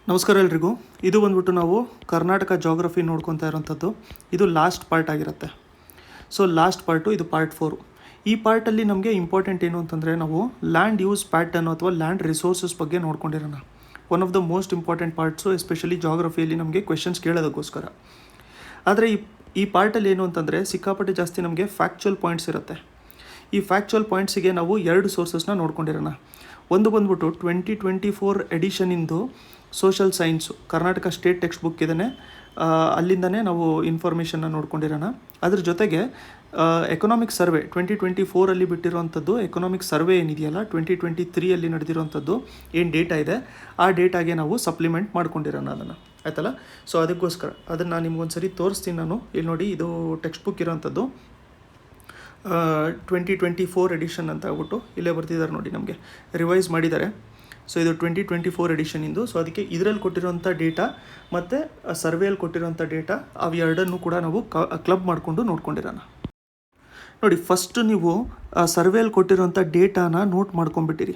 ನಮಸ್ಕಾರ ಎಲ್ರಿಗೂ. ಇದು ಬಂದ್ಬಿಟ್ಟು ನಾವು ಕರ್ನಾಟಕ ಜಾಗ್ರಫಿ ನೋಡ್ಕೊತಾ ಇರೋಂಥದ್ದು. ಇದು ಲಾಸ್ಟ್ ಪಾರ್ಟ್ ಆಗಿರುತ್ತೆ. ಸೊ ಲಾಸ್ಟ್ ಪಾರ್ಟು ಇದು ಪಾರ್ಟ್ 4. ಈ ಪಾರ್ಟಲ್ಲಿ ನಮಗೆ ಇಂಪಾರ್ಟೆಂಟ್ ಏನು ಅಂತಂದರೆ ನಾವು ಲ್ಯಾಂಡ್ ಯೂಸ್ ಪ್ಯಾಟರ್ನ್ ಅಥವಾ ಲ್ಯಾಂಡ್ ರಿಸೋರ್ಸಸ್ ಬಗ್ಗೆ ನೋಡ್ಕೊಂಡಿರೋಣ. One of the most important parts, especially ಜಾಗ್ರಫಿಯಲ್ಲಿ ನಮಗೆ ಕ್ವೆಶನ್ಸ್ ಕೇಳೋದಕ್ಕೋಸ್ಕರ. ಆದರೆ ಈ ಪಾರ್ಟಲ್ಲಿ ಏನು ಅಂತಂದರೆ ಸಿಕ್ಕಾಪಟ್ಟೆ ಜಾಸ್ತಿ ನಮಗೆ ಫ್ಯಾಕ್ಚುಯಲ್ ಪಾಯಿಂಟ್ಸ್ ಇರುತ್ತೆ. ಈ ಫ್ಯಾಕ್ಚುಯಲ್ ಪಾಯಿಂಟ್ಸಿಗೆ ನಾವು 2 ಸೋರ್ಸಸ್ನ ನೋಡ್ಕೊಂಡಿರೋಣ. ಒಂದು ಬಂದ್ಬಿಟ್ಟು 2024 ಎಡಿಷನಿಂದು social science Karnataka state textbook ಇದನ್ನೇ, ಅಲ್ಲಿಂದನೇ ನಾವು ಇನ್ಫಾರ್ಮೇಷನ್ನ ನೋಡ್ಕೊಂಡಿರೋಣ. ಅದ್ರ ಜೊತೆಗೆ ಎಕನಾಮಿಕ್ ಸರ್ವೆ 2024 ಬಿಟ್ಟಿರುವಂಥದ್ದು ಎಕನಾಮಿಕ್ ಸರ್ವೆ ಏನಿದೆಯಲ್ಲ 2023 ನಡೆದಿರುವಂಥದ್ದು ಏನು ಡೇಟಾ ಇದೆ, ಆ ಡೇಟಾಗೆ ನಾವು ಸಪ್ಲಿಮೆಂಟ್ ಮಾಡ್ಕೊಂಡಿರೋಣ ಅದನ್ನು, ಆಯ್ತಲ್ಲ. ಸೊ ಅದಕ್ಕೋಸ್ಕರ ಅದನ್ನು ನಿಮ್ಗೊಂದು ಸರಿ ತೋರಿಸ್ತೀನಿ ನಾನು. ಇಲ್ಲಿ ನೋಡಿ, ಇದು ಟೆಕ್ಸ್ಟ್ ಬುಕ್ ಇರೋವಂಥದ್ದು 2024 ಎಡಿಷನ್ ಅಂತ ಹೇಳ್ಬಿಟ್ಟು ಇಲ್ಲೇ ಬರ್ತಿದ್ದಾರೆ ನೋಡಿ, ನಮಗೆ ರಿವೈಸ್ ಮಾಡಿದ್ದಾರೆ. ಸೊ ಇದು 2024 ಎಡಿಷನಿಂದು. ಸೊ ಅದಕ್ಕೆ ಇದರಲ್ಲಿ ಕೊಟ್ಟಿರೋಂಥ ಡೇಟಾ ಮತ್ತು ಸರ್ವೇಯಲ್ಲಿ ಕೊಟ್ಟಿರೋಂಥ ಡೇಟಾ ಅವೆರಡನ್ನು ಕೂಡ ನಾವು ಕ್ಲಬ್ ಮಾಡಿಕೊಂಡು ನೋಡ್ಕೊಂಡಿರೋಣ. ನೋಡಿ, ಫಸ್ಟ್ ನೀವು ಸರ್ವೇಯಲ್ಲಿ ಕೊಟ್ಟಿರೋಂಥ ಡೇಟಾನ ನೋಟ್ ಮಾಡ್ಕೊಂಬಿಟ್ಟಿರಿ.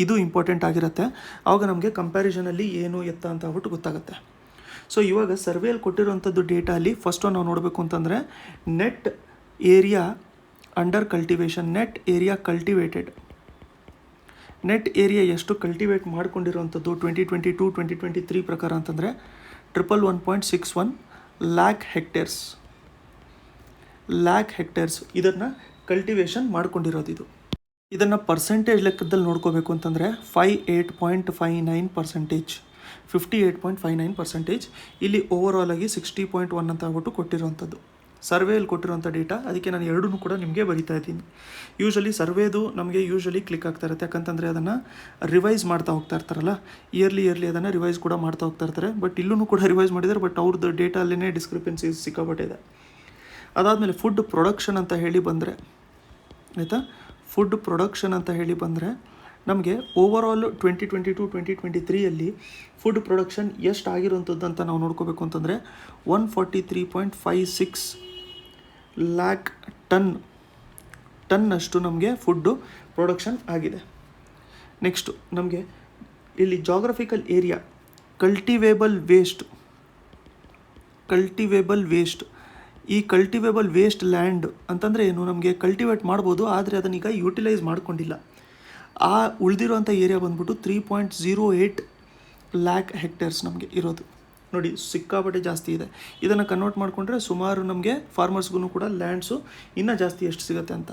ಇದು ಇಂಪಾರ್ಟೆಂಟ್ ಆಗಿರುತ್ತೆ. ಆವಾಗ ನಮಗೆ ಕಂಪ್ಯಾರಿಸನಲ್ಲಿ ಏನು ಎತ್ತ ಅಂತ ಹೇಳ್ಬಿಟ್ಟು ಗೊತ್ತಾಗುತ್ತೆ. ಸೊ ಇವಾಗ ಸರ್ವೇಯಲ್ಲಿ ಕೊಟ್ಟಿರೋಂಥದ್ದು ಡೇಟಾ ಅಲ್ಲಿ ಫಸ್ಟು ನಾವು ನೋಡಬೇಕು ಅಂತಂದರೆ net area under cultivation, net area cultivated, net area ಎಷ್ಟು ಕಲ್ಟಿವೇಟ್ ಮಾಡ್ಕೊಂಡಿರೋವಂಥದ್ದು 2022-2023 ಪ್ರಕಾರ ಅಂತಂದರೆ 111.61 ಲ್ಯಾಕ್ ಹೆಕ್ಟೇರ್ಸ್ ಇದನ್ನು ಕಲ್ಟಿವೇಷನ್ ಮಾಡ್ಕೊಂಡಿರೋದು. ಇದನ್ನು ಪರ್ಸೆಂಟೇಜ್ ಲೆಕ್ಕದಲ್ಲಿ ನೋಡ್ಕೋಬೇಕು ಅಂತಂದರೆ 58.59%, 58.59%. ಇಲ್ಲಿ ಓವರಾಲ್ ಆಗಿ 60.1 ಅಂತ ಹೇಳ್ಬಿಟ್ಟು ಕೊಟ್ಟಿರೋವಂಥದ್ದು ಸರ್ವೇಯಲ್ಲಿ ಕೊಟ್ಟಿರೋಂಥ ಡೇಟಾ. ಅದಕ್ಕೆ ನಾನು ಎರಡೂ ಕೂಡ ನಿಮಗೆ ಬರಿತಾ ಇದ್ದೀನಿ. ಯೂಶ್ವಲಿ ಸರ್ವೇದು ನಮಗೆ ಕ್ಲಿಕ್ ಆಗ್ತಾ ಇರುತ್ತೆ, ಯಾಕಂತಂದರೆ ಅದನ್ನು ರಿವೈಸ್ ಮಾಡ್ತಾ ಹೋಗ್ತಾ ಇರ್ತಾರಲ್ಲ, ಇಯರ್ಲಿ ಅದನ್ನು ರಿವೈಸ್ ಕೂಡ ಮಾಡ್ತಾ ಹೋಗ್ತಾ ಇರ್ತಾರೆ. ಬಟ್ ಇಲ್ಲೂ ಕೂಡ ರಿವೈಸ್ ಮಾಡಿದ್ದಾರೆ, ಬಟ್ ಅವ್ರದ್ದು ಡೇಟಾ ಅಲ್ಲೇ ಡಿಸ್ಕ್ರಿಪೆನ್ಸೀಸ್ ಸಿಕ್ಕಾಪಟ್ಟಿದೆ. ಅದಾದಮೇಲೆ ಫುಡ್ ಪ್ರೊಡಕ್ಷನ್ ಅಂತ ಹೇಳಿ ಬಂದರೆ, ಆಯಿತಾ, ಫುಡ್ ಪ್ರೊಡಕ್ಷನ್ ಅಂತ ಹೇಳಿ ಬಂದರೆ ನಮಗೆ ಓವರಾಲ್ 2022-2023 ಫುಡ್ ಪ್ರೊಡಕ್ಷನ್ ಎಷ್ಟು ಆಗಿರೋಂಥದ್ದು ಅಂತ ನಾವು ನೋಡ್ಕೋಬೇಕು ಅಂತಂದರೆ 143.56 ಲ್ಯಾಕ್ ಟನ್ನಷ್ಟು ನಮಗೆ ಫುಡ್ಡು ಪ್ರೊಡಕ್ಷನ್ ಆಗಿದೆ. ನೆಕ್ಸ್ಟು ನಮಗೆ ಇಲ್ಲಿ ಜಾಗ್ರಫಿಕಲ್ ಏರಿಯಾ ಕಲ್ಟಿವೇಬಲ್ ವೇಸ್ಟ್. ಈ ಕಲ್ಟಿವೇಬಲ್ ವೇಸ್ಟ್ ಲ್ಯಾಂಡ್ ಅಂತಂದರೆ ಏನು, ನಮಗೆ ಕಲ್ಟಿವೇಟ್ ಮಾಡ್ಬೋದು, ಆದರೆ ಅದನ್ನೀಗ ಯೂಟಿಲೈಸ್ ಮಾಡ್ಕೊಂಡಿಲ್ಲ. ಆ ಉಳಿದಿರೋಂಥ ಏರಿಯಾ ಬಂದ್ಬಿಟ್ಟು 3.08 ಲ್ಯಾಕ್ ಹೆಕ್ಟೇರ್ಸ್ ನಮಗೆ ಇರೋದು. ನೋಡಿ, ಸಿಕ್ಕಾಪಟ್ಟೆ ಜಾಸ್ತಿ ಇದೆ. ಇದನ್ನು ಕನ್ವರ್ಟ್ ಮಾಡಿಕೊಂಡ್ರೆ ಸುಮಾರು ನಮಗೆ ಫಾರ್ಮರ್ಸ್ಗೂ ಕೂಡ ಲ್ಯಾಂಡ್ಸು ಇನ್ನೂ ಜಾಸ್ತಿ ಎಷ್ಟು ಸಿಗುತ್ತೆ ಅಂತ.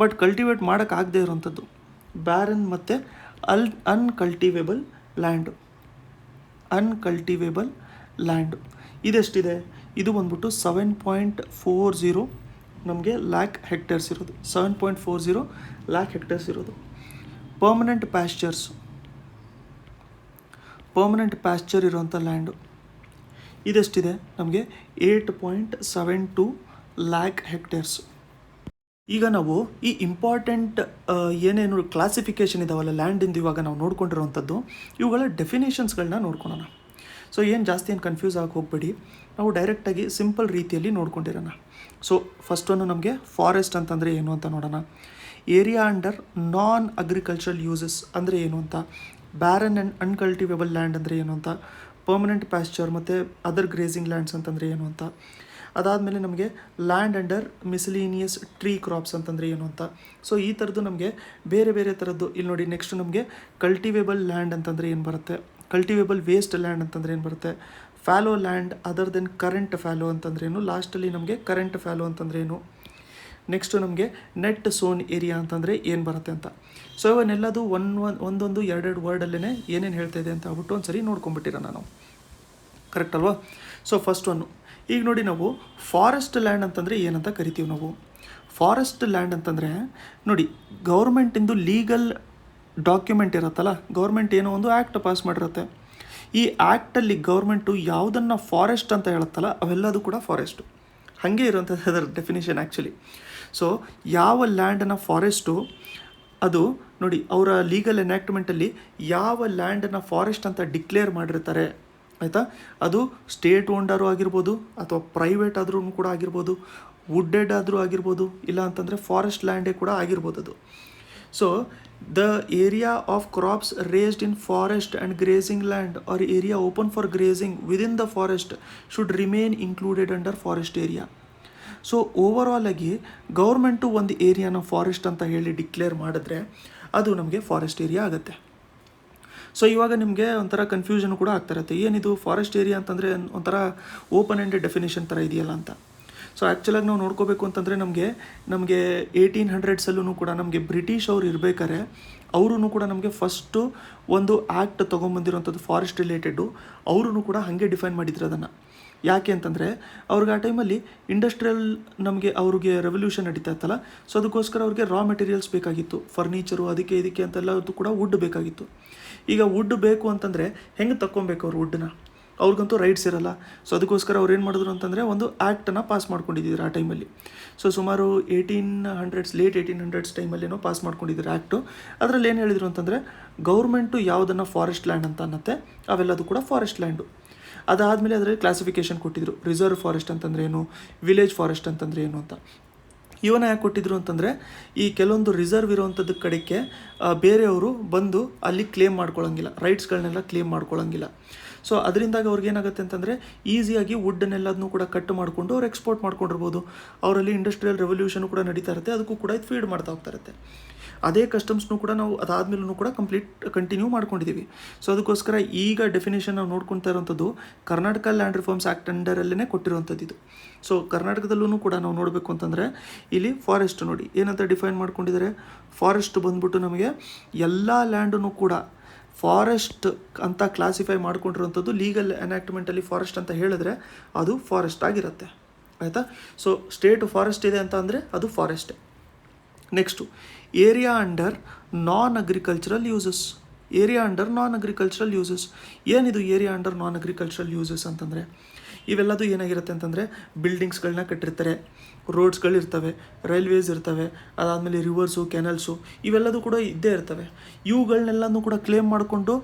ಬಟ್ ಕಲ್ಟಿವೇಟ್ ಮಾಡೋಕ್ಕಾಗದೇ ಇರೋವಂಥದ್ದು ಬ್ಯಾರನ್ ಮತ್ತು ಅನ್ಕಲ್ಟಿವೇಬಲ್ ಲ್ಯಾಂಡು ಇದೆಷ್ಟಿದೆ, ಇದು ಬಂದ್ಬಿಟ್ಟು 7.40 ನಮಗೆ ಲ್ಯಾಕ್ ಹೆಕ್ಟೇರ್ಸ್ ಇರೋದು, 7.40 ಲ್ಯಾಕ್ ಹೆಕ್ಟೇರ್ಸ್ ಇರೋದು. ಪರ್ಮನೆಂಟ್ ಪ್ಯಾಶ್ಚರ್ ಇರೋವಂಥ ಲ್ಯಾಂಡು ಇದೆಷ್ಟಿದೆ ನಮಗೆ 8.72 ಲ್ಯಾಕ್ ಹೆಕ್ಟೇರ್ಸ್. ಈಗ ನಾವು ಈ ಇಂಪಾರ್ಟೆಂಟ್ ಏನೇನು ಕ್ಲಾಸಿಫಿಕೇಷನ್ ಇದಾವಲ್ಲ ಲ್ಯಾಂಡಿಂದು, ಇವಾಗ ನಾವು ನೋಡ್ಕೊಂಡಿರೋವಂಥದ್ದು ಇವುಗಳ ಡೆಫಿನೇಷನ್ಸ್ಗಳನ್ನ ನೋಡ್ಕೊಳ್ಳೋಣ. ಸೊ ಜಾಸ್ತಿ ಕನ್ಫ್ಯೂಸ್ ಆಗಿ ಹೋಗಬೇಡಿ, ನಾವು ಡೈರೆಕ್ಟಾಗಿ ಸಿಂಪಲ್ ರೀತಿಯಲ್ಲಿ ನೋಡ್ಕೊಂಡಿರೋಣ. ಸೊ ಫಸ್ಟ್ ಒಂದು ನಮಗೆ ಫಾರೆಸ್ಟ್ ಅಂತಂದರೆ ಏನು ಅಂತ ನೋಡೋಣ. ಏರಿಯಾ ಅಂಡರ್ ನಾನ್ ಅಗ್ರಿಕಲ್ಚರಲ್ ಯೂಸಸ್ ಅಂದರೆ ಏನು ಅಂತ, ಬ್ಯಾರನ್ ಆ್ಯಂಡ್ ಅನ್ಕಲ್ಟಿವೇಬಲ್ ಲ್ಯಾಂಡ್ ಅಂದರೆ ಏನು ಅಂತ, ಪರ್ಮನೆಂಟ್ ಪ್ಯಾಶ್ಚರ್ ಮತ್ತು ಅದರ್ ಗ್ರೇಸಿಂಗ್ ಲ್ಯಾಂಡ್ಸ್ ಅಂತಂದರೆ ಏನು ಅಂತ. ಅದಾದಮೇಲೆ ನಮಗೆ land under miscellaneous tree crops ಅಂತಂದರೆ ಏನು ಅಂತ. ಸೊ ಈ ಥರದ್ದು ನಮಗೆ ಬೇರೆ ಥರದ್ದು ಇಲ್ಲಿ ನೋಡಿ. ನೆಕ್ಸ್ಟ್ ನಮಗೆ ಕಲ್ಟಿವೇಬಲ್ ಲ್ಯಾಂಡ್ ಅಂತಂದರೆ ಏನು ಬರುತ್ತೆ, ಕಲ್ಟಿವೇಬಲ್ ವೇಸ್ಟ್ ಲ್ಯಾಂಡ್ ಅಂತಂದರೆ ಏನು ಬರುತ್ತೆ, fallow land other than current fallow ಅಂತಂದ್ರೇನು, ಲಾಸ್ಟಲ್ಲಿ ನಮಗೆ ಕರೆಂಟ್ ಫ್ಯಾಲೋ ಅಂತಂದರೆ ಏನು. ನೆಕ್ಸ್ಟು ನಮಗೆ ನೆಟ್ ಝೋನ್ ಏರಿಯಾ ಅಂತಂದರೆ ಏನು ಬರುತ್ತೆ ಅಂತ. ಸೊ ಇವನ್ನೆಲ್ಲದು ಒಂದೊಂದು ಎರಡೆರಡು ವರ್ಡಲ್ಲೇ ಏನೇನು ಹೇಳ್ತಾ ಇದೆ ಅಂತ ಹೇಳ್ಬಿಟ್ಟು ಒಂದು ಸರಿ ನೋಡ್ಕೊಂಬಿಟ್ಟಿರೋಣ ನಾವು, ಕರೆಕ್ಟ್ ಅಲ್ವಾ. ಸೊ ಫಸ್ಟ್ ಒನ್ನು ಈಗ ನೋಡಿ, ನಾವು ಫಾರೆಸ್ಟ್ ಲ್ಯಾಂಡ್ ಅಂತಂದರೆ ಏನಂತ ಕರಿತೀವಿ ನಾವು. ಫಾರೆಸ್ಟ್ ಲ್ಯಾಂಡ್ ಅಂತಂದರೆ ನೋಡಿ, ಗೌರ್ಮೆಂಟಿಂದು ಲೀಗಲ್ ಡಾಕ್ಯುಮೆಂಟ್ ಇರುತ್ತಲ್ಲ, ಗೌರ್ಮೆಂಟ್ ಏನೋ ಒಂದು ಆ್ಯಕ್ಟ್ ಪಾಸ್ ಮಾಡಿರುತ್ತೆ. ಈ ಆ್ಯಕ್ಟಲ್ಲಿ ಗೌರ್ಮೆಂಟು ಯಾವುದನ್ನು ಫಾರೆಸ್ಟ್ ಅಂತ ಹೇಳುತ್ತಲ್ಲ ಅವೆಲ್ಲದು ಕೂಡ ಫಾರೆಸ್ಟು, ಹಾಗೆ ಇರುವಂಥದ್ದು ಅದರ ಡೆಫಿನೇಷನ್ ಆ್ಯಕ್ಚುಲಿ. ಸೊ ಯಾವ ಲ್ಯಾಂಡನ್ನು ಫಾರೆಸ್ಟು ಅದು ನೋಡಿ, ಅವರ ಲೀಗಲ್ ಎನ್ಯಾಕ್ಟ್ಮೆಂಟಲ್ಲಿ ಯಾವ ಲ್ಯಾಂಡನ್ನು ಫಾರೆಸ್ಟ್ ಅಂತ ಡಿಕ್ಲೇರ್ ಮಾಡಿರ್ತಾರೆ, ಆಯಿತಾ, ಅದು ಸ್ಟೇಟ್ ಓನ್ಡರು ಆಗಿರ್ಬೋದು ಅಥವಾ ಪ್ರೈವೇಟ್ ಆದ್ರೂ ಕೂಡ ಆಗಿರ್ಬೋದು, ವುಡ್ಡೆಡ್ ಆದರೂ ಆಗಿರ್ಬೋದು, ಇಲ್ಲ ಅಂತಂದರೆ ಫಾರೆಸ್ಟ್ ಲ್ಯಾಂಡೇ ಕೂಡ ಆಗಿರ್ಬೋದು ಅದು. So The area of crops raised in forest and grazing land or area open for grazing within the forest should remain included under forest area. So overall ಆಗಿ ಗೌರ್ಮೆಂಟು ಒಂದು ಏರಿಯಾನ ಫಾರೆಸ್ಟ್ ಅಂತ ಹೇಳಿ ಡಿಕ್ಲೇರ್ ಮಾಡಿದ್ರೆ ಅದು ನಮಗೆ ಫಾರೆಸ್ಟ್ ಏರಿಯಾ ಆಗುತ್ತೆ. So ಇವಾಗ ನಿಮಗೆ ಒಂಥರ ಕನ್ಫ್ಯೂಷನ್ ಕೂಡ ಆಗ್ತಾ ಇರುತ್ತೆ, ಏನಿದು ಫಾರೆಸ್ಟ್ ಏರಿಯಾ ಅಂತಂದರೆ ಒಂಥರ ಓಪನ್ ಎಂಡೆಡ್ ಡೆಫಿನೇಷನ್ ಥರ ಇದೆಯಲ್ಲ ಅಂತ. ಸೊ ಆ್ಯಕ್ಚುಲಾಗಿ ನಾವು ನೋಡ್ಕೋಬೇಕು ಅಂತಂದರೆ ನಮಗೆ 1800ಸಲ್ಲೂ ಕೂಡ ನಮಗೆ ಬ್ರಿಟಿಷ್ ಅವ್ರು ಇರಬೇಕಾದ್ರೆ ಅವರೂ ಕೂಡ ನಮಗೆ ಫಸ್ಟು ಒಂದು ಆ್ಯಕ್ಟ್ ತೊಗೊಂಬಂದಿರೋಂಥದ್ದು ಫಾರೆಸ್ಟ್ ರಿಲೇಟೆಡ್ಡು, ಅವರೂ ಕೂಡ ಹಾಗೆ ಡಿಫೈನ್ ಮಾಡಿದ್ರು ಅದನ್ನು. ಯಾಕೆ ಅಂತಂದರೆ ಅವ್ರಿಗೆ ಆ ಟೈಮಲ್ಲಿ ಇಂಡಸ್ಟ್ರಿಯಲ್ ಅವ್ರಿಗೆ ರೆವಲ್ಯೂಷನ್ ನಡೀತಾ ಇತ್ತಲ್ಲ, ಸೊ ಅದಕ್ಕೋಸ್ಕರ ಅವ್ರಿಗೆ ರಾ ಮೆಟೀರಿಯಲ್ಸ್ ಬೇಕಾಗಿತ್ತು, ಫರ್ನಿಚರು ಅದಕ್ಕೆ ಇದಕ್ಕೆ ಅಂತೆಲ್ಲದು ಕೂಡ ವುಡ್ ಬೇಕಾಗಿತ್ತು. ಈಗ ವುಡ್ ಬೇಕು ಅಂತಂದರೆ ಹೆಂಗೆ ತಕ್ಕೊಬೇಕು ಅವ್ರು ವುಡ್ಡನ್ನ, ಅವ್ರಿಗಂತೂ ರೈಟ್ಸ್ ಇರಲ್ಲ. ಸೊ ಅದಕ್ಕೋಸ್ಕರ ಅವ್ರು ಏನು ಮಾಡಿದ್ರು ಅಂತಂದರೆ ಒಂದು ಆ್ಯಕ್ಟನ್ನು ಪಾಸ್ ಮಾಡ್ಕೊಂಡಿದ್ದರು ಆ ಟೈಮಲ್ಲಿ. ಸೊ ಸುಮಾರು ಲೇಟ್ 1800s ಟೈಮಲ್ಲೇನೋ ಪಾಸ್ ಮಾಡ್ಕೊಂಡಿದ್ರು ಆ್ಯಕ್ಟು. ಅದರಲ್ಲಿ ಏನು ಹೇಳಿದರು ಅಂತಂದರೆ ಗೌರ್ಮೆಂಟು ಯಾವುದನ್ನು ಫಾರೆಸ್ಟ್ ಲ್ಯಾಂಡ್ ಅಂತ ಅನ್ನತ್ತೆ ಅವೆಲ್ಲದು ಕೂಡ ಫಾರೆಸ್ಟ್ ಲ್ಯಾಂಡು. ಅದಾದಮೇಲೆ ಅದರಲ್ಲಿ ಕ್ಲಾಸಿಫಿಕೇಷನ್ ಕೊಟ್ಟಿದ್ರು, ರಿಸರ್ವ್ ಫಾರೆಸ್ಟ್ ಅಂತಂದರೆ ಏನು, ವಿಲೇಜ್ ಫಾರೆಸ್ಟ್ ಅಂತಂದರೆ ಏನು ಅಂತ. ಇವನ್ನ ಯಾಕೆ ಕೊಟ್ಟಿದ್ರು ಅಂತಂದರೆ ಈ ಕೆಲವೊಂದು ರಿಸರ್ವ್ ಇರೋವಂಥದ್ದು ಕಡೆಗೆ ಬೇರೆಯವರು ಬಂದು ಅಲ್ಲಿ ಕ್ಲೇಮ್ ಮಾಡ್ಕೊಳ್ಳೋಂಗಿಲ್ಲ, ರೈಟ್ಸ್ಗಳನ್ನೆಲ್ಲ ಕ್ಲೇಮ್ ಮಾಡ್ಕೊಳ್ಳೋಂಗಿಲ್ಲ. ಸೊ ಅದರಿಂದಾಗಿ ಅವ್ರಿಗೇನಾಗುತ್ತೆ ಅಂತಂದರೆ ಈಸಿಯಾಗಿ ವುಡ್ಡನ್ನೆಲ್ಲದನ್ನೂ ಕೂಡ ಕಟ್ ಮಾಡಿಕೊಂಡು ಅವ್ರು ಎಕ್ಸ್ಪೋರ್ಟ್ ಮಾಡ್ಕೊಂಡಿರ್ಬೋದು. ಅವರಲ್ಲಿ ಇಂಡಸ್ಟ್ರಿಯಲ್ ರೆವಲ್ಯೂಷನ್ ಕೂಡ ನಡೀತಾ ಇರುತ್ತೆ, ಅದಕ್ಕೂ ಕೂಡ ಇದು ಫೀಡ್ ಮಾಡ್ತಾ ಹೋಗ್ತಾ ಇರುತ್ತೆ. ಅದೇ ಕಸ್ಟಮ್ಸ್ನೂ ಕೂಡ ನಾವು ಅದಾದಮೇಲೂ ಕೂಡ ಕಂಟಿನ್ಯೂ ಮಾಡ್ಕೊಂಡಿದ್ದೀವಿ. ಸೊ ಅದಕ್ಕೋಸ್ಕರ ಈಗ ಡೆಫಿನೇಷನ್ ನಾವು ನೋಡ್ಕೊತಾ ಇರೋವಂಥದ್ದು ಕರ್ನಾಟಕ ಲ್ಯಾಂಡ್ ರಿಫಾರ್ಮ್ಸ್ ಆ್ಯಕ್ಟ್ ಅಂಡರಲ್ಲೇ ಕೊಟ್ಟಿರೋವಂಥದ್ದು ಇದು. ಸೊ ಕರ್ನಾಟಕದಲ್ಲೂ ಕೂಡ ನಾವು ನೋಡಬೇಕು ಅಂತಂದರೆ ಇಲ್ಲಿ ಫಾರೆಸ್ಟ್ ನೋಡಿ ಏನಂತ ಡಿಫೈನ್ ಮಾಡ್ಕೊಂಡಿದ್ದಾರೆ, ಫಾರೆಸ್ಟ್ ಬಂದ್ಬಿಟ್ಟು ನಮಗೆ ಎಲ್ಲ ಲ್ಯಾಂಡನ್ನು ಕೂಡ ಫಾರೆಸ್ಟ್ ಅಂತ ಕ್ಲಾಸಿಫೈ ಮಾಡ್ಕೊಂಡಿರೋಂಥದ್ದು ಲೀಗಲ್ ಎನಾಕ್ಟ್ಮೆಂಟಲ್ಲಿ ಫಾರೆಸ್ಟ್ ಅಂತ ಹೇಳಿದ್ರೆ ಅದು ಫಾರೆಸ್ಟ್ ಆಗಿರುತ್ತೆ, ಆಯಿತಾ. ಸೊ ಸ್ಟೇಟ್ ಫಾರೆಸ್ಟ್ ಇದೆ ಅಂತ ಅಂದರೆ ಅದು ಫಾರೆಸ್ಟ್. ನೆಕ್ಸ್ಟು ಏರಿಯಾ ಅಂಡರ್ ನಾನ್ ಅಗ್ರಿಕಲ್ಚರಲ್ ಯೂಸಸ್. ಏನಿದು ಏರಿಯಾ ಅಂಡರ್ ನಾನ್ ಅಗ್ರಿಕಲ್ಚರಲ್ ಯೂಸಸ್ ಅಂತಂದರೆ ಇವೆಲ್ಲದು ಏನಾಗಿರುತ್ತೆ ಅಂತಂದರೆ ಬಿಲ್ಡಿಂಗ್ಸ್ಗಳನ್ನ ಕಟ್ಟಿರ್ತಾರೆ, ರೋಡ್ಸ್ಗಳಿರ್ತವೆ, ರೈಲ್ವೇಸ್ ಇರ್ತವೆ, ಅದಾದಮೇಲೆ ರಿವರ್ಸು, ಕೆನಲ್ಸು ಇವೆಲ್ಲದೂ ಕೂಡ ಇದ್ದೇ ಇರ್ತವೆ. ಇವುಗಳನ್ನೆಲ್ಲನೂ ಕೂಡ ಕ್ಲೇಮ್ ಮಾಡಿಕೊಂಡು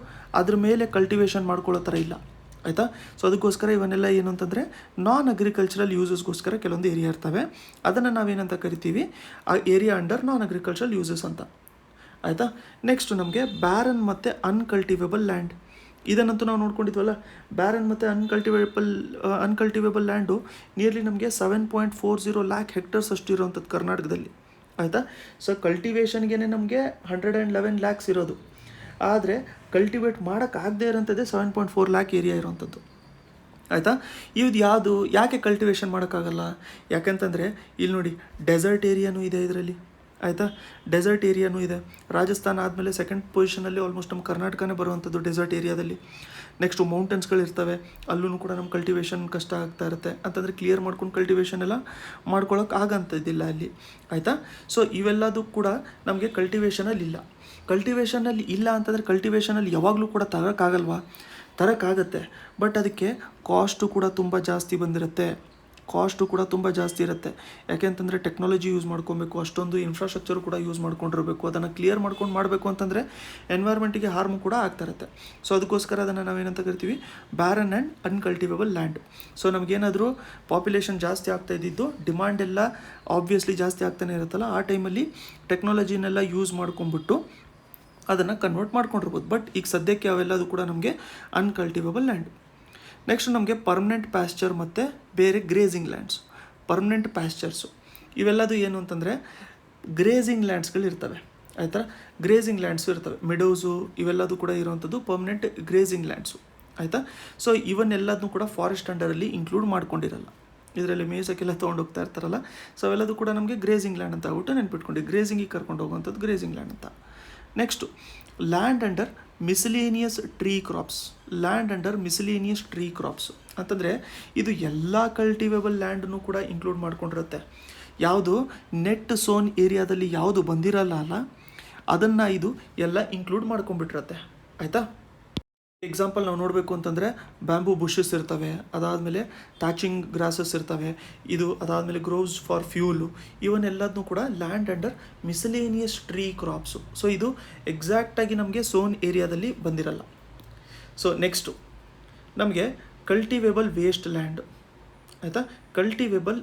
ಅದ್ರ ಮೇಲೆ ಕಲ್ಟಿವೇಷನ್ ಮಾಡ್ಕೊಳ್ಳೋ ಥರ ಇಲ್ಲ, ಆಯಿತಾ. ಸೊ ಅದಕ್ಕೋಸ್ಕರ ಇವನ್ನೆಲ್ಲ ಏನು ಅಂತಂದರೆ ನಾನ್ ಅಗ್ರಿಕಲ್ಚರಲ್ ಯೂಸಸ್ಗೋಸ್ಕರ ಕೆಲವೊಂದು ಏರಿಯಾ ಇರ್ತವೆ, ಅದನ್ನು ನಾವೇನಂತ ಕರಿತೀವಿ ಆ ಏರಿಯಾ ಅಂಡರ್ ನಾನ್ ಅಗ್ರಿಕಲ್ಚರಲ್ ಯೂಸಸ್ ಅಂತ, ಆಯಿತಾ. ನೆಕ್ಸ್ಟ್ ನಮಗೆ ಬ್ಯಾರನ್ ಮತ್ತು ಅನ್ಕಲ್ಟಿವೇಬಲ್ ಲ್ಯಾಂಡ್. ಇದನ್ನಂತೂ ನಾವು ನೋಡ್ಕೊಂಡಿದ್ವಲ್ಲ, ಬ್ಯಾರನ್ ಮತ್ತು ಅನ್ಕಲ್ಟಿವೇಬಲ್ ಲ್ಯಾಂಡು ನಿಯರ್ಲಿ ನಮಗೆ 7.40 ಲ್ಯಾಕ್ ಹೆಕ್ಟರ್ಸ್ ಅಷ್ಟು ಇರೋವಂಥದ್ದು ಕರ್ನಾಟಕದಲ್ಲಿ, ಆಯಿತಾ. ಸೊ ಕಲ್ಟಿವೇಷನ್ಗೆ ನಮಗೆ 111 ಲ್ಯಾಕ್ಸ್ ಇರೋದು, ಆದರೆ ಕಲ್ಟಿವೇಟ್ ಮಾಡೋಕ್ಕಾಗದೇ ಇರೋಂಥದ್ದೇ 7.4 ಲ್ಯಾಕ್ ಏರಿಯಾ ಇರೋವಂಥದ್ದು, ಆಯಿತಾ. ಯಾವುದು ಯಾಕೆ ಕಲ್ಟಿವೇಷನ್ ಮಾಡೋಕ್ಕಾಗಲ್ಲ, ಯಾಕಂತಂದರೆ ಇಲ್ಲಿ ನೋಡಿ ಡೆಸರ್ಟ್ ಏರಿಯಾನೂ ಇದೆ ಇದರಲ್ಲಿ, ಆಯಿತಾ. ಡೆಸರ್ಟ್ ಏರಿಯಾನೂ ಇದೆ. ರಾಜಸ್ಥಾನ ಆದಮೇಲೆ ಸೆಕೆಂಡ್ ಪೊಸಿಷನಲ್ಲಿ ಆಲ್ಮೋಸ್ಟ್ ನಮ್ಮ ಕರ್ನಾಟಕನೇ ಬರುವಂಥದ್ದು ಡೆಸರ್ಟ್ ಏರಿಯಾದಲ್ಲಿ. ನೆಕ್ಸ್ಟು ಮೌಂಟೇನ್ಸ್ಗಳಿರ್ತವೆ, ಅಲ್ಲೂ ಕೂಡ ನಮ್ಮ ಕಲ್ಟಿವೇಷನ್ ಕಷ್ಟ ಆಗ್ತಾ ಇರುತ್ತೆ, ಅಂತಂದರೆ ಕ್ಲಿಯರ್ ಮಾಡ್ಕೊಂಡು ಕಲ್ಟಿವೇಷನ್ ಎಲ್ಲ ಮಾಡ್ಕೊಳ್ಳೋಕೆ ಆಗಂಥದ್ದಿಲ್ಲ ಅಲ್ಲಿ, ಆಯಿತಾ. ಸೊ ಇವೆಲ್ಲದೂ ಕೂಡ ನಮಗೆ ಕಲ್ಟಿವೇಷನಲ್ಲಿ ಇಲ್ಲ ಅಂತಂದರೆ ಕಲ್ಟಿವೇಷನಲ್ಲಿ ಯಾವಾಗಲೂ ಕೂಡ ತರೋಕ್ಕಾಗತ್ತೆ, ಬಟ್ ಅದಕ್ಕೆ ಕಾಸ್ಟು ಕೂಡ ತುಂಬ ಜಾಸ್ತಿ ಇರುತ್ತೆ. ಯಾಕೆಂತಂದರೆ ಟೆಕ್ನಾಲಜಿ ಯೂಸ್ ಮಾಡ್ಕೊಬೇಕು, ಅಷ್ಟೊಂದು ಇನ್ಫ್ರಾಸ್ಟ್ರಕ್ಚರ್ ಕೂಡ ಯೂಸ್ ಮಾಡ್ಕೊಂಡಿರಬೇಕು, ಅದನ್ನು ಕ್ಲಿಯರ್ ಮಾಡ್ಕೊಂಡು ಮಾಡಬೇಕು ಅಂತಂದರೆ ಎನ್ವೈರ್ಮೆಂಟಿಗೆ ಹಾರ್ಮ್ ಕೂಡ ಆಗ್ತಾ ಇರುತ್ತೆ. ಸೊ ಅದಕ್ಕೋಸ್ಕರ ಅದನ್ನು ನಾವೇನಂತ ಕರಿತೀವಿ barren and uncultivable land. So ನಮಗೇನಾದರೂ ಪಾಪ್ಯುಲೇಷನ್ ಜಾಸ್ತಿ ಆಗ್ತಾ ಇದ್ದಿದ್ದು, ಡಿಮಾಂಡ್ ಎಲ್ಲ ಆಬ್ವಿಯಸ್ಲಿ ಜಾಸ್ತಿ ಆಗ್ತಾನೆ ಇರುತ್ತಲ್ಲ, ಆ ಟೈಮಲ್ಲಿ ಟೆಕ್ನಾಲಜಿನೆಲ್ಲ ಯೂಸ್ ಮಾಡ್ಕೊಂಡ್ಬಿಟ್ಟು ಅದನ್ನು ಕನ್ವರ್ಟ್ ಮಾಡ್ಕೊಂಡಿರ್ಬೋದು. ಬಟ್ ಈಗ ಸದ್ಯಕ್ಕೆ ಅವೆಲ್ಲದು ಕೂಡ ನಮಗೆ ಅನ್ಕಲ್ಟಿವೇಬಲ್ ಲ್ಯಾಂಡ್. ನೆಕ್ಸ್ಟ್ ನಮಗೆ ಪರ್ಮನೆಂಟ್ ಪ್ಯಾಸ್ಚರ್ ಮತ್ತು ಬೇರೆ ಗ್ರೇಸಿಂಗ್ ಲ್ಯಾಂಡ್ಸ್. ಪರ್ಮನೆಂಟ್ ಪ್ಯಾಸ್ಚರ್ಸು ಇವೆಲ್ಲದು ಏನು ಅಂತಂದರೆ ಗ್ರೇಸಿಂಗ್ ಲ್ಯಾಂಡ್ಸ್ಗಳಿರ್ತವೆ, ಆಯಿತಾ. ಗ್ರೇಸಿಂಗ್ ಲ್ಯಾಂಡ್ಸು ಇರ್ತವೆ, ಮಿಡೋಸು ಇವೆಲ್ಲದು ಕೂಡ ಇರುವಂಥದ್ದು ಪರ್ಮನೆಂಟ್ ಗ್ರೇಸಿಂಗ್ ಲ್ಯಾಂಡ್ಸು, ಆಯಿತಾ. ಸೊ ಇವನ್ನೆಲ್ಲದನ್ನೂ ಕೂಡ ಫಾರೆಸ್ಟ್ ಅಂಡರಲ್ಲಿ ಇನ್ಕ್ಲೂಡ್ ಮಾಡ್ಕೊಂಡಿರಲ್ಲ, ಇದರಲ್ಲಿ ಮೇಸಕ್ಕೆಲ್ಲ ತೊಗೊಂಡೋಗ್ತಾ ಇರ್ತಾರಲ್ಲ. ಸೊ ಅವೆಲ್ಲದು ಕೂಡ ನಮಗೆ ಗ್ರೇಸಿಂಗ್ ಲ್ಯಾಂಡ್ ಅಂತ ಆಗ್ಬಿಟ್ಟು ನೆನ್ಪಿಟ್ಕೊಂಡು ಗ್ರೇಸಿಂಗಿಗೆ ಕರ್ಕೊಂಡು ಹೋಗುವಂಥದ್ದು ಗ್ರೇಸಿಂಗ್ ಲ್ಯಾಂಡ್ ಅಂತ. Next land under miscellaneous tree crops ಅಂತಂದರೆ ಇದು ಎಲ್ಲ ಕಲ್ಟಿವೇಬಲ್ ಲ್ಯಾಂಡನ್ನು ಕೂಡ ಇನ್ಕ್ಲೂಡ್ ಮಾಡ್ಕೊಂಡಿರುತ್ತೆ. ಯಾವುದು ನೆಟ್ ಝೋನ್ ಏರಿಯಾದಲ್ಲಿ ಯಾವುದು ಬಂದಿರಲ್ಲ ಅಲ್ಲ, ಅದನ್ನು ಇದು ಎಲ್ಲ ಇನ್ಕ್ಲೂಡ್ ಮಾಡ್ಕೊಂಡ್ಬಿಟ್ಟಿರುತ್ತೆ, ಆಯಿತಾ. ಎಕ್ಸಾಂಪಲ್ ನಾವು ನೋಡಬೇಕು ಅಂತಂದರೆ ಬ್ಯಾಂಬೂ ಬುಷಸ್ ಇರ್ತವೆ, ಅದಾದಮೇಲೆ ಥ್ಯಾಚಿಂಗ್ ಗ್ರಾಸಸ್ ಇರ್ತವೆ, ಅದಾದಮೇಲೆ ಗ್ರೋವ್ಸ್ ಫಾರ್ ಫ್ಯೂಲು, ಇವನ್ನೆಲ್ಲದನ್ನೂ ಕೂಡ land under miscellaneous tree crops. So ಇದು ಎಕ್ಸಾಕ್ಟಾಗಿ ನಮಗೆ ಝೋನ್ ಏರಿಯಾದಲ್ಲಿ ಬಂದಿರಲ್ಲ. ಸೊ ನೆಕ್ಸ್ಟು ನಮಗೆ ಕಲ್ಟಿವೇಬಲ್ ವೇಸ್ಟ್ ಲ್ಯಾಂಡ್, ಆಯಿತಾ. ಕಲ್ಟಿವೇಬಲ್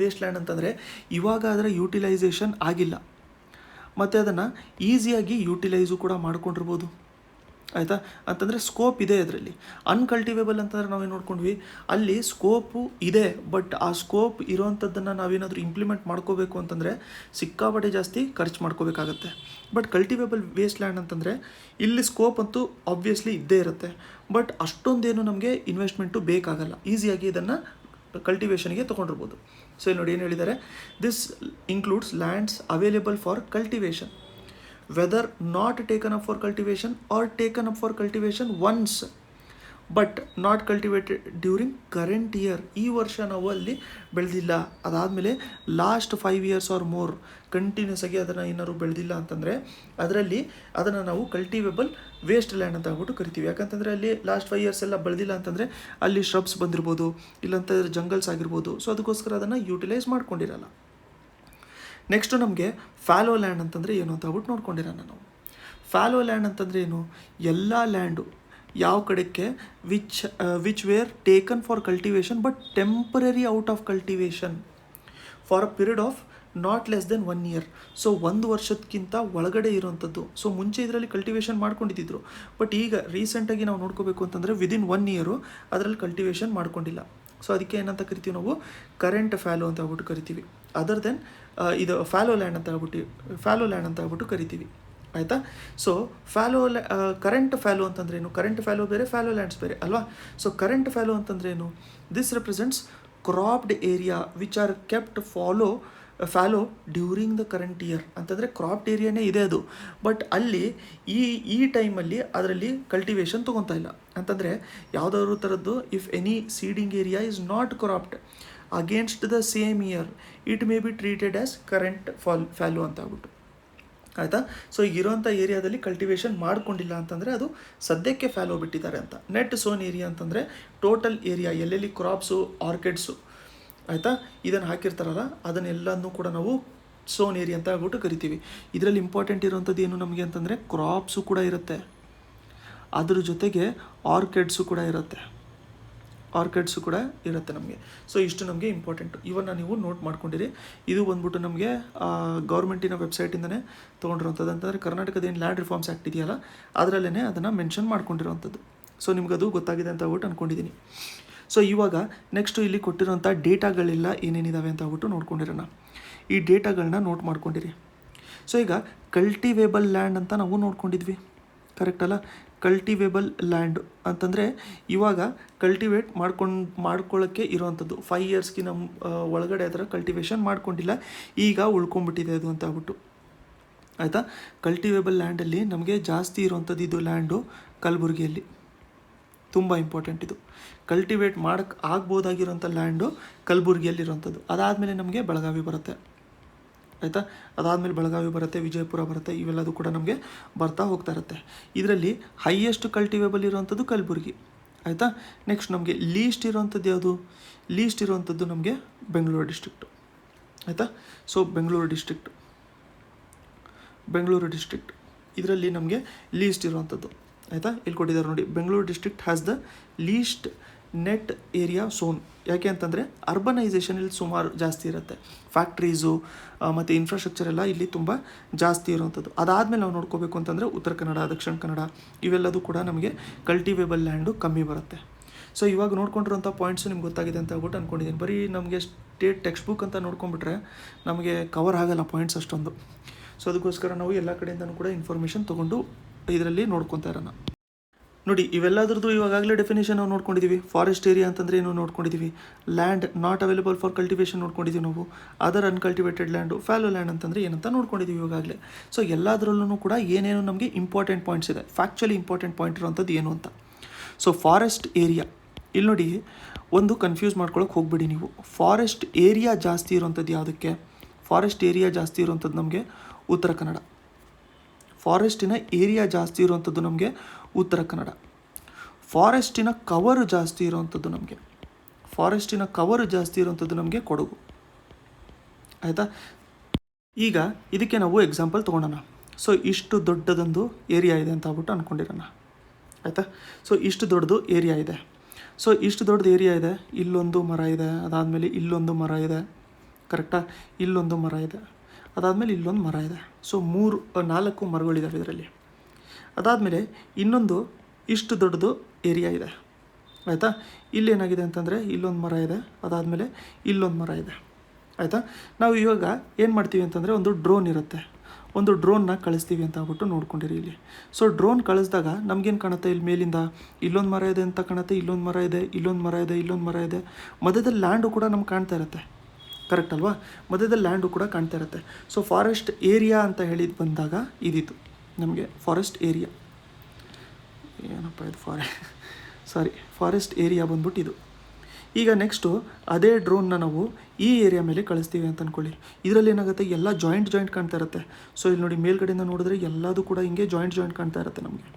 ವೇಸ್ಟ್ ಲ್ಯಾಂಡ್ ಅಂತಂದರೆ ಇವಾಗ ಅದರ ಯೂಟಿಲೈಸೇಷನ್ ಆಗಿಲ್ಲ, ಮತ್ತು ಅದನ್ನು ಈಸಿಯಾಗಿ ಯೂಟಿಲೈಸು ಕೂಡ ಮಾಡ್ಕೊಂಡಿರ್ಬೋದು. ಆಯಿತಾ, ಅಂತಂದರೆ ಸ್ಕೋಪ್ ಇದೆ ಅದರಲ್ಲಿ. ಅನ್ಕಲ್ಟಿವೇಬಲ್ ಅಂತಂದರೆ ನಾವೇನು ನೋಡ್ಕೊಂಡ್ವಿ, ಅಲ್ಲಿ ಸ್ಕೋಪು ಇದೆ, ಬಟ್ ಆ ಸ್ಕೋಪ್ ಇರೋವಂಥದ್ದನ್ನು ನಾವೇನಾದರೂ ಇಂಪ್ಲಿಮೆಂಟ್ ಮಾಡ್ಕೋಬೇಕು ಅಂತಂದರೆ ಸಿಕ್ಕಾಪಟ್ಟೆ ಜಾಸ್ತಿ ಖರ್ಚು ಮಾಡ್ಕೋಬೇಕಾಗತ್ತೆ. ಬಟ್ ಕಲ್ಟಿವೇಬಲ್ ವೇಸ್ಟ್ ಲ್ಯಾಂಡ್ ಅಂತಂದರೆ ಇಲ್ಲಿ ಸ್ಕೋಪ್ ಅಂತೂ ಆಬ್ವಿಯಸ್ಲಿ ಇದ್ದೇ ಇರುತ್ತೆ, ಬಟ್ ಅಷ್ಟೊಂದೇನು ನಮಗೆ ಇನ್ವೆಸ್ಟ್ಮೆಂಟು ಬೇಕಾಗಲ್ಲ, ಈಸಿಯಾಗಿ ಇದನ್ನು ಕಲ್ಟಿವೇಷನ್ಗೆ ತೊಗೊಂಡಿರ್ಬೋದು. ಸೊ ಇಲ್ಲಿ ನೋಡಿ ಏನು ಹೇಳಿದ್ದಾರೆ, this includes lands available for cultivation whether not taken up for cultivation or taken up for cultivation once but not cultivated during current year. ಈ ವರ್ಷ ನಾವು ಅಲ್ಲಿ ಬೆಳೆದಿಲ್ಲ, ಅದಾದಮೇಲೆ last 5 years or more continuous ಆಗಿ ಅದನ್ನು ಏನಾದ್ರು ಬೆಳೆದಿಲ್ಲ ಅಂತಂದರೆ ಅದರಲ್ಲಿ ಅದನ್ನು ನಾವು ಕಲ್ಟಿವೇಬಲ್ ವೇಸ್ಟ್ ಲ್ಯಾಂಡ್ ಅಂತ ಆಗ್ಬಿಟ್ಟು ಕರಿತೀವಿ. ಯಾಕಂತಂದರೆ ಅಲ್ಲಿ ಲಾಸ್ಟ್ 5 years ಎಲ್ಲ ಬೆಳೆದಿಲ್ಲ ಅಂತಂದರೆ ಅಲ್ಲಿ ಶ್ರಬ್ಸ್ ಬಂದಿರ್ಬೋದು, ಇಲ್ಲಾಂತಂದರೆ ಜಂಗಲ್ಸ್ ಆಗಿರ್ಬೋದು. ಸೊ ಅದಕ್ಕೋಸ್ಕರ ಅದನ್ನು ಯೂಟಿಲೈಸ್ ಮಾಡ್ಕೊಂಡಿರಲ್ಲ. ನೆಕ್ಸ್ಟು ನಮಗೆ ಫ್ಯಾಲೋ ಲ್ಯಾಂಡ್ ಅಂತಂದರೆ ಏನು ಅಂತ ಹೇಳ್ಬಿಟ್ಟು ನೋಡ್ಕೊಂಡಿರೋಣ ನಾವು. ಫ್ಯಾಲೋ ಲ್ಯಾಂಡ್ ಅಂತಂದರೆ ಏನು, ಎಲ್ಲ ಲ್ಯಾಂಡು ಯಾವ ಕಡೆಗೆ which were taken for cultivation but temporary out of cultivation for a period of not less than 1 year. So 1 ವರ್ಷಕ್ಕಿಂತ ಒಳಗಡೆ ಇರೋವಂಥದ್ದು. ಸೊ ಮುಂಚೆ ಇದರಲ್ಲಿ ಕಲ್ಟಿವೇಷನ್ ಮಾಡ್ಕೊಂಡಿದ್ದರು, ಬಟ್ ಈಗ ರೀಸೆಂಟಾಗಿ ನಾವು ನೋಡ್ಕೋಬೇಕು ಅಂತಂದರೆ ವಿದಿನ್ 1 year ಅದರಲ್ಲಿ ಕಲ್ಟಿವೇಷನ್ ಮಾಡ್ಕೊಂಡಿಲ್ಲ. ಸೊ ಅದಕ್ಕೆ ಏನಂತ ಕರಿತೀವಿ ನಾವು, ಕರೆಂಟ್ ಫ್ಯಾಲೋ ಅಂತ ಹೇಳ್ಬಿಟ್ಟು ಕರಿತೀವಿ. ಅದರ್ ದೆನ್ ಇದು ಫ್ಯಾಲೋ ಲ್ಯಾಂಡ್ ಅಂತ ಹೇಳ್ಬಿಟ್ಟು ಕರಿತೀವಿ. ಆಯಿತಾ. ಸೊ ಕರೆಂಟ್ ಫ್ಯಾಲೋ ಅಂತಂದ್ರೆ ಏನು, ಕರೆಂಟ್ ಫ್ಯಾಲೋ ಬೇರೆ, ಫ್ಯಾಲೋ ಲ್ಯಾಂಡ್ಸ್ ಬೇರೆ ಅಲ್ವಾ. ಸೊ ಕರೆಂಟ್ ಫ್ಯಾಲೋ ಅಂತಂದ್ರೆ ಏನು, this represents cropped area which are kept fallow during the current year. ಅಂತಂದರೆ ಕ್ರಾಪ್ಡ್ ಏರಿಯಾನೇ ಇದೆ ಅದು, ಬಟ್ ಅಲ್ಲಿ ಈ ಟೈಮಲ್ಲಿ ಅದರಲ್ಲಿ ಕಲ್ಟಿವೇಷನ್ ತೊಗೊತಾ ಇಲ್ಲ. ಅಂತಂದರೆ ಯಾವುದಾದ್ರು ಥರದ್ದು if any seeding area is not cropped against the same year it may be treated as current fallow ಅಂತ ಆಗ್ಬಿಟ್ಟು. ಆಯಿತಾ. ಸೊ ಇರೋಂಥ ಏರಿಯಾದಲ್ಲಿ ಕಲ್ಟಿವೇಷನ್ ಮಾಡ್ಕೊಂಡಿಲ್ಲ ಅಂತಂದರೆ ಅದು ಸದ್ಯಕ್ಕೆ ಫ್ಯಾಲೋ ಬಿಟ್ಟಿದ್ದಾರೆ ಅಂತ. ನೆಟ್ ಸೋನ್ ಏರಿಯಾ ಅಂತಂದರೆ ಟೋಟಲ್ ಏರಿಯಾ ಎಲ್ಲೆಲ್ಲಿ ಕ್ರಾಪ್ಸು, ಆರ್ಕಿಡ್ಸು, ಆಯಿತಾ, ಇದನ್ನು ಹಾಕಿರ್ತಾರಲ್ಲ ಅದನ್ನೆಲ್ಲನೂ ಕೂಡ ನಾವು ಸೋನ್ ಏರಿಯಾ ಅಂತ ಹೇಳ್ಬಿಟ್ಟು ಕರಿತೀವಿ. ಇದರಲ್ಲಿ ಇಂಪಾರ್ಟೆಂಟ್ ಇರೋವಂಥದ್ದು ಏನು ನಮಗೆ ಅಂತಂದರೆ ಕ್ರಾಪ್ಸು ಕೂಡ ಇರುತ್ತೆ, ಅದ್ರ ಜೊತೆಗೆ ಆರ್ಕಿಡ್ಸು ಕೂಡ ಇರುತ್ತೆ ನಮಗೆ. ಸೊ ಇಷ್ಟು ನಮಗೆ ಇಂಪಾರ್ಟೆಂಟು. ಇವನ್ನ ನೀವು ನೋಟ್ ಮಾಡ್ಕೊಂಡಿರಿ. ಇದು ಬಂದ್ಬಿಟ್ಟು ನಮಗೆ ಗೌರ್ಮೆಂಟಿನ ವೆಬ್ಸೈಟಿಂದನೇ ತೊಗೊಂಡಿರೋಂಥದ್ದು. ಅಂತಂದರೆ ಕರ್ನಾಟಕದ ಏನು ಲ್ಯಾಂಡ್ ರಿಫಾರ್ಮ್ಸ್ ಆ್ಯಕ್ಟ್ ಇದೆಯಲ್ಲ ಅದರಲ್ಲೇ ಅದನ್ನು ಮೆನ್ಷನ್ ಮಾಡ್ಕೊಂಡಿರೋವಂಥದ್ದು. ಸೊ ನಿಮಗದು ಗೊತ್ತಾಗಿದೆ ಅಂತ ಹೇಳ್ಬಿಟ್ಟು ಅಂದ್ಕೊಂಡಿದ್ದೀನಿ. ಸೊ ಇವಾಗ ನೆಕ್ಸ್ಟು ಇಲ್ಲಿ ಕೊಟ್ಟಿರೋಂಥ ಡೇಟಾಗಳೆಲ್ಲ ಏನೇನಿದ್ದಾವೆ ಅಂತ ಹೇಳ್ಬಿಟ್ಟು ನೋಡ್ಕೊಂಡಿರೋಣ. ಈ ಡೇಟಾಗಳನ್ನ ನೋಟ್ ಮಾಡ್ಕೊಂಡಿರಿ. ಸೊ ಈಗ ಕಲ್ಟಿವೇಬಲ್ ಲ್ಯಾಂಡ್ ಅಂತ ನಾವು ನೋಡ್ಕೊಂಡಿದ್ವಿ, ಕರೆಕ್ಟ್ ಅಲ್ಲ. ಕಲ್ಟಿವೇಬಲ್ ಲ್ಯಾಂಡ್ ಅಂತಂದರೆ ಇವಾಗ ಕಲ್ಟಿವೇಟ್ ಮಾಡ್ಕೊಳ್ಳೋಕ್ಕೆ ಇರೋವಂಥದ್ದು 5 yearsಗೆ ನಮ್ಮ ಒಳಗಡೆ ಅದರ ಕಲ್ಟಿವೇಷನ್ ಮಾಡ್ಕೊಂಡಿಲ್ಲ, ಈಗ ಉಳ್ಕೊಂಬಿಟ್ಟಿದೆ ಅದು ಅಂತ ಆಗ್ಬಿಟ್ಟು. ಆಯಿತಾ. ಕಲ್ಟಿವೇಬಲ್ ಲ್ಯಾಂಡಲ್ಲಿ ನಮಗೆ ಜಾಸ್ತಿ ಇರೋವಂಥದ್ದು ಇದು ಲ್ಯಾಂಡು ಕಲಬುರಗಿಯಲ್ಲಿ, ತುಂಬ ಇಂಪಾರ್ಟೆಂಟ್ ಇದು. ಕಲ್ಟಿವೇಟ್ ಮಾಡೋಕ್ಕೆ ಆಗ್ಬೋದಾಗಿರೋಂಥ ಲ್ಯಾಂಡು ಕಲಬುರಗಿಯಲ್ಲಿರೋವಂಥದ್ದು. ಅದಾದಮೇಲೆ ನಮಗೆ ಬೆಳಗಾವಿ ಬರುತ್ತೆ. ಆಯಿತಾ. ಅದಾದಮೇಲೆ ಬೆಳಗಾವಿ ಬರುತ್ತೆ, ವಿಜಯಪುರ ಬರುತ್ತೆ, ಇವೆಲ್ಲದೂ ಕೂಡ ನಮಗೆ ಬರ್ತಾ ಹೋಗ್ತಾ ಇರುತ್ತೆ. ಇದರಲ್ಲಿ ಹೈಯೆಸ್ಟ್ ಕಲ್ಟಿವೇಬಲ್ ಇರೋವಂಥದ್ದು ಕಲಬುರಗಿ. ಆಯಿತಾ. ನೆಕ್ಸ್ಟ್ ನಮಗೆ ಲೀಸ್ಟ್ ಇರೋವಂಥದ್ದು ಯಾವುದು, ಲೀಸ್ಟ್ ಇರೋವಂಥದ್ದು ನಮಗೆ ಬೆಂಗಳೂರು ಡಿಸ್ಟ್ರಿಕ್ಟು. ಆಯಿತಾ. ಸೊ ಬೆಂಗಳೂರು ಡಿಸ್ಟ್ರಿಕ್ಟ್ ಇದರಲ್ಲಿ ನಮಗೆ ಲೀಸ್ಟ್ ಇರೋವಂಥದ್ದು. ಆಯಿತಾ. ಇಲ್ಲಿ ಕೊಟ್ಟಿದ್ದಾರೆ ನೋಡಿ, Bengaluru district has the least net area zone. ಯಾಕೆ ಅಂತಂದರೆ ಅರ್ಬನೈಸೇಷನ್ ಇಲ್ಲಿ ಸುಮಾರು ಜಾಸ್ತಿ ಇರುತ್ತೆ, ಫ್ಯಾಕ್ಟ್ರೀಸು ಮತ್ತು ಇನ್ಫ್ರಾಸ್ಟ್ರಕ್ಚರ್ ಎಲ್ಲ ಇಲ್ಲಿ ತುಂಬ ಜಾಸ್ತಿ ಇರೋವಂಥದ್ದು. ಅದಾದಮೇಲೆ ನಾವು ನೋಡ್ಕೋಬೇಕು ಅಂತಂದರೆ ಉತ್ತರ ಕನ್ನಡ, ದಕ್ಷಿಣ ಕನ್ನಡ ಇವೆಲ್ಲದೂ ಕೂಡ ನಮಗೆ ಕಲ್ಟಿವೇಬಲ್ ಲ್ಯಾಂಡು ಕಮ್ಮಿ ಬರುತ್ತೆ. ಸೊ ಇವಾಗ ನೋಡ್ಕೊಂಡಿರೋಂಥ ಪಾಯಿಂಟ್ಸು ನಿಮ್ಗೆ ಗೊತ್ತಾಗಿದೆ ಅಂತ ಹೇಳ್ಬಿಟ್ಟು ಅಂದ್ಕೊಂಡಿದ್ದೀನಿ. ಬರೀ ನಮಗೆ ಸ್ಟೇಟ್ ಟೆಕ್ಸ್ಟ್ ಬುಕ್ ಅಂತ ನೋಡ್ಕೊಂಡ್ಬಿಟ್ರೆ ನಮಗೆ ಕವರ್ ಆಗಲ್ಲ ಪಾಯಿಂಟ್ಸ್ ಅಷ್ಟೊಂದು. ಸೊ ಅದಕ್ಕೋಸ್ಕರ ನಾವು ಎಲ್ಲ ಕಡೆಯಿಂದನೂ ಕೂಡ ಇನ್ಫಾರ್ಮೇಷನ್ ತೊಗೊಂಡು ಇದರಲ್ಲಿ ನೋಡ್ಕೊತಾ ಇರೋಣ. ನೋಡಿ, ಇವೆಲ್ಲದ್ರದ್ದು ಇವಾಗಲೇ ಡೆಫಿನೇಷನ್ ನಾವು ನೋಡ್ಕೊಂಡಿದ್ದೀವಿ. ಫಾರೆಸ್ಟ್ ಏರಿಯಾ ಅಂತಂದರೆ ಏನು ನೋಡ್ಕೊಂಡಿದ್ದೀವಿ, land not available for cultivation ನೋಡ್ಕೊಂಡಿದ್ದೀವಿ ನಾವು, other uncultivated land, fallow land ಅಂತಂದರೆ ಏನಂತ ನೋಡ್ಕೊಂಡಿದ್ದೀವಿ ಇವಾಗಲೇ. ಸೊ ಎಲ್ಲದರಲ್ಲೂ ಕೂಡ ಏನೇನು ನಮಗೆ ಇಂಪಾರ್ಟೆಂಟ್ ಪಾಯಿಂಟ್ಸ್ ಇದೆ, ಫ್ಯಾಕ್ಚುಲಿ ಇಂಪಾರ್ಟೆಂಟ್ ಪಾಯಿಂಟ್ ಇರೋವಂಥದ್ದು ಏನು ಅಂತ. ಸೊ ಫಾರೆಸ್ಟ್ ಏರಿಯಾ, ಇಲ್ಲಿ ನೋಡಿ ಒಂದು ಕನ್ಫ್ಯೂಸ್ ಮಾಡ್ಕೊಳ್ಳೋಕೆ ಹೋಗ್ಬೇಡಿ ನೀವು. ಫಾರೆಸ್ಟ್ ಏರಿಯಾ ಜಾಸ್ತಿ ಇರೋವಂಥದ್ದು ಯಾವುದಕ್ಕೆ, ಫಾರೆಸ್ಟ್ ಏರಿಯಾ ಜಾಸ್ತಿ ಇರೋವಂಥದ್ದು ನಮಗೆ ಉತ್ತರ ಕನ್ನಡ. ಫಾರೆಸ್ಟಿನ ಏರಿಯಾ ಜಾಸ್ತಿ ಇರುವಂಥದ್ದು ನಮಗೆ ಉತ್ತರ ಕನ್ನಡ. ಫಾರೆಸ್ಟಿನ ಕವರು ಜಾಸ್ತಿ ಇರುವಂಥದ್ದು ನಮಗೆ ಕೊಡಗು. ಆಯಿತಾ. ಈಗ ಇದಕ್ಕೆ ನಾವು ಎಕ್ಸಾಂಪಲ್ ತೊಗೊಳೋಣ. ಸೊ ಇಷ್ಟು ದೊಡ್ಡದೊಂದು ಏರಿಯಾ ಇದೆ ಅಂತ ಆಗ್ಬಿಟ್ಟು ಅಂದ್ಕೊಂಡಿರೋಣ. ಆಯಿತಾ. ಸೊ ಇಷ್ಟು ದೊಡ್ಡದು ಏರಿಯಾ ಇದೆ. ಸೊ ಇಷ್ಟು ದೊಡ್ಡದು ಏರಿಯಾ ಇದೆ, ಇಲ್ಲೊಂದು ಮರ ಇದೆ, ಅದಾದಮೇಲೆ ಇಲ್ಲೊಂದು ಮರ ಇದೆ, ಕರೆಕ್ಟಾ, ಇಲ್ಲೊಂದು ಮರ ಇದೆ, ಅದಾದಮೇಲೆ ಇಲ್ಲೊಂದು ಮರ ಇದೆ. ಸೊ 4 ಮರಗಳಿದ್ದಾವೆ ಇದರಲ್ಲಿ. ಅದಾದಮೇಲೆ ಇನ್ನೊಂದು ಇಷ್ಟು ದೊಡ್ಡದು ಏರಿಯಾ ಇದೆ, ಆಯಿತಾ. ಇಲ್ಲೇನಾಗಿದೆ ಅಂತಂದರೆ ಇಲ್ಲೊಂದು ಮರ ಇದೆ, ಅದಾದಮೇಲೆ ಇಲ್ಲೊಂದು ಮರ ಇದೆ, ಆಯಿತಾ. ನಾವು ಇವಾಗ ಏನು ಮಾಡ್ತೀವಿ ಅಂತಂದರೆ ಒಂದು ಡ್ರೋನ್ ಇರುತ್ತೆ, ಒಂದು ಡ್ರೋನ್ನ ಕಳಿಸ್ತೀವಿ ಅಂತ ಆಗ್ಬಿಟ್ಟು ನೋಡ್ಕೊಂಡಿರಿ ಇಲ್ಲಿ. ಸೊ ಡ್ರೋನ್ ಕಳಿಸಿದಾಗ ನಮಗೇನು ಕಾಣುತ್ತೆ, ಇಲ್ಲಿ ಮೇಲಿಂದ ಇಲ್ಲೊಂದು ಮರ ಇದೆ ಅಂತ ಕಾಣುತ್ತೆ, ಇಲ್ಲೊಂದು ಮರ ಇದೆ, ಇಲ್ಲೊಂದು ಮರ ಇದೆ, ಇಲ್ಲೊಂದು ಮರ ಇದೆ, ಮಧ್ಯದಲ್ಲಿ ಲ್ಯಾಂಡು ಕೂಡ ನಮ್ಗೆ ಕಾಣ್ತಾ ಇರುತ್ತೆ, ಕರೆಕ್ಟ್ ಅಲ್ವಾ. ಮಧ್ಯದಲ್ಲಿ ಲ್ಯಾಂಡು ಕೂಡ ಕಾಣ್ತಾ ಇರುತ್ತೆ. ಸೊ ಫಾರೆಸ್ಟ್ ಏರಿಯಾ ಅಂತ ಹೇಳಿದ್ದು ಬಂದಾಗ ಇದಿತ್ತು ನಮಗೆ ಫಾರೆಸ್ಟ್ ಏರಿಯಾ. ಏನಪ್ಪ ಇದು ಫಾರೆಸ್ಟ್ ಏರಿಯಾ ಬಂದ್ಬಿಟ್ಟು ಇದು. ಈಗ ನೆಕ್ಸ್ಟು ಅದೇ ಡ್ರೋನ್ನ ನಾವು ಈ ಏರಿಯಾ ಮೇಲೆ ಕಳಿಸ್ತೀವಿ ಅಂತ ಅಂದ್ಕೊಳ್ಳಿ. ಇದರಲ್ಲಿ ಏನಾಗುತ್ತೆ, ಎಲ್ಲ ಜಾಯಿಂಟ್ ಕಾಣ್ತಾ ಇರುತ್ತೆ. ಸೊ ಇಲ್ಲಿ ನೋಡಿ, ಮೇಲ್ಗಡೆಯಿಂದ ನೋಡಿದ್ರೆ ಎಲ್ಲದೂ ಕೂಡ ಹಿಂಗೆ ಜಾಯಿಂಟ್ ಕಾಣ್ತಾ ಇರುತ್ತೆ ನಮಗೆ,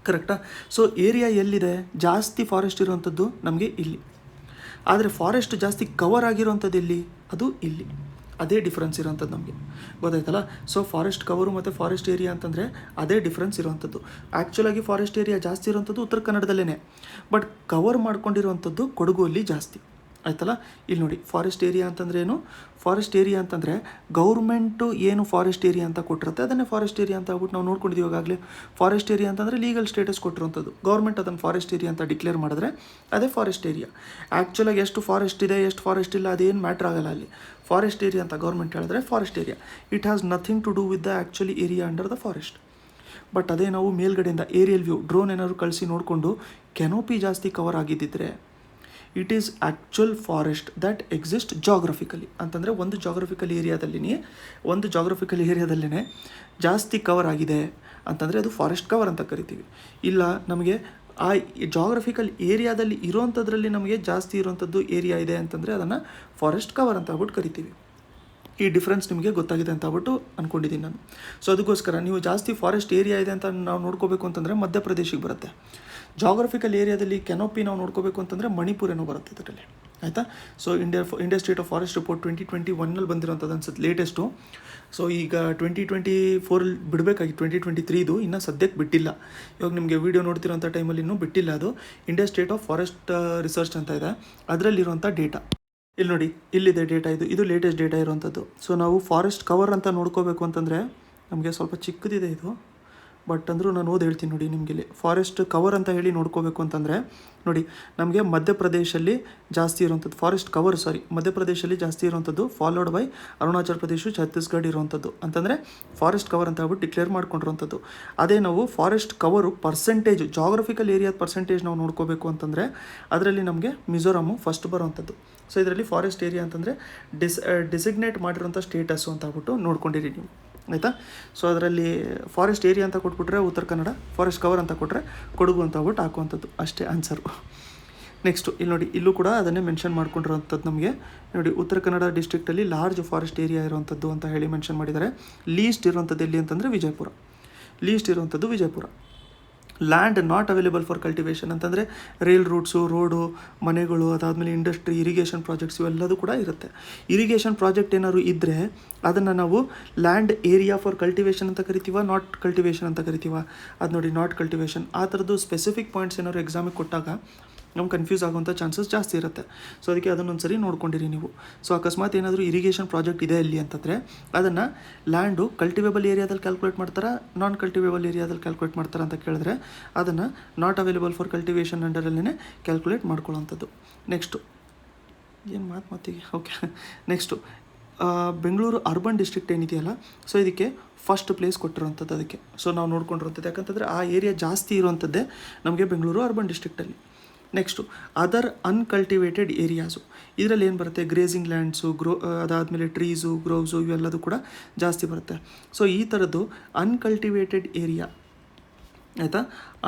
ಕರೆಕ್ಟಾ. ಸೊ ಏರಿಯಾ ಎಲ್ಲಿದೆ, ಜಾಸ್ತಿ ಫಾರೆಸ್ಟ್ ಇರುವಂಥದ್ದು ನಮಗೆ ಇಲ್ಲಿ. ಆದರೆ ಫಾರೆಸ್ಟ್ ಜಾಸ್ತಿ ಕವರ್ ಆಗಿರೋವಂಥದ್ದು ಎಲ್ಲಿ, ಅದು ಇಲ್ಲಿ. ಅದೇ ಡಿಫ್ರೆನ್ಸ್ ಇರೋವಂಥದ್ದು ನಮಗೆ, ಗೊತ್ತಾಯ್ತಲ್ಲ. ಸೊ ಫಾರೆಸ್ಟ್ ಕವರು ಮತ್ತು ಫಾರೆಸ್ಟ್ ಏರಿಯಾ ಅಂತಂದರೆ ಅದೇ ಡಿಫ್ರೆನ್ಸ್ ಇರೋವಂಥದ್ದು. ಆ್ಯಕ್ಚುಲಾಗಿ ಫಾರೆಸ್ಟ್ ಏರಿಯಾ ಜಾಸ್ತಿ ಇರೋವಂಥದ್ದು ಉತ್ತರ ಕನ್ನಡದಲ್ಲೇ, ಬಟ್ ಕವರ್ ಮಾಡ್ಕೊಂಡಿರೋವಂಥದ್ದು ಕೊಡಗಲ್ಲಿ ಜಾಸ್ತಿ, ಆಯ್ತಲ್ಲ. ಇಲ್ಲಿ ನೋಡಿ, ಫಾರೆಸ್ಟ್ ಏರಿಯಾ ಅಂತಂದರೆ ಏನು, ಫಾರೆಸ್ಟ್ ಏರಿಯಾ ಅಂತಂದರೆ ಗೌರ್ಮೆಂಟು ಏನು ಫಾರೆಸ್ಟ್ ಏರಿಯಾ ಅಂತ ಕೊಟ್ಟಿರುತ್ತೆ ಅದನ್ನೇ ಫಾರೆಸ್ಟ್ ಏರಿಯಾ ಅಂತ ಆಗ್ಬಿಟ್ಟು ನಾವು ನೋಡ್ಕೊಂಡಿದ್ದೀವಿ ಈಗಾಗಲೇ. ಫಾರೆಸ್ಟ್ ಏರಿಯಾ ಅಂತಂದರೆ ಲೀಗಲ್ ಸ್ಟೇಟಸ್ ಕೊಟ್ಟಿರುವಂಥದ್ದು, ಗೌರ್ಮೆಂಟ್ ಅದನ್ನು ಫಾರೆಸ್ಟ್ ಏರಿಯಾ ಅಂತ ಡಿಕ್ಲೇರ್ ಮಾಡಿದ್ರೆ ಅದೇ ಫಾರೆಸ್ಟ್ ಏರಿಯಾ. ಆ್ಯಕ್ಚುಲಾಗಿ ಎಷ್ಟು ಫಾರೆಸ್ಟ್ ಇದೆ ಎಷ್ಟು ಫಾರೆಸ್ಟ್ ಇಲ್ಲ ಅದೇನು ಮ್ಯಾಟ್ರ್ ಆಗಲ್ಲ ಅಲ್ಲಿ. ಫಾರೆಸ್ಟ್ ಏರಿಯಾ ಅಂತ ಗೌರ್ಮೆಂಟ್ ಹೇಳಿದ್ರೆ forest area. It has nothing to do with the actually area under the forest. But ಅದೇ ನಾವು ಮೇಲ್ಗಡೆಯಿಂದ ಏರಿಯಲ್ ವ್ಯೂ ಡ್ರೋನ್ ಏನಾದ್ರು ಕಳಿಸಿ ನೋಡಿಕೊಂಡು ಕೆನೋಪಿ ಜಾಸ್ತಿ ಕವರ್ ಆಗಿದ್ದಿದ್ರೆ it is actual forest that exist geographically. ಅಂತಂದರೆ ಒಂದು ಜಾಗ್ರಫಿಕಲ್ ಏರಿಯಾದಲ್ಲೇ ಜಾಸ್ತಿ ಕವರ್ ಆಗಿದೆ ಅಂತಂದರೆ ಅದು ಫಾರೆಸ್ಟ್ ಕವರ್ ಅಂತ ಕರಿತೀವಿ. ಇಲ್ಲ ನಮಗೆ ಆ ಜಾಗ್ರಫಿಕಲ್ ಏರಿಯಾದಲ್ಲಿ ಇರೋವಂಥದ್ರಲ್ಲಿ ನಮಗೆ ಜಾಸ್ತಿ ಇರೋವಂಥದ್ದು ಏರಿಯಾ ಇದೆ ಅಂತಂದರೆ ಅದನ್ನು ಫಾರೆಸ್ಟ್ ಕವರ್ ಅಂತ ಆಗ್ಬಿಟ್ಟು ಕರಿತೀವಿ. ಈ ಡಿಫ್ರೆನ್ಸ್ ನಿಮಗೆ ಗೊತ್ತಾಗಿದೆ ಅಂತ ಆಗ್ಬಿಟ್ಟು ಅಂದ್ಕೊಂಡಿದ್ದೀನಿ ನಾನು. ಸೊ ಅದಕ್ಕೋಸ್ಕರ ನೀವು ಜಾಸ್ತಿ ಫಾರೆಸ್ಟ್ ಏರಿಯಾ ಇದೆ ಅಂತ ನಾವು ನೋಡ್ಕೋಬೇಕು ಅಂತಂದರೆ ಮಧ್ಯಪ್ರದೇಶಕ್ಕೆ ಬರುತ್ತೆ. ಜಾಗ್ರಫಿಕಲ್ ಏರಿಯಾದಲ್ಲಿ ಕೆನೋಪಿ ನಾವು ನೋಡ್ಕೋಬೇಕು ಅಂತಂದರೆ ಮಣಿಪುರ ಏನೋ ಬರುತ್ತೆ ಇದರಲ್ಲಿ, ಆಯಿತಾ. So India state of forest report 2021 ಬಂದಿರೋಂಥದ್ದು ಅನ್ಸುತ್ತೆ ಲೇಟೆಸ್ಟು. ಸೊ ಈಗ 2024 ಬಿಡಬೇಕಾಗಿ 2023 ಇನ್ನೂ ಸದ್ಯಕ್ಕೆ ಬಿಟ್ಟಿಲ್ಲ. ಇವಾಗ ನಿಮಗೆ ವೀಡಿಯೋ ನೋಡ್ತಿರೋಂಥ ಟೈಮಲ್ಲಿ ಇನ್ನೂ ಬಿಟ್ಟಿಲ್ಲ. ಅದು India state of forest research ಅಂತ ಇದೆ, ಅದರಲ್ಲಿರುವಂಥ ಡೇಟಾ ಇಲ್ಲಿ ನೋಡಿ, ಇಲ್ಲಿದೆ ಡೇಟಾ. ಇದು ಲೇಟೆಸ್ಟ್ ಡೇಟಾ ಇರುವಂಥದ್ದು. ಸೊ ನಾವು ಫಾರೆಸ್ಟ್ ಕವರ್ ಅಂತ ನೋಡ್ಕೋಬೇಕು ಅಂತಂದರೆ ನಮಗೆ ಸ್ವಲ್ಪ ಚಿಕ್ಕದಿದೆ ಇದು, ಬಟ್ ಅಂದರೂ ನಾನು ಹೇಳ್ತೀನಿ ನೋಡಿ ನಿಮಗೆ. ಇಲ್ಲಿ ಫಾರೆಸ್ಟ್ ಕವರ್ ಅಂತ ಹೇಳಿ ನೋಡ್ಕೋಬೇಕು ಅಂತಂದರೆ ನೋಡಿ, ನಮಗೆ ಮಧ್ಯಪ್ರದೇಶಲ್ಲಿ ಜಾಸ್ತಿ ಇರುವಂಥದ್ದು ಫಾರೆಸ್ಟ್ ಕವರ್, ಮಧ್ಯಪ್ರದೇಶಲ್ಲಿ ಜಾಸ್ತಿ ಇರುವಂಥದ್ದು, ಫಾಲೋಡ್ ಬೈ ಅರುಣಾಚಲ್ ಪ್ರದೇಶ, ಛತ್ತೀಸ್ಗಢ ಇರುವಂಥದ್ದು. ಅಂತಂದರೆ ಫಾರೆಸ್ಟ್ ಕವರ್ ಅಂತ ಹೇಳ್ಬಿಟ್ಟು ಡಿಕ್ಲೇರ್ ಮಾಡ್ಕೊಂಡಿರುವಂಥದ್ದು. ಅದೇ ನಾವು ಫಾರೆಸ್ಟ್ ಕವರು ಪರ್ಸೆಂಟೇಜ್, ಜಾಗ್ರಫಿಕಲ್ ಏರಿಯಾದ ಪರ್ಸೆಂಟೇಜ್ ನಾವು ನೋಡ್ಕೋಬೇಕು ಅಂತಂದರೆ ಅದರಲ್ಲಿ ನಮಗೆ ಮಿಜೋರಾಮು ಫಸ್ಟ್ ಬರುವಂಥದ್ದು. ಸೊ ಇದರಲ್ಲಿ ಫಾರೆಸ್ಟ್ ಏರಿಯಾ ಅಂತಂದರೆ ಡಿಸಿಗ್ನೇಟ್ ಮಾಡಿರೋಂಥ ಸ್ಟೇಟಸ್ಸು ಅಂತ ಆಗ್ಬಿಟ್ಟು ನೋಡ್ಕೊಂಡಿರಿ ನೀವು, ಆಯಿತಾ. ಸೊ ಅದರಲ್ಲಿ ಫಾರೆಸ್ಟ್ ಏರಿಯಾ ಅಂತ ಕೊಟ್ಬಿಟ್ರೆ ಉತ್ತರ ಕನ್ನಡ, ಫಾರೆಸ್ಟ್ ಕವರ್ ಅಂತ ಕೊಟ್ಟರೆ ಕೊಡಗು ಅಂತ ಆಗ್ಬಿಟ್ಟು ಹಾಕುವಂಥದ್ದು, ಅಷ್ಟೇ ಆನ್ಸರು. ನೆಕ್ಸ್ಟು ಇಲ್ಲಿ ನೋಡಿ, ಇಲ್ಲೂ ಕೂಡ ಅದನ್ನೇ ಮೆನ್ಷನ್ ಮಾಡ್ಕೊಂಡಿರೋಂಥದ್ದು ನಮಗೆ ನೋಡಿ. Uttara Kannada ಡಿಸ್ಟ್ರಿಕ್ಟಲ್ಲಿ large forest area ಇರುವಂಥದ್ದು ಅಂತ ಹೇಳಿ ಮೆನ್ಷನ್ ಮಾಡಿದ್ದಾರೆ. ಲೀಸ್ಟ್ ಇರುವಂಥದ್ದು ಎಲ್ಲಿ ಅಂತಂದರೆ ವಿಜಯಪುರ, ಲೀಸ್ಟ್ ಇರುವಂಥದ್ದು Vijayapura. Land not available for cultivation ಅಂತಂದರೆ ರೈಲ್ ರೂಟ್ಸು, ರೋಡು, ಮನೆಗಳು, ಅದಾದಮೇಲೆ ಇಂಡಸ್ಟ್ರಿ, ಇರಿಗೇಷನ್ ಪ್ರಾಜೆಕ್ಟ್ಸ್ ಇವೆಲ್ಲದೂ ಕೂಡ ಇರುತ್ತೆ. ಇರಿಗೇಷನ್ ಪ್ರಾಜೆಕ್ಟ್ ಏನಾದ್ರು ಇದ್ದರೆ ಅದನ್ನು ನಾವು ಲ್ಯಾಂಡ್ ಏರಿಯಾ ಫಾರ್ ಕಲ್ಟಿವೇಷನ್ ಅಂತ ಕರಿತೀವ, ನಾಟ್ ಕಲ್ಟಿವೇಷನ್ ಅಂತ ಕರಿತೀವ. ಅದು ನೋಡಿ, ನಾಟ್ ಕಲ್ಟಿವೇಷನ್. ಆ ಥರದ್ದು ಸ್ಪೆಸಿಫಿಕ್ ಪಾಯಿಂಟ್ಸ್ ಏನಾದ್ರು ಎಕ್ಸಾಮಿಗೆ ಕೊಟ್ಟಾಗ ನಮ್ಗೆ ಕನ್ಫ್ಯೂಸ್ ಆಗುವಂಥ ಚಾನ್ಸಸ್ ಜಾಸ್ತಿ ಇರುತ್ತೆ. ಸೊ ಅದಕ್ಕೆ ಅದನ್ನೊಂದು ಸರಿ ನೋಡ್ಕೊಂಡಿರಿ ನೀವು. ಸೊ ಅಕಸ್ಮಾತ್ ಏನಾದರೂ ಇರಿಗೇಷನ್ ಪ್ರಾಜೆಕ್ಟ್ ಇದೆ ಅಲ್ಲಿ ಅಂತಂದರೆ ಅದನ್ನು ಲ್ಯಾಂಡು ಕಲ್ಟಿವೇಬಲ್ ಏರಿಯಾದಲ್ಲಿ ಕ್ಯಾಲ್ಕುಲೇಟ್ ಮಾಡ್ತಾರಾ, ನಾನ್ ಕಲ್ಟಿವೇಬಲ್ ಏರಿಯಾದಲ್ಲಿ ಕ್ಯಾಲ್ಕುಲೇಟ್ ಮಾಡ್ತಾರೆ ಅಂತ ಕೇಳಿದ್ರೆ ಅದನ್ನು ನಾಟ್ ಅವೈಲೇಬಲ್ ಫಾರ್ ಕಲ್ಟಿವೇಷನ್ ಅಂಡರಲ್ಲೇ ಕ್ಯಾಲ್ಕುಲೇಟ್ ಮಾಡ್ಕೊಳ್ಳೋವಂಥದ್ದು. ನೆಕ್ಸ್ಟು ಏನು ಮಾತಿಗೆ okay. Next Bengaluru urban district ಏನಿದೆಯಲ್ಲ, ಸೊ ಇದಕ್ಕೆ ಫಸ್ಟ್ ಪ್ಲೇಸ್ ಕೊಟ್ಟಿರೋವಂಥದ್ದು ಅದಕ್ಕೆ. ಸೊ ನಾವು ನೋಡ್ಕೊಂಡಿರೋಂಥದ್ದು ಯಾಕಂತಂದರೆ ಆ ಏರಿಯಾ ಜಾಸ್ತಿ ಇರುವಂಥದ್ದೇ ನಮಗೆ ಬೆಂಗಳೂರು ಅರ್ಬನ್ ಡಿಸ್ಟ್ರಿಕ್ಟಲ್ಲಿ. ನೆಕ್ಸ್ಟು ಅದರ್ ಅನ್ಕಲ್ಟಿವೇಟೆಡ್ ಏರಿಯಾಸು, ಇದರಲ್ಲಿ ಏನು ಬರುತ್ತೆ, ಗ್ರೇಸಿಂಗ್ ಲ್ಯಾಂಡ್ಸು, ಅದಾದಮೇಲೆ ಟ್ರೀಸು, ಗ್ರೋವ್ಸು ಇವೆಲ್ಲದೂ ಕೂಡ ಜಾಸ್ತಿ ಬರುತ್ತೆ. ಸೊ ಈ ಥರದ್ದು ಅನ್ಕಲ್ಟಿವೇಟೆಡ್ ಏರಿಯಾ, ಆಯಿತಾ.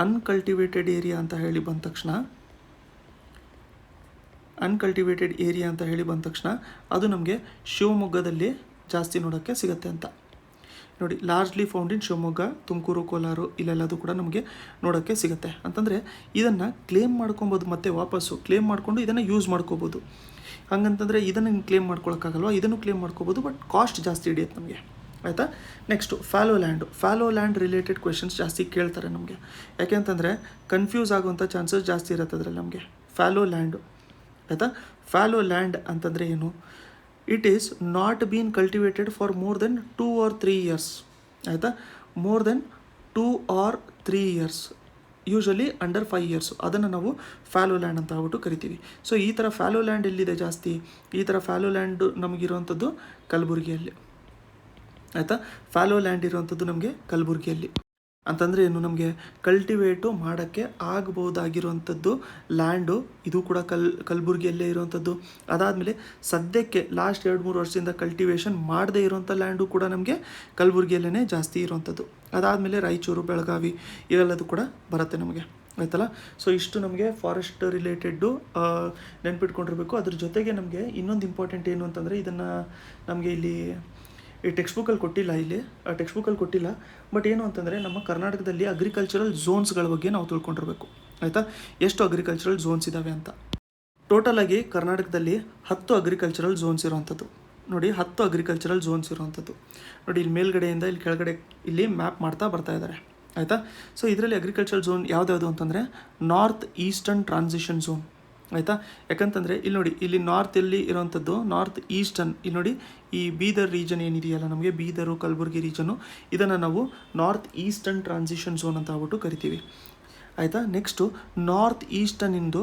ಅನ್ಕಲ್ಟಿವೇಟೆಡ್ ಏರಿಯಾ ಅಂತ ಹೇಳಿ ಬಂದ ತಕ್ಷಣ ಅದು ನಮಗೆ ಶಿವಮೊಗ್ಗದಲ್ಲಿ ಜಾಸ್ತಿ ನೋಡೋಕ್ಕೆ ಸಿಗುತ್ತೆ ಅಂತ ನೋಡಿ. Largely found in Shivamogga, Tumakuru, Kolar ಇಲ್ಲೆಲ್ಲದು ಕೂಡ ನಮಗೆ ನೋಡೋಕ್ಕೆ ಸಿಗುತ್ತೆ. ಅಂತಂದರೆ ಇದನ್ನು ಕ್ಲೇಮ್ ಮಾಡ್ಕೊಬೋದು, ಮತ್ತೆ ವಾಪಸ್ಸು ಕ್ಲೇಮ್ ಮಾಡಿಕೊಂಡು ಇದನ್ನು ಯೂಸ್ ಮಾಡ್ಕೋಬೋದು. ಹಂಗಂತಂದರೆ ಇದನ್ನು ಕ್ಲೇಮ್ ಮಾಡ್ಕೊಳಕ್ಕಾಗಲ್ವ, ಇದನ್ನು ಕ್ಲೇಮ್ ಮಾಡ್ಕೋಬೋದು, ಬಟ್ ಕಾಸ್ಟ್ ಜಾಸ್ತಿ ಹಿಡಿಯುತ್ತೆ ನಮಗೆ, ಆಯಿತಾ. Next follow land related questions ಜಾಸ್ತಿ ಕೇಳ್ತಾರೆ ನಮಗೆ. ಯಾಕೆಂತಂದರೆ ಕನ್ಫ್ಯೂಸ್ ಆಗುವಂಥ ಚಾನ್ಸಸ್ ಜಾಸ್ತಿ ಇರುತ್ತೆ ಅದರಲ್ಲಿ ನಮಗೆ. ಫ್ಯಾಲೋ ಲ್ಯಾಂಡು, ಆಯಿತಾ. ಫ್ಯಾಲೋ ಲ್ಯಾಂಡ್ ಅಂತಂದರೆ ಏನು, it is not been cultivated for more than 2 or 3 years. ಆಯಿತಾ, more than 2 or 3 years, usually under 5 years, ಅದನ್ನು ನಾವು ಫ್ಯಾಲೋ ಲ್ಯಾಂಡ್ ಅಂತ ಹೇಳ್ಬಿಟ್ಟು ಕರಿತೀವಿ. ಸೊ ಈ ಥರ ಫ್ಯಾಲೋ ಲ್ಯಾಂಡ್ ಎಲ್ಲಿದೆ ಜಾಸ್ತಿ? ಈ ಥರ ಫ್ಯಾಲೋ ಲ್ಯಾಂಡು ನಮಗಿರುವಂಥದ್ದು ಕಲಬುರಗಿಯಲ್ಲಿ. ಆಯಿತಾ, ಫ್ಯಾಲೋ ಲ್ಯಾಂಡ್ ಇರುವಂಥದ್ದು ನಮಗೆ ಕಲಬುರಗಿಯಲ್ಲಿ. ಅಂತಂದರೆ ಏನು, ನಮಗೆ ಕಲ್ಟಿವೇಟು ಮಾಡೋಕ್ಕೆ ಆಗ್ಬೋದಾಗಿರುವಂಥದ್ದು ಲ್ಯಾಂಡು ಇದು ಕೂಡ ಕಲಬುರಗಿಯಲ್ಲೇ ಇರುವಂಥದ್ದು. ಅದಾದಮೇಲೆ ಸದ್ಯಕ್ಕೆ ಲಾಸ್ಟ್ 2-3 ವರ್ಷದಿಂದ ಕಲ್ಟಿವೇಷನ್ ಮಾಡದೇ ಇರುವಂಥ ಲ್ಯಾಂಡು ಕೂಡ ನಮಗೆ ಕಲಬುರಗಿಯಲ್ಲೇ ಜಾಸ್ತಿ ಇರುವಂಥದ್ದು. ಅದಾದಮೇಲೆ ರಾಯಚೂರು, ಬೆಳಗಾವಿ ಇವೆಲ್ಲದು ಕೂಡ ಬರುತ್ತೆ ನಮಗೆ. ಆಯ್ತಲ್ಲ. ಸೊ ಇಷ್ಟು ನಮಗೆ ಫಾರೆಸ್ಟ್ ರಿಲೇಟೆಡ್ಡು ನೆನ್ಪಿಟ್ಕೊಂಡಿರಬೇಕು. ಅದ್ರ ಜೊತೆಗೆ ನಮಗೆ ಇನ್ನೊಂದು ಇಂಪಾರ್ಟೆಂಟ್ ಏನು ಅಂತಂದರೆ, ಇದನ್ನು ನಮಗೆ ಇಲ್ಲಿ ಈ ಟೆಕ್ಸ್ಟ್ ಬುಕ್ಕಲ್ಲಿ ಕೊಟ್ಟಿಲ್ಲ, ಟೆಕ್ಸ್ಟ್ ಬುಕ್ಕಲ್ಲಿ ಕೊಟ್ಟಿಲ್ಲ. ಬಟ್ ಏನು ಅಂತಂದರೆ, ನಮ್ಮ ಕರ್ನಾಟಕದಲ್ಲಿ ಅಗ್ರಿಕಲ್ಚರಲ್ ಝೋನ್ಸ್ಗಳ ಬಗ್ಗೆ ನಾವು ತಿಳ್ಕೊಂಡಿರಬೇಕು. ಆಯಿತಾ, ಎಷ್ಟು ಅಗ್ರಿಕಲ್ಚರಲ್ ಝೋನ್ಸ್ ಇದ್ದಾವೆ ಅಂತ. ಟೋಟಲಾಗಿ ಕರ್ನಾಟಕದಲ್ಲಿ 10 ಅಗ್ರಿಕಲ್ಚರಲ್ ಝೋನ್ಸ್ ಇರುವಂಥದ್ದು. ನೋಡಿ, 10 ಅಗ್ರಿಕಲ್ಚರಲ್ ಝೋನ್ಸ್ ಇರುವಂಥದ್ದು. ನೋಡಿ, ಇಲ್ಲಿ ಮೇಲ್ಗಡೆಯಿಂದ ಇಲ್ಲಿ ಕೆಳಗಡೆ ಇಲ್ಲಿ ಮ್ಯಾಪ್ ಮಾಡ್ತಾ ಬರ್ತಾ ಇದ್ದಾರೆ. ಆಯಿತಾ. ಸೊ ಇದರಲ್ಲಿ ಅಗ್ರಿಕಲ್ಚರಲ್ ಝೋನ್ ಯಾವುದ್ಯಾವುದು ಅಂತಂದರೆ ನಾರ್ತ್ ಈಸ್ಟರ್ನ್ ಟ್ರಾನ್ಸಿಷನ್ ಝೋನ್. ಆಯಿತಾ, ಯಾಕಂತಂದರೆ ಇಲ್ಲಿ ನೋಡಿ, ಇಲ್ಲಿ ನಾರ್ತಲ್ಲಿ ಇರೋವಂಥದ್ದು ನಾರ್ತ್ ಈಸ್ಟರ್ನ್. ಇಲ್ಲಿ ನೋಡಿ, ಈ ಬೀದರ್ ರೀಜನ್ ಏನಿದೆಯಲ್ಲ, ನಮಗೆ ಬೀದರು ಕಲಬುರಗಿ ರೀಜನು, ಇದನ್ನು ನಾವು ನಾರ್ತ್ ಈಸ್ಟರ್ನ್ ಟ್ರಾನ್ಸಿಷನ್ ಝೋನ್ ಅಂತ ಹೇಳ್ಬಿಟ್ಟು ಕರಿತೀವಿ. ಆಯಿತಾ. ನೆಕ್ಸ್ಟು ನಾರ್ತ್ ಈಸ್ಟರ್ನಿಂದು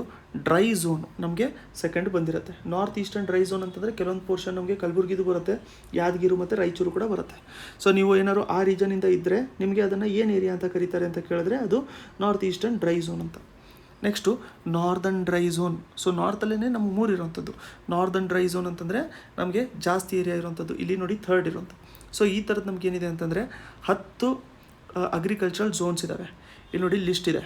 ಡ್ರೈ ಝೋನ್ ನಮಗೆ ಸೆಕೆಂಡ್ ಬಂದಿರುತ್ತೆ. ನಾರ್ತ್ ಈಸ್ಟರ್ನ್ ಡ್ರೈ ಝೋನ್ ಅಂತಂದರೆ ಕೆಲವೊಂದು ಪೋರ್ಷನ್ ನಮಗೆ ಕಲಬುರಗಿದು ಬರುತ್ತೆ, ಯಾದಗಿರಿ ಮತ್ತು ರಾಯಚೂರು ಕೂಡ ಬರುತ್ತೆ. ಸೊ ನೀವು ಏನಾದ್ರು ಆ ರೀಜನಿಂದ ಇದ್ದರೆ ನಿಮಗೆ ಅದನ್ನು ಏನು ಏರಿಯಾ ಅಂತ ಕರೀತಾರೆ ಅಂತ ಕೇಳಿದ್ರೆ ಅದು ನಾರ್ತ್ ಈಸ್ಟರ್ನ್ ಡ್ರೈ ಝೋನ್ ಅಂತ. Next northern dry zone. So ನಾರ್ತಲ್ಲೇ ನಮ್ಗೆ 3 ಇರೋವಂಥದ್ದು. ನಾರ್ದರ್ನ್ ಡ್ರೈ ಝೋನ್ ಅಂತಂದರೆ ನಮಗೆ ಜಾಸ್ತಿ ಏರಿಯಾ ಇರೋವಂಥದ್ದು. ಇಲ್ಲಿ ನೋಡಿ 3rd ಇರೋವಂಥದ್ದು. ಸೊ ಈ ಥರದ್ದು ನಮ್ಗೆ ಏನಿದೆ ಅಂತಂದರೆ 10 ಅಗ್ರಿಕಲ್ಚರಲ್ ಝೋನ್ಸ್ ಇದ್ದಾವೆ. ಇಲ್ಲಿ ನೋಡಿ ಲಿಸ್ಟ್ ಇದೆ,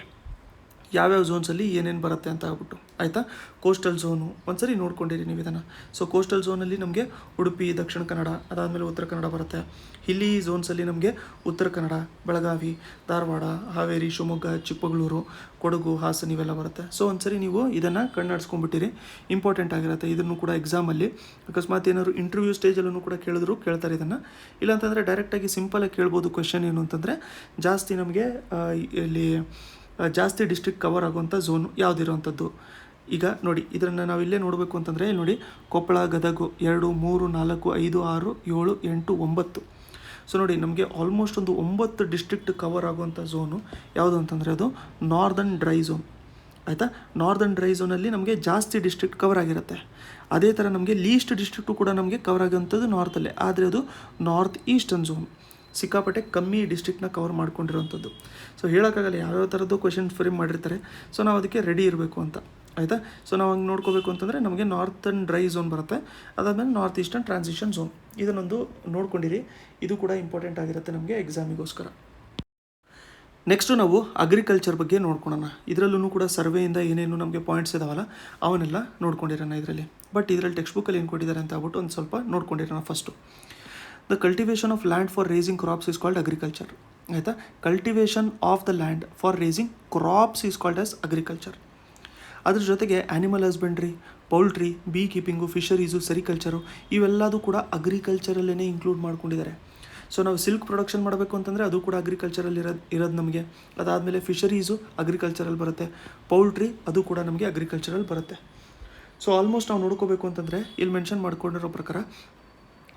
ಯಾವ್ಯಾವ ಝೋನ್ಸಲ್ಲಿ ಏನೇನು ಬರುತ್ತೆ ಅಂತ ಹೇಳ್ಬಿಟ್ಟು. ಆಯಿತಾ. ಕೋಸ್ಟಲ್ ಝೋನು ಒಂದ್ಸರಿ ನೋಡ್ಕೊಂಡಿರಿ ನೀವು ಇದನ್ನು. ಸೊ ಕೋಸ್ಟಲ್ ಝೋನಲ್ಲಿ ನಮಗೆ ಉಡುಪಿ, ದಕ್ಷಿಣ ಕನ್ನಡ, ಅದಾದಮೇಲೆ ಉತ್ತರ ಕನ್ನಡ ಬರುತ್ತೆ. ಹಿಲ್ಲಿ ಝೋನ್ಸಲ್ಲಿ ನಮಗೆ ಉತ್ತರ ಕನ್ನಡ, ಬೆಳಗಾವಿ, ಧಾರವಾಡ, ಹಾವೇರಿ, ಶಿವಮೊಗ್ಗ, ಚಿಕ್ಕಮಗಳೂರು, ಕೊಡಗು, ಹಾಸನ ಇವೆಲ್ಲ ಬರುತ್ತೆ. ಸೊ ಒಂದ್ಸರಿ ನೀವು ಇದನ್ನು ಕಣ್ಣಾಡಿಸ್ಕೊಂಡ್ಬಿಟ್ಟಿರಿ, ಇಂಪಾರ್ಟೆಂಟ್ ಆಗಿರುತ್ತೆ. ಇದನ್ನು ಕೂಡ ಎಕ್ಸಾಮಲ್ಲಿ ಅಕಸ್ಮಾತ್ ಏನಾದ್ರು ಇಂಟರ್ವ್ಯೂ ಸ್ಟೇಜಲ್ಲೂ ಕೂಡ ಕೇಳ್ತಾರೆ ಇದನ್ನು. ಇಲ್ಲಾಂತಂದರೆ ಡೈರೆಕ್ಟಾಗಿ ಸಿಂಪಲಾಗಿ ಕೇಳ್ಬೋದು. ಕ್ವೆಶನ್ ಏನು ಅಂತಂದರೆ, ಜಾಸ್ತಿ ನಮಗೆ ಇಲ್ಲಿ ಜಾಸ್ತಿ ಡಿಸ್ಟ್ರಿಕ್ಟ್ ಕವರ್ ಆಗುವಂಥ ಝೋನು ಯಾವುದಿರುವಂಥದ್ದು. ಈಗ ನೋಡಿ, ಇದನ್ನು ನಾವು ಇಲ್ಲೇ ನೋಡಬೇಕು ಅಂತಂದರೆ, ಇಲ್ಲಿ ನೋಡಿ, ಕೊಪ್ಪಳ, ಗದಗ 2, 3, 4, 5, 6, 7, 8, 9. ಸೊ ನೋಡಿ, ನಮಗೆ ಆಲ್ಮೋಸ್ಟ್ ಒಂದು 9 ಡಿಸ್ಟ್ರಿಕ್ಟ್ ಕವರ್ ಆಗುವಂಥ ಝೋನು ಯಾವುದು ಅಂತಂದರೆ ಅದು ನಾರ್ದರ್ನ್ ಡ್ರೈ ಝೋನ್. ಆಯಿತಾ. ನಾರ್ದರ್ನ್ ಡ್ರೈ ಝೋನಲ್ಲಿ ನಮಗೆ ಜಾಸ್ತಿ ಡಿಸ್ಟ್ರಿಕ್ಟ್ ಕವರ್ ಆಗಿರುತ್ತೆ. ಅದೇ ಥರ ನಮಗೆ ಲೀಸ್ಟ್ ಡಿಸ್ಟ್ರಿಕ್ಟು ಕೂಡ ನಮಗೆ ಕವರ್ ಆಗುವಂಥದ್ದು ನಾರ್ತಲ್ಲೇ, ಆದರೆ ಅದು ನಾರ್ತ್ ಈಸ್ಟರ್ನ್ ಝೋನ್. ಸಿಕ್ಕಾಪಟ್ಟೆ ಕಮ್ಮಿ ಡಿಸ್ಟ್ರಿಕ್ಟ್ನ ಕವರ್ ಮಾಡ್ಕೊಂಡಿರೋವಂಥದ್ದು. ಸೊ ಹೇಳೋಕ್ಕಾಗಲ್ಲ, ಯಾವ್ಯಾವ ಥರದ್ದು ಕ್ವೆಶನ್ ಫ್ರೇಮ್ ಮಾಡಿರ್ತಾರೆ. ಸೊ ನಾವು ಅದಕ್ಕೆ ರೆಡಿ ಇರಬೇಕು ಅಂತ. ಆಯಿತಾ. ಸೊ ನಾವು ಹಂಗೆ ನೋಡ್ಕೋಬೇಕು ಅಂತಂದರೆ ನಮಗೆ ನಾರ್ತರ್ನ್ ಡ್ರೈ ಝೋನ್ ಬರುತ್ತೆ, ಅದಾದಮೇಲೆ ನಾರ್ತ್ ಈಸ್ಟರ್ನ್ ಟ್ರಾನ್ಸಿಷನ್ ಝೋನ್. ಇದನ್ನೊಂದು ನೋಡ್ಕೊಂಡಿರಿ, ಇದು ಕೂಡ ಇಂಪಾರ್ಟೆಂಟ್ ಆಗಿರುತ್ತೆ ನಮಗೆ ಎಕ್ಸಾಮಿಗೋಸ್ಕರ. ನೆಕ್ಸ್ಟು ನಾವು ಅಗ್ರಿಕಲ್ಚರ್ ಬಗ್ಗೆ ನೋಡ್ಕೊಳ್ಳೋಣ. ಇದರಲ್ಲೂ ಕೂಡ ಸರ್ವೆಯಿಂದ ಏನೇನು ನಮಗೆ ಪಾಯಿಂಟ್ಸ್ ಇದಾವಲ್ಲ ಅವನ್ನೆಲ್ಲ ನೋಡ್ಕೊಂಡಿರೋಣ ಇದರಲ್ಲಿ. ಬಟ್ ಇದರಲ್ಲಿ ಟೆಕ್ಸ್ಟ್ ಬುಕ್ಕಲ್ಲಿ ಏನು ಕೊಟ್ಟಿದ್ದಾರೆ ಅಂತ ಹೇಳ್ಬಿಟ್ಟು ಒಂದು ಸ್ವಲ್ಪ ನೋಡ್ಕೊಂಡಿರೋಣ. First, the cultivation of land for raising crops is called agriculture. ಆಯಿತಾ. Cultivation of the land for raising crops is called as agriculture. ಅದ್ರ ಜೊತೆಗೆ animal husbandry, poultry, bee keeping, fisheries, sericulture ಇವೆಲ್ಲದೂ ಕೂಡ ಅಗ್ರಿಕಲ್ಚರಲ್ಲೇ ಇನ್ಕ್ಲೂಡ್ ಮಾಡ್ಕೊಂಡಿದ್ದಾರೆ. ಸೊ ನಾವು silk production ಮಾಡಬೇಕು ಅಂತಂದರೆ ಅದು ಕೂಡ ಅಗ್ರಿಕಲ್ಚರಲ್ಲಿ ಇರೋದು ನಮಗೆ. ಅದಾದಮೇಲೆ ಫಿಶರೀಸು ಅಗ್ರಿಕಲ್ಚರಲ್ಲಿ ಬರುತ್ತೆ, ಪೌಲ್ಟ್ರಿ ಅದು ಕೂಡ ನಮಗೆ ಅಗ್ರಿಕಲ್ಚರಲ್ಲಿ ಬರುತ್ತೆ. ಸೊ ಆಲ್ಮೋಸ್ಟ್ ನಾವು ನೋಡ್ಕೋಬೇಕು ಅಂತಂದರೆ ಇಲ್ಲಿ ಮೆನ್ಷನ್ ಮಾಡ್ಕೊಂಡಿರೋ ಪ್ರಕಾರ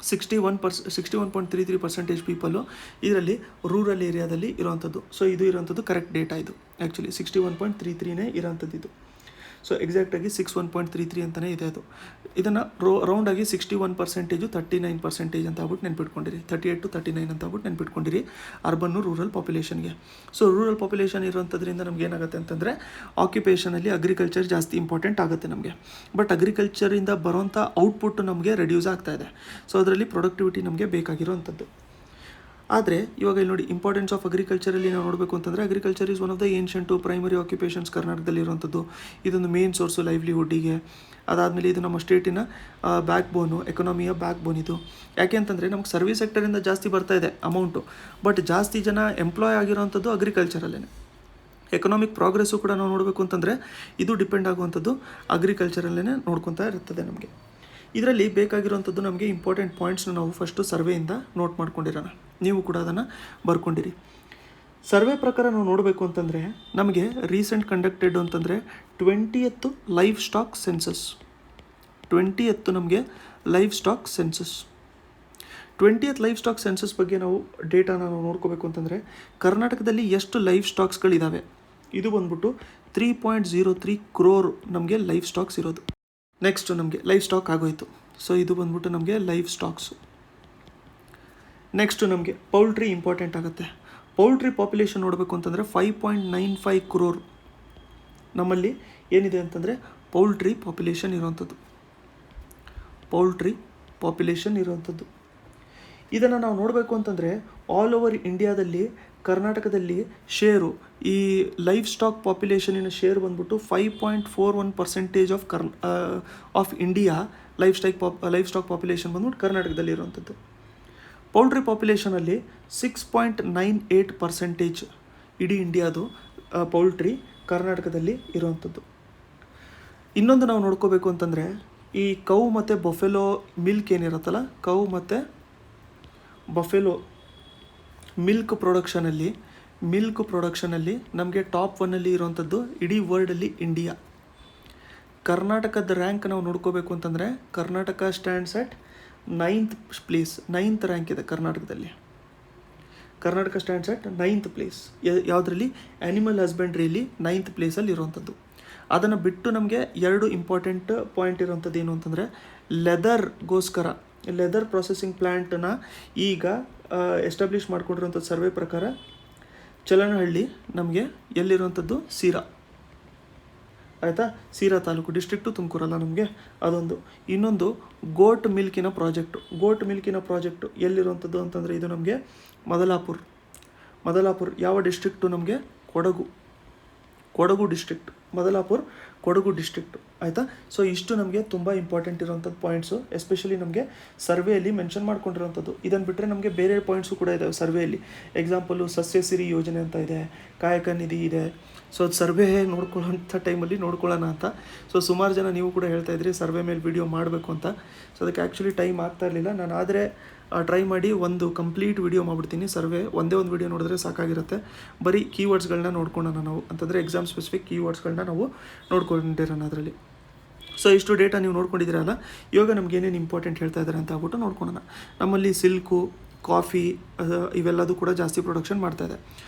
61.33% ಪೀಪಲ್ಲು ಇದರಲ್ಲಿ ರೂರಲ್ ಏರಿಯಾದಲ್ಲಿ ಇರೋವಂಥದ್ದು. ಸೊ ಇದು ಇರೋವಂಥದ್ದು ಕರೆಕ್ಟ್ ಡೇಟಾ. ಇದು ಆ್ಯಕ್ಚುಲಿ 61.33ನೇ ಇರೋವಂಥದ್ದು ಇದು. ಸೊ ಎಕ್ಸಾಕ್ಟಾಗಿ 61.33 ಅಂತಲೇ ಇದೆ ಅದು. ಇದನ್ನು ರೌಂಡಾಗಿ 61%, 39% ಅಂತ ಆಗ್ಬಿಟ್ಟು ನೆನ್ಪಿಟ್ಕೊಂಡಿರಿ. 38 to 39 ಅಂತ ಆಗ್ಬಿಟ್ಟು ನೆನ್ಪಿಟ್ಕೊಂಡಿರಿ ಅರ್ಬನ್ನು ರೂರಲ್ ಪಾಪ್ಯುಲೇಷನ್ಗೆ. ಸೊ ರೂರಲ್ ಪಾಪ್ಯುಲೇಷನ್ ಇರೋಂಥದ್ರಿಂದ ನಮ್ಗೆ ಏನಾಗುತ್ತೆ ಅಂತಂದರೆ ಆಕ್ಯುಪೇಷನಲ್ಲಿ ಅಗ್ರಿಕಲ್ಚರ್ ಜಾಸ್ತಿ ಇಂಪಾರ್ಟೆಂಟ್ ಆಗುತ್ತೆ ನಮಗೆ. ಬಟ್ ಅಗ್ರಿಕಲ್ಚರಿಂದ ಬರೋಂಥ ಔಟ್ಪುಟ್ ನಮಗೆ ರೆಡ್ಯೂಸ್ ಆಗ್ತಾ ಇದೆ. ಸೊ ಅದರಲ್ಲಿ ಪ್ರೊಡಕ್ಟಿವಿಟಿ ನಮಗೆ ಬೇಕಾಗಿರೋವಂಥದ್ದು. ಆದರೆ ಇವಾಗ ಇಲ್ಲಿ ನೋಡಿ, ಇಂಪಾರ್ಟೆನ್ಸ್ ಆಫ್ ಅಗ್ರಿಕಲ್ಚರಲ್ಲಿ ನಾವು ನೋಡಬೇಕು ಅಂತಂದರೆ agriculture is one of the ancient primary occupations ಕರ್ನಾಟಕದಲ್ಲಿ ಇರುವಂಥದ್ದು. ಇದೊಂದು ಮೇನ್ ಸೋರ್ಸು ಲೈವ್ಲಿಹುಡ್ಡಿಗೆ. ಅದಾದಮೇಲೆ ಇದು ನಮ್ಮ ಸ್ಟೇಟಿನ ಬ್ಯಾಕ್ ಬೋನು, ಎಕನಾಮಿಯ ಬ್ಯಾಕ್ ಬೋನ್ ಇದು. ಯಾಕೆ ಅಂತಂದರೆ ನಮ್ಗೆ ಸರ್ವಿಸ್ ಸೆಕ್ಟರಿಂದ ಜಾಸ್ತಿ ಬರ್ತಾ ಇದೆ ಅಮೌಂಟು, ಬಟ್ ಜಾಸ್ತಿ ಜನ ಎಂಪ್ಲಾಯ್ ಆಗಿರೋವಂಥದ್ದು ಅಗ್ರಿಕಲ್ಚರಲ್ಲೇ. ಎಕನಾಮಿಕ್ ಪ್ರೋಗ್ರೆಸ್ಸು ಕೂಡ ನಾವು ನೋಡಬೇಕು ಅಂತಂದರೆ ಇದು ಡಿಪೆಂಡ್ ಆಗುವಂಥದ್ದು ಅಗ್ರಿಕಲ್ಚರಲ್ಲೇ ನೋಡ್ಕೊತಾ ಇರ್ತದೆ ನಮಗೆ. ಇದರಲ್ಲಿ ಬೇಕಾಗಿರುವಂಥದ್ದು ನಮಗೆ ಇಂಪಾರ್ಟೆಂಟ್ ಪಾಯಿಂಟ್ಸ್ನ ನಾವು ಫಸ್ಟು ಸರ್ವೆಯಿಂದ ನೋಟ್ ಮಾಡ್ಕೊಂಡಿರೋಣ. ನೀವು ಕೂಡ ಅದನ್ನು ಬರ್ಕೊಂಡಿರಿ. ಸರ್ವೆ ಪ್ರಕಾರ ನಾವು ನೋಡಬೇಕು ಅಂತಂದರೆ ನಮಗೆ ರೀಸೆಂಟ್ ಕಂಡಕ್ಟೆಡ್ ಅಂತಂದರೆ 20th livestock census. 20th ನಮಗೆ livestock census. 20th livestock census ಬಗ್ಗೆ ನಾವು ಡೇಟಾನ ನಾವು ನೋಡ್ಕೋಬೇಕು ಅಂತಂದರೆ ಕರ್ನಾಟಕದಲ್ಲಿ ಎಷ್ಟು ಲೈಫ್ ಸ್ಟಾಕ್ಸ್ಗಳಿದ್ದಾವೆ, ಇದು ಬಂದ್ಬಿಟ್ಟು 3.03 crore ನಮಗೆ ಲೈಫ್ ಸ್ಟಾಕ್ಸ್ ಇರೋದು. ನೆಕ್ಸ್ಟ್ ನಮಗೆ ಲೈಫ್ ಸ್ಟಾಕ್ ಆಗೋಯ್ತು. ಸೊ ಇದು ಬಂದ್ಬಿಟ್ಟು ನಮಗೆ ಲೈಫ್ ಸ್ಟಾಕ್ಸು. ನೆಕ್ಸ್ಟು ನಮಗೆ ಪೌಲ್ಟ್ರಿ ಇಂಪಾರ್ಟೆಂಟ್ ಆಗುತ್ತೆ. ಪೌಲ್ಟ್ರಿ ಪಾಪ್ಯುಲೇಷನ್ ನೋಡಬೇಕು ಅಂತಂದರೆ 5.95 crore ನಮ್ಮಲ್ಲಿ ಏನಿದೆ ಅಂತಂದರೆ ಪೌಲ್ಟ್ರಿ ಪಾಪ್ಯುಲೇಷನ್ ಇರೋವಂಥದ್ದು. ಪೌಲ್ಟ್ರಿ ಪಾಪ್ಯುಲೇಷನ್ ಇರೋವಂಥದ್ದು ಇದನ್ನು ನಾವು ನೋಡಬೇಕು ಅಂತಂದರೆ ಆಲ್ ಓವರ್ ಇಂಡಿಯಾದಲ್ಲಿ ಕರ್ನಾಟಕದಲ್ಲಿ ಶೇರು ಈ ಲೈಫ್ ಸ್ಟಾಕ್ ಪಾಪ್ಯುಲೇಷನಿನ ಶೇರ್ ಬಂದ್ಬಿಟ್ಟು 5.41% of India life stock population ಬಂದ್ಬಿಟ್ಟು ಕರ್ನಾಟಕದಲ್ಲಿ ಇರುವಂಥದ್ದು. ಪೌಲ್ಟ್ರಿ ಪಾಪ್ಯುಲೇಷನಲ್ಲಿ 6.98% ಇಡೀ ಇಂಡಿಯಾದು ಪೌಲ್ಟ್ರಿ ಕರ್ನಾಟಕದಲ್ಲಿ ಇರುವಂಥದ್ದು. ಇನ್ನೊಂದು ನಾವು ನೋಡ್ಕೋಬೇಕು ಅಂತಂದರೆ ಈ ಕೌ ಮತ್ತು ಬಫೆಲೋ ಮಿಲ್ಕ್ ಏನಿರುತ್ತಲ್ಲ, ಕೌ ಮತ್ತು ಬಫೆಲೋ ಮಿಲ್ಕ್ ಪ್ರೊಡಕ್ಷನಲ್ಲಿ ನಮಗೆ ಟಾಪ್ 1 ಇರುವಂಥದ್ದು ಇಡೀ ವರ್ಲ್ಡಲ್ಲಿ ಇಂಡಿಯಾ. ಕರ್ನಾಟಕದ ರ್ಯಾಂಕ್ ನಾವು ನೋಡ್ಕೋಬೇಕು ಅಂತಂದರೆ Karnataka stands at 9th place, 9th rank ಇದೆ ಕರ್ನಾಟಕದಲ್ಲಿ. Karnataka stands at 9th place. ಯಾವುದರಲ್ಲಿ? ಆ್ಯನಿಮಲ್ ಹಸ್ಬೆಂಡ್ರಿಯಲ್ಲಿ 9th ಪ್ಲೇಸಲ್ಲಿ ಇರುವಂಥದ್ದು. ಅದನ್ನು ಬಿಟ್ಟು ನಮಗೆ 2 ಇಂಪಾರ್ಟೆಂಟ್ ಪಾಯಿಂಟ್ ಇರುವಂಥದ್ದು ಏನು ಅಂತಂದರೆ ಲೆದರ್ ಪ್ರೊಸೆಸಿಂಗ್ ಪ್ಲ್ಯಾಂಟನ್ನ ಈಗ ಎಸ್ಟಾಬ್ಲಿಷ್ ಮಾಡ್ಕೊಂಡಿರುವಂಥ ಸರ್ವೆ ಪ್ರಕಾರ ಚಲನಹಳ್ಳಿ ನಮಗೆ ಎಲ್ಲಿರುವಂಥದ್ದು ಸೀರಾ, ಆಯಿತಾ, ಸೀರಾ ತಾಲೂಕು, ಡಿಸ್ಟ್ರಿಕ್ಟು ತುಮಕೂರಲ್ಲ ನಮಗೆ ಅದೊಂದು. ಇನ್ನೊಂದು ಗೋಟ್ ಮಿಲ್ಕಿನ ಪ್ರಾಜೆಕ್ಟು ಎಲ್ಲಿರುವಂಥದ್ದು ಅಂತಂದರೆ ಇದು ನಮಗೆ ಮದಲಾಪುರ್. ಯಾವ ಡಿಸ್ಟ್ರಿಕ್ಟು? ನಮಗೆ ಕೊಡಗು ಡಿಸ್ಟ್ರಿಕ್ಟ್, ಕೊಡಗು ಡಿಸ್ಟ್ರಿಕ್ಟು, ಆಯಿತಾ. ಸೊ ಇಷ್ಟು ನಮಗೆ ತುಂಬ ಇಂಪಾರ್ಟೆಂಟ್ ಇರೋವಂಥದ್ದು ಪಾಯಿಂಟ್ಸು, ಎಸ್ಪೆಷಲಿ ನಮಗೆ ಸರ್ವೆಯಲ್ಲಿ ಮೆನ್ಷನ್ ಮಾಡ್ಕೊಂಡಿರೋವಂಥದ್ದು. ಇದನ್ನು ಬಿಟ್ಟರೆ ನಮಗೆ ಬೇರೆ ಪಾಯಿಂಟ್ಸು ಕೂಡ ಇದ್ದಾವೆ ಸರ್ವೆಯಲ್ಲಿ. ಎಕ್ಸಾಂಪಲು ಸಸ್ಯಸಿರಿ ಯೋಜನೆ ಅಂತ ಇದೆ, ಕಾಯಕ ನಿಧಿ ಇದೆ. ಸೊ ಅದು ಸರ್ವೆ ನೋಡ್ಕೊಳ್ಳೋಂಥ ಟೈಮಲ್ಲಿ ನೋಡ್ಕೊಳ್ಳೋಣ ಅಂತ. ಸೊ ಸುಮಾರು ಜನ ನೀವು ಕೂಡ ಹೇಳ್ತಾ ಇದ್ರಿ ಸರ್ವೆ ಮೇಲೆ ವಿಡಿಯೋ ಮಾಡಬೇಕು ಅಂತ. ಸೊ ಅದಕ್ಕೆ ಆ್ಯಕ್ಚುಲಿ ಟೈಮ್ ಆಗ್ತಾ ಇರಲಿಲ್ಲ. ನಾನು ಆದರೆ ಟ್ರೈ ಮಾಡಿ ಒಂದು ಕಂಪ್ಲೀಟ್ ವಿಡಿಯೋ ಮಾಡಿಬಿಡ್ತೀನಿ. ಸರ್ವೆ ಒಂದೇ ಒಂದು ವಿಡಿಯೋ ನೋಡಿದ್ರೆ ಸಾಕಾಗಿರುತ್ತೆ. ಬರೀ ಕೀವರ್ಡ್ಸ್ಗಳನ್ನ ನೋಡ್ಕೊಳ್ಳೋಣ ನಾವು, ಅಂತಂದರೆ ಎಕ್ಸಾಮ್ ಸ್ಪೆಸಿಫಿಕ್ ಕೀವರ್ಡ್ಸ್ಗಳನ್ನ ನಾವು ನೋಡ್ಕೊಂಡಿರೋಣ ಅದರಲ್ಲಿ. ಸೊ ಇಷ್ಟು ಡೇಟಾ ನೀವು ನೋಡ್ಕೊಂಡಿದ್ದೀರಲ್ಲ, ಇವಾಗ ನಮ್ಗೆ ಏನೇನು ಇಂಪಾರ್ಟೆಂಟ್ ಹೇಳ್ತಾ ಇದ್ದಾರೆ ಅಂತ ಆಗ್ಬಿಟ್ಟು ನೋಡ್ಕೊಳ್ಳೋಣ. ನಮ್ಮಲ್ಲಿ ಸಿಲ್ಕು, ಕಾಫಿ ಇವೆಲ್ಲದೂ ಕೂಡ ಜಾಸ್ತಿ ಪ್ರೊಡಕ್ಷನ್ ಮಾಡ್ತಾಯಿದೆ.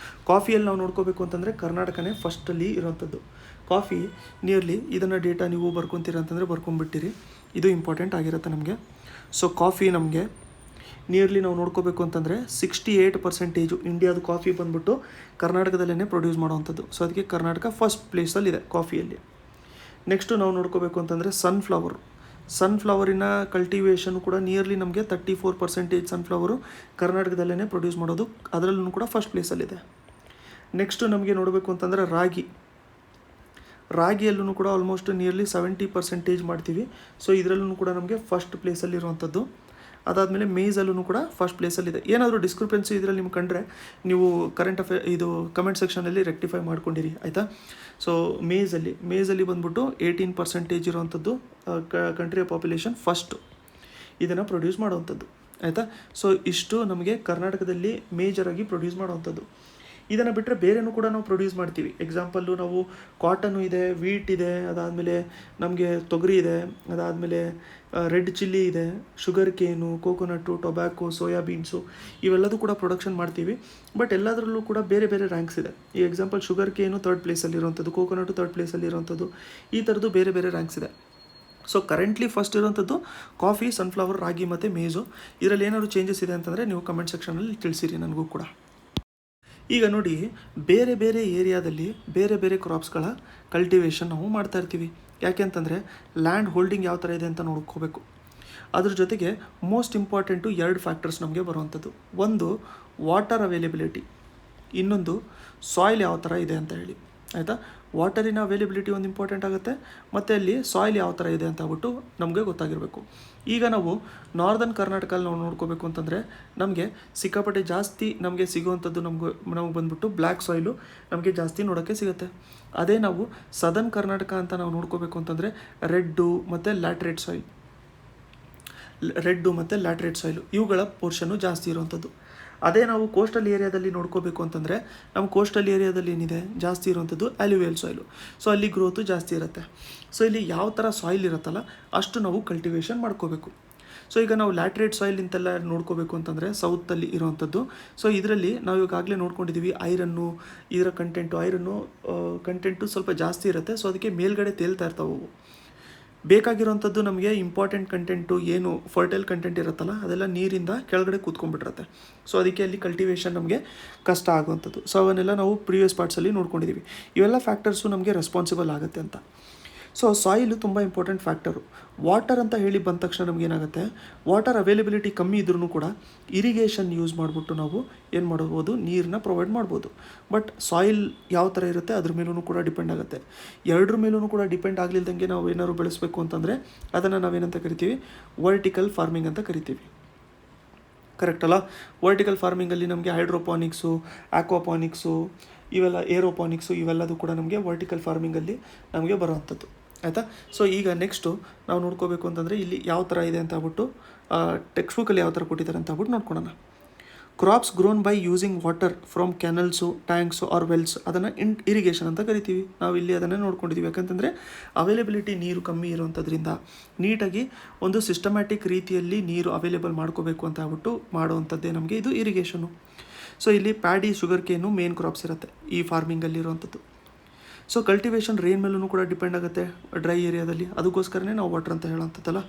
ಕಾಫಿಯಲ್ಲಿ ನಾವು ನೋಡ್ಕೋಬೇಕು ಅಂತಂದರೆ ಕರ್ನಾಟಕನೇ ಫಸ್ಟಲ್ಲಿ ಇರೋವಂಥದ್ದು. ಕಾಫಿ ನಿಯರ್ಲಿ ಇದನ್ನು ಡೇಟಾ ನೀವು ಬರ್ಕೊತೀರ ಅಂತಂದರೆ ಬರ್ಕೊಂಡ್ಬಿಟ್ಟಿರಿ, ಇದು ಇಂಪಾರ್ಟೆಂಟ್ ಆಗಿರುತ್ತೆ ನಮಗೆ. ಸೊ ಕಾಫಿ ನಮಗೆ ನಿಯರ್ಲಿ ನಾವು ನೋಡ್ಕೋಬೇಕು ಅಂತಂದರೆ 68% ಇಂಡಿಯಾದ ಕಾಫಿ ಬಂದ್ಬಿಟ್ಟು ಕರ್ನಾಟಕದಲ್ಲೇ ಪ್ರೊಡ್ಯೂಸ್ ಮಾಡೋವಂಥದ್ದು. ಸೊ ಅದಕ್ಕೆ ಕರ್ನಾಟಕ ಫಸ್ಟ್ ಪ್ಲೇಸಲ್ಲಿದೆ ಕಾಫಿಯಲ್ಲಿ. ನೆಕ್ಸ್ಟು ನಾವು ನೋಡ್ಕೋಬೇಕು ಅಂತಂದರೆ ಸನ್ಫ್ಲವರಿನ ಕಲ್ಟಿವೇಷನ್ ಕೂಡ ನಿಯರ್ಲಿ ನಮಗೆ 34% ಸನ್ಫ್ಲವರು ಕರ್ನಾಟಕದಲ್ಲೇ ಪ್ರೊಡ್ಯೂಸ್ ಮಾಡೋದು, ಅದರಲ್ಲೂ ಕೂಡ ಫಸ್ಟ್ ಪ್ಲೇಸಲ್ಲಿದೆ. ನೆಕ್ಸ್ಟು ನಮಗೆ ನೋಡಬೇಕು ಅಂತಂದರೆ ರಾಗಿಯಲ್ಲೂ ಕೂಡ ಆಲ್ಮೋಸ್ಟ್ ನಿಯರ್ಲಿ 70% ಮಾಡ್ತೀವಿ. ಸೊ ಇದರಲ್ಲೂ ಕೂಡ ನಮಗೆ ಫಸ್ಟ್ ಪ್ಲೇಸಲ್ಲಿರುವಂಥದ್ದು. ಅದಾದಮೇಲೆ ಮೇಯ್ಸಲ್ಲೂ ಕೂಡ ಫಸ್ಟ್ ಪ್ಲೇಸಲ್ಲಿದೆ. ಏನಾದರೂ ಡಿಸ್ಕ್ರಿಪೆನ್ಸಿ ಇದರಲ್ಲಿ ನಿಮ್ಗೆ ಕಂಡ್ರೆ ನೀವು ಇದು ಕಮೆಂಟ್ ಸೆಕ್ಷನಲ್ಲಿ ರೆಕ್ಟಿಫೈ ಮಾಡ್ಕೊಂಡಿರಿ, ಆಯಿತಾ. ಸೊ ಮೇಯ್ಸಲ್ಲಿ ಬಂದ್ಬಿಟ್ಟು 18% ಇರುವಂಥದ್ದು ಕಂಟ್ರಿಯ ಪಾಪ್ಯುಲೇಷನ್ ಫಸ್ಟು ಇದನ್ನು ಪ್ರೊಡ್ಯೂಸ್ ಮಾಡುವಂಥದ್ದು, ಆಯಿತಾ. ಸೊ ಇಷ್ಟು ನಮಗೆ ಕರ್ನಾಟಕದಲ್ಲಿ ಮೇಜರಾಗಿ ಪ್ರೊಡ್ಯೂಸ್ ಮಾಡುವಂಥದ್ದು. ಇದನ್ನು ಬಿಟ್ಟರೆ ಬೇರೆನೂ ಕೂಡ ನಾವು ಪ್ರೊಡ್ಯೂಸ್ ಮಾಡ್ತೀವಿ. ಎಕ್ಸಾಂಪಲ್ಲು ನಾವು ಕಾಟನ್ನು ಇದೆ, ವೀಟ್ ಇದೆ, ಅದಾದಮೇಲೆ ನಮಗೆ ತೊಗರಿ ಇದೆ, ಅದಾದಮೇಲೆ ರೆಡ್ ಚಿಲ್ಲಿ ಇದೆ, ಶುಗರ್ ಕೇನು, ಕೋಕೋನಟ್ಟು, ಟೊಬ್ಯಾಕೋ, ಸೋಯಾಬೀನ್ಸು ಇವೆಲ್ಲದೂ ಕೂಡ ಪ್ರೊಡಕ್ಷನ್ ಮಾಡ್ತೀವಿ. ಬಟ್ ಎಲ್ಲದರಲ್ಲೂ ಕೂಡ ಬೇರೆ ಬೇರೆ ರ್ಯಾಂಕ್ಸ್ ಇದೆ. ಈ ಎಕ್ಸಾಂಪಲ್ ಶುಗರ್ ಕೇನು 3rd ಪ್ಲೇಸಲ್ಲಿರುವಂಥದ್ದು, ಕೋಕೋನಟ್ಟು 3rd ಪ್ಲೇಸಲ್ಲಿರುವಂಥದ್ದು, ಈ ಥರದ್ದು ಬೇರೆ ಬೇರೆ ರ್ಯಾಂಕ್ಸ್ ಇದೆ. ಸೊ ಕರೆಂಟ್ಲಿ ಫಸ್ಟ್ ಇರುವಂಥದ್ದು ಕಾಫಿ, ಸನ್ಫ್ಲವರ್, ರಾಗಿ ಮತ್ತು ಮೇಜು. ಇದರಲ್ಲಿ ಏನಾದರೂ ಚೇಂಜಸ್ ಇದೆ ಅಂತಂದರೆ ನೀವು ಕಮೆಂಟ್ ಸೆಕ್ಷನಲ್ಲಿ ತಿಳಿಸಿರಿ ನನಗೂ ಕೂಡ. ಈಗ ನೋಡಿ, ಬೇರೆ ಬೇರೆ ಏರಿಯಾದಲ್ಲಿ ಬೇರೆ ಬೇರೆ ಕ್ರಾಪ್ಸ್ಗಳ ಕಲ್ಟಿವೇಷನ್ ನಾವು ಮಾಡ್ತಾ ಇರ್ತೀವಿ. ಯಾಕೆ ಅಂತಂದರೆ ಲ್ಯಾಂಡ್ ಹೋಲ್ಡಿಂಗ್ ಯಾವ ಥರ ಇದೆ ಅಂತ ನೋಡ್ಕೋಬೇಕು. ಅದ್ರ ಜೊತೆಗೆ ಮೋಸ್ಟ್ ಇಂಪಾರ್ಟೆಂಟು 2 ಫ್ಯಾಕ್ಟರ್ಸ್ ನಮಗೆ ಬರುವಂಥದ್ದು. ಒಂದು ವಾಟರ್ ಅವೈಲೇಬಿಲಿಟಿ, ಇನ್ನೊಂದು ಸಾಯಿಲ್ ಯಾವ ಥರ ಇದೆ ಅಂತ ಹೇಳಿ, ಆಯಿತಾ. ವಾಟರಿನ ಅವೈಲೇಬಿಲಿಟಿ ಒಂದು ಇಂಪಾರ್ಟೆಂಟ್ ಆಗುತ್ತೆ, ಮತ್ತು ಅಲ್ಲಿ ಸಾಯಿಲ್ ಯಾವ ಥರ ಇದೆ ಅಂತ ಆಗ್ಬಿಟ್ಟು ನಮಗೆ ಗೊತ್ತಾಗಿರಬೇಕು. ಈಗ ನಾವು ನಾರ್ದನ್ ಕರ್ನಾಟಕಲ್ಲಿ ನಾವು ನೋಡ್ಕೋಬೇಕು ಅಂತಂದರೆ ನಮಗೆ ಸಿಕ್ಕಾಪಟ್ಟೆ ಜಾಸ್ತಿ ನಮಗೆ ಸಿಗುವಂಥದ್ದು ನಮಗೆ ಬಂದ್ಬಿಟ್ಟು ಬ್ಲ್ಯಾಕ್ ಸಾಯಿಲು ನಮಗೆ ಜಾಸ್ತಿ ನೋಡೋಕ್ಕೆ ಸಿಗುತ್ತೆ. ಅದೇ ನಾವು ಸದರ್ನ್ ಕರ್ನಾಟಕ ಅಂತ ನಾವು ನೋಡ್ಕೋಬೇಕು ಅಂತಂದರೆ ರೆಡ್ಡು ಮತ್ತು ಲ್ಯಾಟ್ರೇಟ್ ಸಾಯಿಲು ಇವುಗಳ ಪೋರ್ಷನ್ನು ಜಾಸ್ತಿ ಇರುವಂಥದ್ದು. ಅದೇ ನಾವು ಕೋಸ್ಟಲ್ ಏರಿಯಾದಲ್ಲಿ ನೋಡ್ಕೋಬೇಕು ಅಂತಂದರೆ ನಮ್ಮ ಕೋಸ್ಟಲ್ ಏರಿಯಾದಲ್ಲಿ ಏನಿದೆ ಜಾಸ್ತಿ ಇರುವಂಥದ್ದು ಅಲ್ಯೂವಿಯಲ್ ಸಾಯಿಲು. ಸೊ ಅಲ್ಲಿ ಗ್ರೋತು ಜಾಸ್ತಿ ಇರುತ್ತೆ. ಸೊ ಇಲ್ಲಿ ಯಾವ ಥರ ಸಾಯಿಲ್ ಇರುತ್ತಲ್ಲ ಅಷ್ಟು ನಾವು ಕಲ್ಟಿವೇಷನ್ ಮಾಡ್ಕೋಬೇಕು. ಸೊ ಈಗ ನಾವು ಲ್ಯಾಟ್ರೇಟ್ ಸಾಯಿಲ್ ಇಂತೆಲ್ಲ ನೋಡ್ಕೋಬೇಕು ಅಂತಂದರೆ ಸೌತಲ್ಲಿ ಇರೋವಂಥದ್ದು. ಸೊ ಇದರಲ್ಲಿ ನಾವು ಈಗಾಗಲೇ ನೋಡ್ಕೊಂಡಿದ್ದೀವಿ ಐರನ್ನು, ಇದರ ಕಂಟೆಂಟು ಸ್ವಲ್ಪ ಜಾಸ್ತಿ ಇರುತ್ತೆ. ಸೊ ಅದಕ್ಕೆ ಮೇಲ್ಗಡೆ ತೇಲ್ತಾ ಇರ್ತಾವೆ. ಬೇಕಾಗಿರೋವಂಥದ್ದು ನಮಗೆ ಇಂಪಾರ್ಟೆಂಟ್ ಕಂಟೆಂಟು ಏನು ಫರ್ಟೈಲ್ ಕಂಟೆಂಟ್ ಇರುತ್ತಲ್ಲ ಅದೆಲ್ಲ ನೀರಿಂದ ಕೆಳಗಡೆ ಕೂತ್ಕೊಂಡ್ಬಿಟ್ಟಿರುತ್ತೆ. ಸೊ ಅದಕ್ಕೆ ಅಲ್ಲಿ ಕಲ್ಟಿವೇಷನ್ ನಮಗೆ ಕಷ್ಟ ಆಗುವಂಥದ್ದು. ಸೊ ಅವನ್ನೆಲ್ಲ ನಾವು ಪ್ರೀವಿಯಸ್ ಪಾರ್ಟ್ಸಲ್ಲಿ ನೋಡ್ಕೊಂಡಿದ್ದೀವಿ. ಇವೆಲ್ಲ ಫ್ಯಾಕ್ಟರ್ಸು ನಮಗೆ ರೆಸ್ಪಾನ್ಸಿಬಲ್ ಆಗುತ್ತೆ ಅಂತ. ಸೊ ಸಾಯಿಲು ತುಂಬ ಇಂಪಾರ್ಟೆಂಟ್ ಫ್ಯಾಕ್ಟರು. ವಾಟರ್ ಅಂತ ಹೇಳಿ ಬಂದ ತಕ್ಷಣ ನಮಗೇನಾಗುತ್ತೆ, ವಾಟರ್ ಅವೈಲಬಿಲಿಟಿ ಕಮ್ಮಿ ಇದ್ರೂ ಕೂಡ ಇರಿಗೇಷನ್ ಯೂಸ್ ಮಾಡಿಬಿಟ್ಟು ನಾವು ಏನು ಮಾಡ್ಬೋದು, ನೀರನ್ನ ಪ್ರೊವೈಡ್ ಮಾಡ್ಬೋದು. ಬಟ್ ಸಾಯಿಲ್ ಯಾವ ಥರ ಇರುತ್ತೆ ಅದ್ರ ಮೇಲೂ ಕೂಡ ಡಿಪೆಂಡ್ ಆಗುತ್ತೆ. ಎರಡರ ಮೇಲೂ ಕೂಡ ಡಿಪೆಂಡ್ ಆಗಲಿಲ್ದಂಗೆ ನಾವು ಏನಾದ್ರು ಬೆಳೆಸಬೇಕು ಅಂತಂದರೆ ಅದನ್ನು ನಾವೇನಂತ ಕರಿತೀವಿ, ವರ್ಟಿಕಲ್ ಫಾರ್ಮಿಂಗ್ ಅಂತ ಕರಿತೀವಿ. ಕರೆಕ್ಟ್ ಅಲ್ಲ? ವರ್ಟಿಕಲ್ ಫಾರ್ಮಿಂಗಲ್ಲಿ ನಮಗೆ ಹೈಡ್ರೋಪಾನಿಕ್ಸು, ಆಕ್ವಾಪಾನಿಕ್ಸು, ಇವೆಲ್ಲ ಏರೋಪಾನಿಕ್ಸು ಇವೆಲ್ಲದು ಕೂಡ ನಮಗೆ ವರ್ಟಿಕಲ್ ಫಾರ್ಮಿಂಗಲ್ಲಿ ನಮಗೆ ಬರುವಂಥದ್ದು. ಆಯಿತಾ? ಸೊ ಈಗ ನೆಕ್ಸ್ಟು ನಾವು ನೋಡ್ಕೋಬೇಕು ಅಂತಂದರೆ ಇಲ್ಲಿ ಯಾವ ಥರ ಇದೆ ಅಂತ ಆಗ್ಬಿಟ್ಟು ಟೆಕ್ಸ್ಟ್ ಬುಕ್ಕಲ್ಲಿ ಯಾವ ಥರ ಕೊಟ್ಟಿದ್ದಾರೆ ಅಂತ ಆಗ್ಬಿಟ್ಟು ನೋಡ್ಕೊಳೋಣ. Crops grown by using water from canals, tanks or wells, ಅದನ್ನು ಇರಿಗೇಷನ್ ಅಂತ ಕರಿತೀವಿ. ನಾವು ಇಲ್ಲಿ ಅದನ್ನೇ ನೋಡ್ಕೊಂಡಿದ್ದೀವಿ. ಯಾಕಂತಂದರೆ ಅವೈಲಬಿಲಿಟಿ ನೀರು ಕಮ್ಮಿ ಇರುವಂಥದ್ರಿಂದ ನೀಟಾಗಿ ಒಂದು ಸಿಸ್ಟಮ್ಯಾಟಿಕ್ ರೀತಿಯಲ್ಲಿ ನೀರು ಅವೈಲೇಬಲ್ ಮಾಡ್ಕೋಬೇಕು ಅಂತ ಆಗ್ಬಿಟ್ಟು ಮಾಡುವಂಥದ್ದೇ ನಮಗೆ ಇದು ಇರಿಗೇಷನು. ಸೊ ಇಲ್ಲಿ ಪ್ಯಾಡಿ, ಶುಗರ್ ಕೇನು ಮೇನ್ ಕ್ರಾಪ್ಸ್ ಇರುತ್ತೆ ಈ ಫಾರ್ಮಿಂಗಲ್ಲಿರುವಂಥದ್ದು. ಸೊ ಕಲ್ಟಿವೇಷನ್ ರೈನ್ ಮೇಲೂ ಕೂಡ ಡಿಪೆಂಡ್ ಆಗುತ್ತೆ ಡ್ರೈ ಏರಿಯಾದಲ್ಲಿ. ಅದಕ್ಕೋಸ್ಕರನೇ ನಾವು ವಾಟರ್ ಅಂತ ಹೇಳೋಂಥದ್ದಲ್ಲ.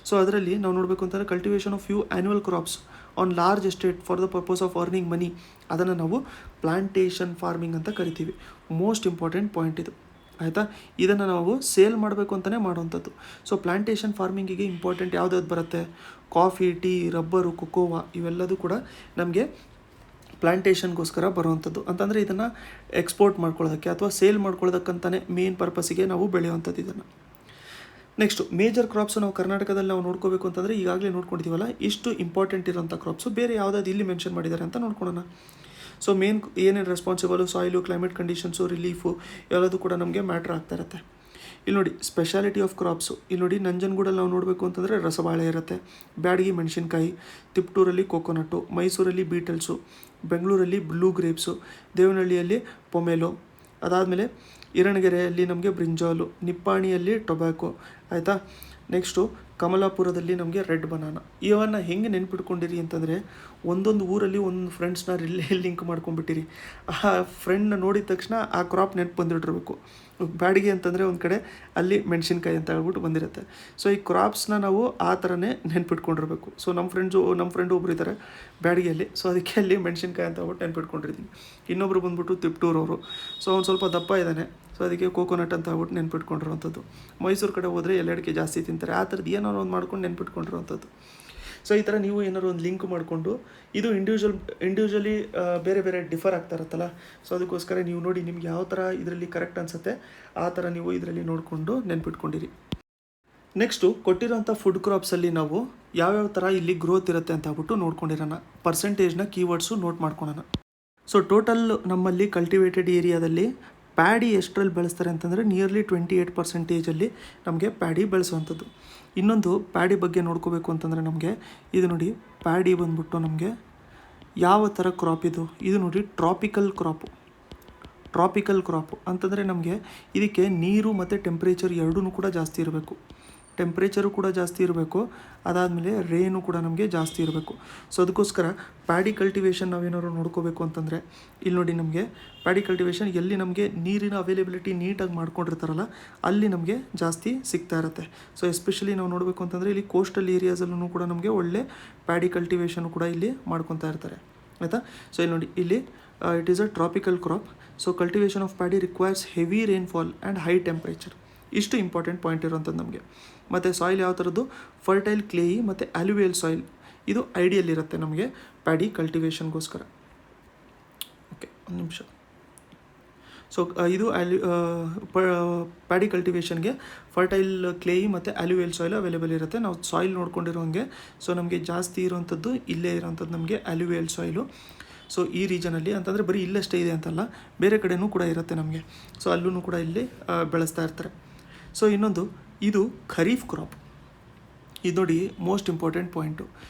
ಸೊ ಅದರಲ್ಲಿ ನಾವು ನೋಡಬೇಕು ಅಂತಂದರೆ cultivation of few annual crops on large estate for the purpose of earning money, ಅದನ್ನು ನಾವು ಪ್ಲಾಂಟೇಷನ್ ಫಾರ್ಮಿಂಗ್ ಅಂತ ಕರಿತೀವಿ. ಮೋಸ್ಟ್ ಇಂಪಾರ್ಟೆಂಟ್ ಪಾಯಿಂಟ್ ಇದು. ಆಯಿತಾ? ಇದನ್ನು ನಾವು ಸೇಲ್ ಮಾಡಬೇಕು ಅಂತಲೇ ಮಾಡುವಂಥದ್ದು. ಸೊ ಪ್ಲಾಂಟೇಷನ್ ಫಾರ್ಮಿಂಗಿಗೆ ಇಂಪಾರ್ಟೆಂಟ್ ಯಾವುದಾದ್ರು ಬರುತ್ತೆ, ಕಾಫಿ, ಟೀ, ರಬ್ಬರು, ಕೊಕೋವಾ ಇವೆಲ್ಲದೂ ಕೂಡ ನಮಗೆ ಪ್ಲಾಂಟೇಷನ್ಗೋಸ್ಕರ ಬರುವಂಥದ್ದು. ಅಂತಂದರೆ ಇದನ್ನು ಎಕ್ಸ್ಪೋರ್ಟ್ ಮಾಡ್ಕೊಳ್ಳೋದಕ್ಕೆ ಅಥವಾ ಸೇಲ್ ಮಾಡ್ಕೊಳ್ಳೋದಕ್ಕಂತಲೇ ಮೇನ್ ಪರ್ಪಸ್ಸಿಗೆ ನಾವು ಬೆಳೆಯುವಂಥದ್ದು ಇದನ್ನು. ನೆಕ್ಸ್ಟು ಮೇಜರ್ ಕ್ರಾಪ್ಸು ನಾವು ಕರ್ನಾಟಕದಲ್ಲಿ ನಾವು ನೋಡ್ಕೋಬೇಕು ಅಂತಂದರೆ ಈಗಾಗಲೇ ನೋಡ್ಕೊಂಡಿದ್ದೀವಲ್ಲ, ಇಷ್ಟು ಇಂಪಾರ್ಟೆಂಟ್ ಇರೋಂಥ ಕ್ರಾಪ್ಸು ಬೇರೆ ಯಾವುದಾದ್ರು ಇಲ್ಲಿ ಮೆನ್ಷನ್ ಮಾಡಿದ್ದಾರೆ ಅಂತ ನೋಡ್ಕೊಳ್ಳೋಣ. ಸೊ ಮೇನ್ ಏನೇನು ರೆಸ್ಪಾನ್ಸಿಬಲು, ಸಾಯಿಲು, ಕ್ಲೈಮೇಟ್ ಕಂಡೀಷನ್ಸು, ರಿಲೀಫು ಎಲ್ಲದೂ ಕೂಡ ನಮಗೆ ಮ್ಯಾಟ್ರ್ ಆಗ್ತಾ ಇರುತ್ತೆ. ಇಲ್ಲಿ ನೋಡಿ ಸ್ಪೆಷಾಲಿಟಿ ಆಫ್ ಕ್ರಾಪ್ಸು. ಇಲ್ಲಿ ನೋಡಿ ನಂಜನಗೂಡಲ್ಲಿ ನಾವು ನೋಡಬೇಕು ಅಂತಂದರೆ ರಸಬಾಳೆ ಇರುತ್ತೆ, ಬ್ಯಾಡಗಿ ಮೆಣಸಿನ್ಕಾಯಿ, ತಿಪ್ಟೂರಲ್ಲಿ ಕೊಕೊನಟ್ಟು, ಮೈಸೂರಲ್ಲಿ ಬೀಟಲ್ಸು, ಬೆಂಗಳೂರಲ್ಲಿ ಬ್ಲೂ ಗ್ರೇಪ್ಸು, ದೇವನಹಳ್ಳಿಯಲ್ಲಿ ಪೊಮೆಲೋ, ಅದಾದಮೇಲೆ ಇರಣಗೆರೆಯಲ್ಲಿ ನಮಗೆ ಬ್ರಿಂಜಾಲು, ನಿಪ್ಪಾಣಿಯಲ್ಲಿ ಟೊಬ್ಯಾಕೊ. ಆಯಿತಾ? ನೆಕ್ಸ್ಟು ಕಮಲಾಪುರದಲ್ಲಿ ನಮಗೆ ರೆಡ್ ಬನಾನ. ಇವನ್ನು ಹೆಂಗೆ ನೆನ್ಪಿಟ್ಕೊಂಡಿರಿ ಅಂತಂದರೆ ಒಂದೊಂದು ಊರಲ್ಲಿ ಒಂದು ಫ್ರೆಂಡ್ಸ್ನ ಲಿಂಕ್ ಮಾಡ್ಕೊಂಡ್ಬಿಟ್ಟಿರಿ. ಆ ಫ್ರೆಂಡ್ನ ನೋಡಿದ ತಕ್ಷಣ ಆ ಕ್ರಾಪ್ ನೆನಪು ಬಂದಿಟ್ಟಿರ್ಬೇಕು. ಬ್ಯಾಡಿಗೆ ಅಂತಂದರೆ ಒಂದು ಕಡೆ ಅಲ್ಲಿ ಮೆಣಸಿನ್ಕಾಯಿ ಅಂತ ಹೇಳ್ಬಿಟ್ಟು ಬಂದಿರುತ್ತೆ. ಸೊ ಈ ಕ್ರಾಪ್ಸ್ನ ನಾವು ಆ ಥರನೇ ನೆನ್ಪಿಟ್ಕೊಂಡಿರ್ಬೇಕು. ಸೊ ನಮ್ಮ ಫ್ರೆಂಡು ಒಬ್ರು ಇದ್ದಾರೆ ಬ್ಯಾಡಿಗೆಯಲ್ಲಿ. ಸೊ ಅದಕ್ಕೆ ಅಲ್ಲಿ ಮೆಣಸಿನ್ಕಾಯಿ ಅಂತ ಹೇಳ್ಬಿಟ್ಟು ನೆನ್ಪಿಟ್ಕೊಂಡಿರ್ತೀನಿ. ಇನ್ನೊಬ್ರು ಬಂದ್ಬಿಟ್ಟು ತಿಪ್ಟೂರವರು. ಸೊ ಅವ್ನು ಸ್ವಲ್ಪ ದಪ್ಪ ಇದ್ದಾನೆ. ಸೊ ಅದಕ್ಕೆ ಕೋಕೋನಟ್ ಅಂತ ಹೇಳ್ಬಿಟ್ಟು ನೆನ್ಪಿಟ್ಕೊಂಡಿರೋವಂಥದ್ದು. ಮೈಸೂರು ಕಡೆ ಹೋದರೆ ಎಲ್ಲಡಿಕೆ ಜಾಸ್ತಿ ತಿಂತಾರೆ. ಆ ಥರದ್ದು ಏನಾರು ಒಂದು ಮಾಡ್ಕೊಂಡು ನೆನ್ಪಿಟ್ಕೊಂಡಿರೋವಂಥದ್ದು. ಸೊ ಈ ಥರ ನೀವು ಏನಾದ್ರು ಒಂದು ಲಿಂಕ್ ಮಾಡಿಕೊಂಡು ಇದು ಇಂಡಿವಿಜುವಲಿ ಬೇರೆ ಬೇರೆ ಡಿಫರ್ ಆಗ್ತಾ ಇರುತ್ತಲ್ಲ. ಸೊ ಅದಕ್ಕೋಸ್ಕರ ನೀವು ನೋಡಿ ನಿಮ್ಗೆ ಯಾವ ಥರ ಇದರಲ್ಲಿ ಕರೆಕ್ಟ್ ಅನಿಸುತ್ತೆ ಆ ಥರ ನೀವು ಇದರಲ್ಲಿ ನೋಡಿಕೊಂಡು ನೆನ್ಪಿಟ್ಕೊಂಡಿರಿ. ನೆಕ್ಸ್ಟು ಕೊಟ್ಟಿರೋಂಥ ಫುಡ್ ಕ್ರಾಪ್ಸಲ್ಲಿ ನಾವು ಯಾವ್ಯಾವ ಥರ ಇಲ್ಲಿ ಗ್ರೋತ್ ಇರುತ್ತೆ ಅಂತ ಆಗ್ಬಿಟ್ಟು ನೋಡ್ಕೊಂಡಿರೋಣ. ಪರ್ಸೆಂಟೇಜ್ನ ಕೀವರ್ಡ್ಸು ನೋಟ್ ಮಾಡ್ಕೊಳ್ಳೋಣ. ಸೊ ಟೋಟಲ್ ನಮ್ಮಲ್ಲಿ ಕಲ್ಟಿವೇಟೆಡ್ ಏರಿಯಾದಲ್ಲಿ ಪ್ಯಾಡಿ ಎಷ್ಟರಲ್ಲಿ ಬೆಳೆಸ್ತಾರೆ ಅಂತಂದರೆ ನಿಯರ್ಲಿ 28% ನಮಗೆ ಪ್ಯಾಡಿ ಬೆಳೆಸುವಂಥದ್ದು. ಇನ್ನೊಂದು ಪ್ಯಾಡಿ ಬಗ್ಗೆ ನೋಡ್ಕೋಬೇಕು ಅಂತಂದರೆ ನಮಗೆ ಇದು ನೋಡಿ ಪ್ಯಾಡಿ ಬಂದ್ಬಿಟ್ಟು ನಮಗೆ ಯಾವ ಥರ ಕ್ರಾಪ್ ಇದು ನೋಡಿ ಟ್ರಾಪಿಕಲ್ ಕ್ರಾಪು ಅಂತಂದರೆ ನಮಗೆ ಇದಕ್ಕೆ ನೀರು ಮತ್ತು ಟೆಂಪ್ರೇಚರ್ ಎರಡೂ ಕೂಡ ಜಾಸ್ತಿ ಇರಬೇಕು. ಟೆಂಪ್ರೇಚರು ಕೂಡ ಜಾಸ್ತಿ ಇರಬೇಕು, ಅದಾದಮೇಲೆ ರೇನು ಕೂಡ ನಮಗೆ ಜಾಸ್ತಿ ಇರಬೇಕು. ಸೊ ಅದಕ್ಕೋಸ್ಕರ ಪ್ಯಾಡಿ ಕಲ್ಟಿವೇಷನ್ ನಾವೇನಾದ್ರು ನೋಡ್ಕೋಬೇಕು ಅಂತಂದರೆ ಇಲ್ಲಿ ನೋಡಿ ನಮಗೆ ಪ್ಯಾಡಿ ಕಲ್ಟಿವೇಷನ್ ಎಲ್ಲಿ ನಮಗೆ ನೀರಿನ ಅವೈಲೇಬಿಲಿಟಿ ನೀಟಾಗಿ ಮಾಡ್ಕೊಂಡಿರ್ತಾರಲ್ಲ ಅಲ್ಲಿ ನಮಗೆ ಜಾಸ್ತಿ ಸಿಗ್ತಾ ಇರುತ್ತೆ. ಸೊ ಎಸ್ಪೆಷಲಿ ನಾವು ನೋಡಬೇಕು ಅಂತಂದರೆ ಇಲ್ಲಿ ಕೋಸ್ಟಲ್ ಏರಿಯಾಸಲ್ಲೂ ಕೂಡ ನಮಗೆ ಒಳ್ಳೆ ಪ್ಯಾಡಿ ಕಲ್ಟಿವೇಷನ್ ಕೂಡ ಇಲ್ಲಿ ಮಾಡ್ಕೊತಾ ಇರ್ತಾರೆ. ಆಯಿತಾ? ಸೊ ಇಲ್ಲಿ ನೋಡಿ ಇಲ್ಲಿ it is a tropical crop. So cultivation of paddy requires heavy rainfall and high temperature. ಇಷ್ಟು ಇಂಪಾರ್ಟೆಂಟ್ ಪಾಯಿಂಟ್ ಇರೋಂಥದ್ದು ನಮಗೆ. ಮತ್ತು ಸಾಯಿಲ್ ಯಾವ ಥರದ್ದು, ಫರ್ಟೈಲ್ ಕ್ಲೇಯಿ ಮತ್ತು ಅಲ್ಯೂವಿಯಲ್ ಸಾಯಿಲ್ ಇದು ಐಡಿಯಲ್ ಇರುತ್ತೆ ನಮಗೆ ಪ್ಯಾಡಿ ಕಲ್ಟಿವೇಷನ್ಗೋಸ್ಕರ. ಓಕೆ, ಒಂದು ನಿಮಿಷ. ಸೊ ಇದು ಪ್ಯಾಡಿ ಕಲ್ಟಿವೇಷನ್ಗೆ ಫರ್ಟೈಲ್ ಕ್ಲೇಯಿ ಮತ್ತು ಅಲ್ಯೂವಿಯಲ್ ಸಾಯಿಲ್ ಅವೈಲೇಬಲ್ ಇರುತ್ತೆ. ನಾವು ಸಾಯಿಲ್ ನೋಡ್ಕೊಂಡಿರೋಂಗೆ ಸೊ ನಮಗೆ ಜಾಸ್ತಿ ಇರೋವಂಥದ್ದು ಇಲ್ಲೇ ಇರೋವಂಥದ್ದು ನಮಗೆ ಅಲ್ಯೂವಿಯಲ್ ಸಾಯಿಲು. ಸೊ ಈ ರೀಜನಲ್ಲಿ ಅಂತಂದರೆ ಬರೀ ಇಲ್ಲಷ್ಟೇ ಇದೆ ಅಂತಲ್ಲ, ಬೇರೆ ಕಡೆಯೂ ಕೂಡ ಇರುತ್ತೆ ನಮಗೆ. ಸೊ ಅಲ್ಲೂ ಕೂಡ ಇಲ್ಲಿ ಬೆಳೆಸ್ತಾ ಇರ್ತಾರೆ. ಸೊ ಇನ್ನೊಂದು ಇದು ಖರೀಫ್ ಕ್ರಾಪ್. ಇದು ನೋಡಿ ಮೋಸ್ಟ್ ಇಂಪಾರ್ಟೆಂಟ್ ಪಾಯಿಂಟು.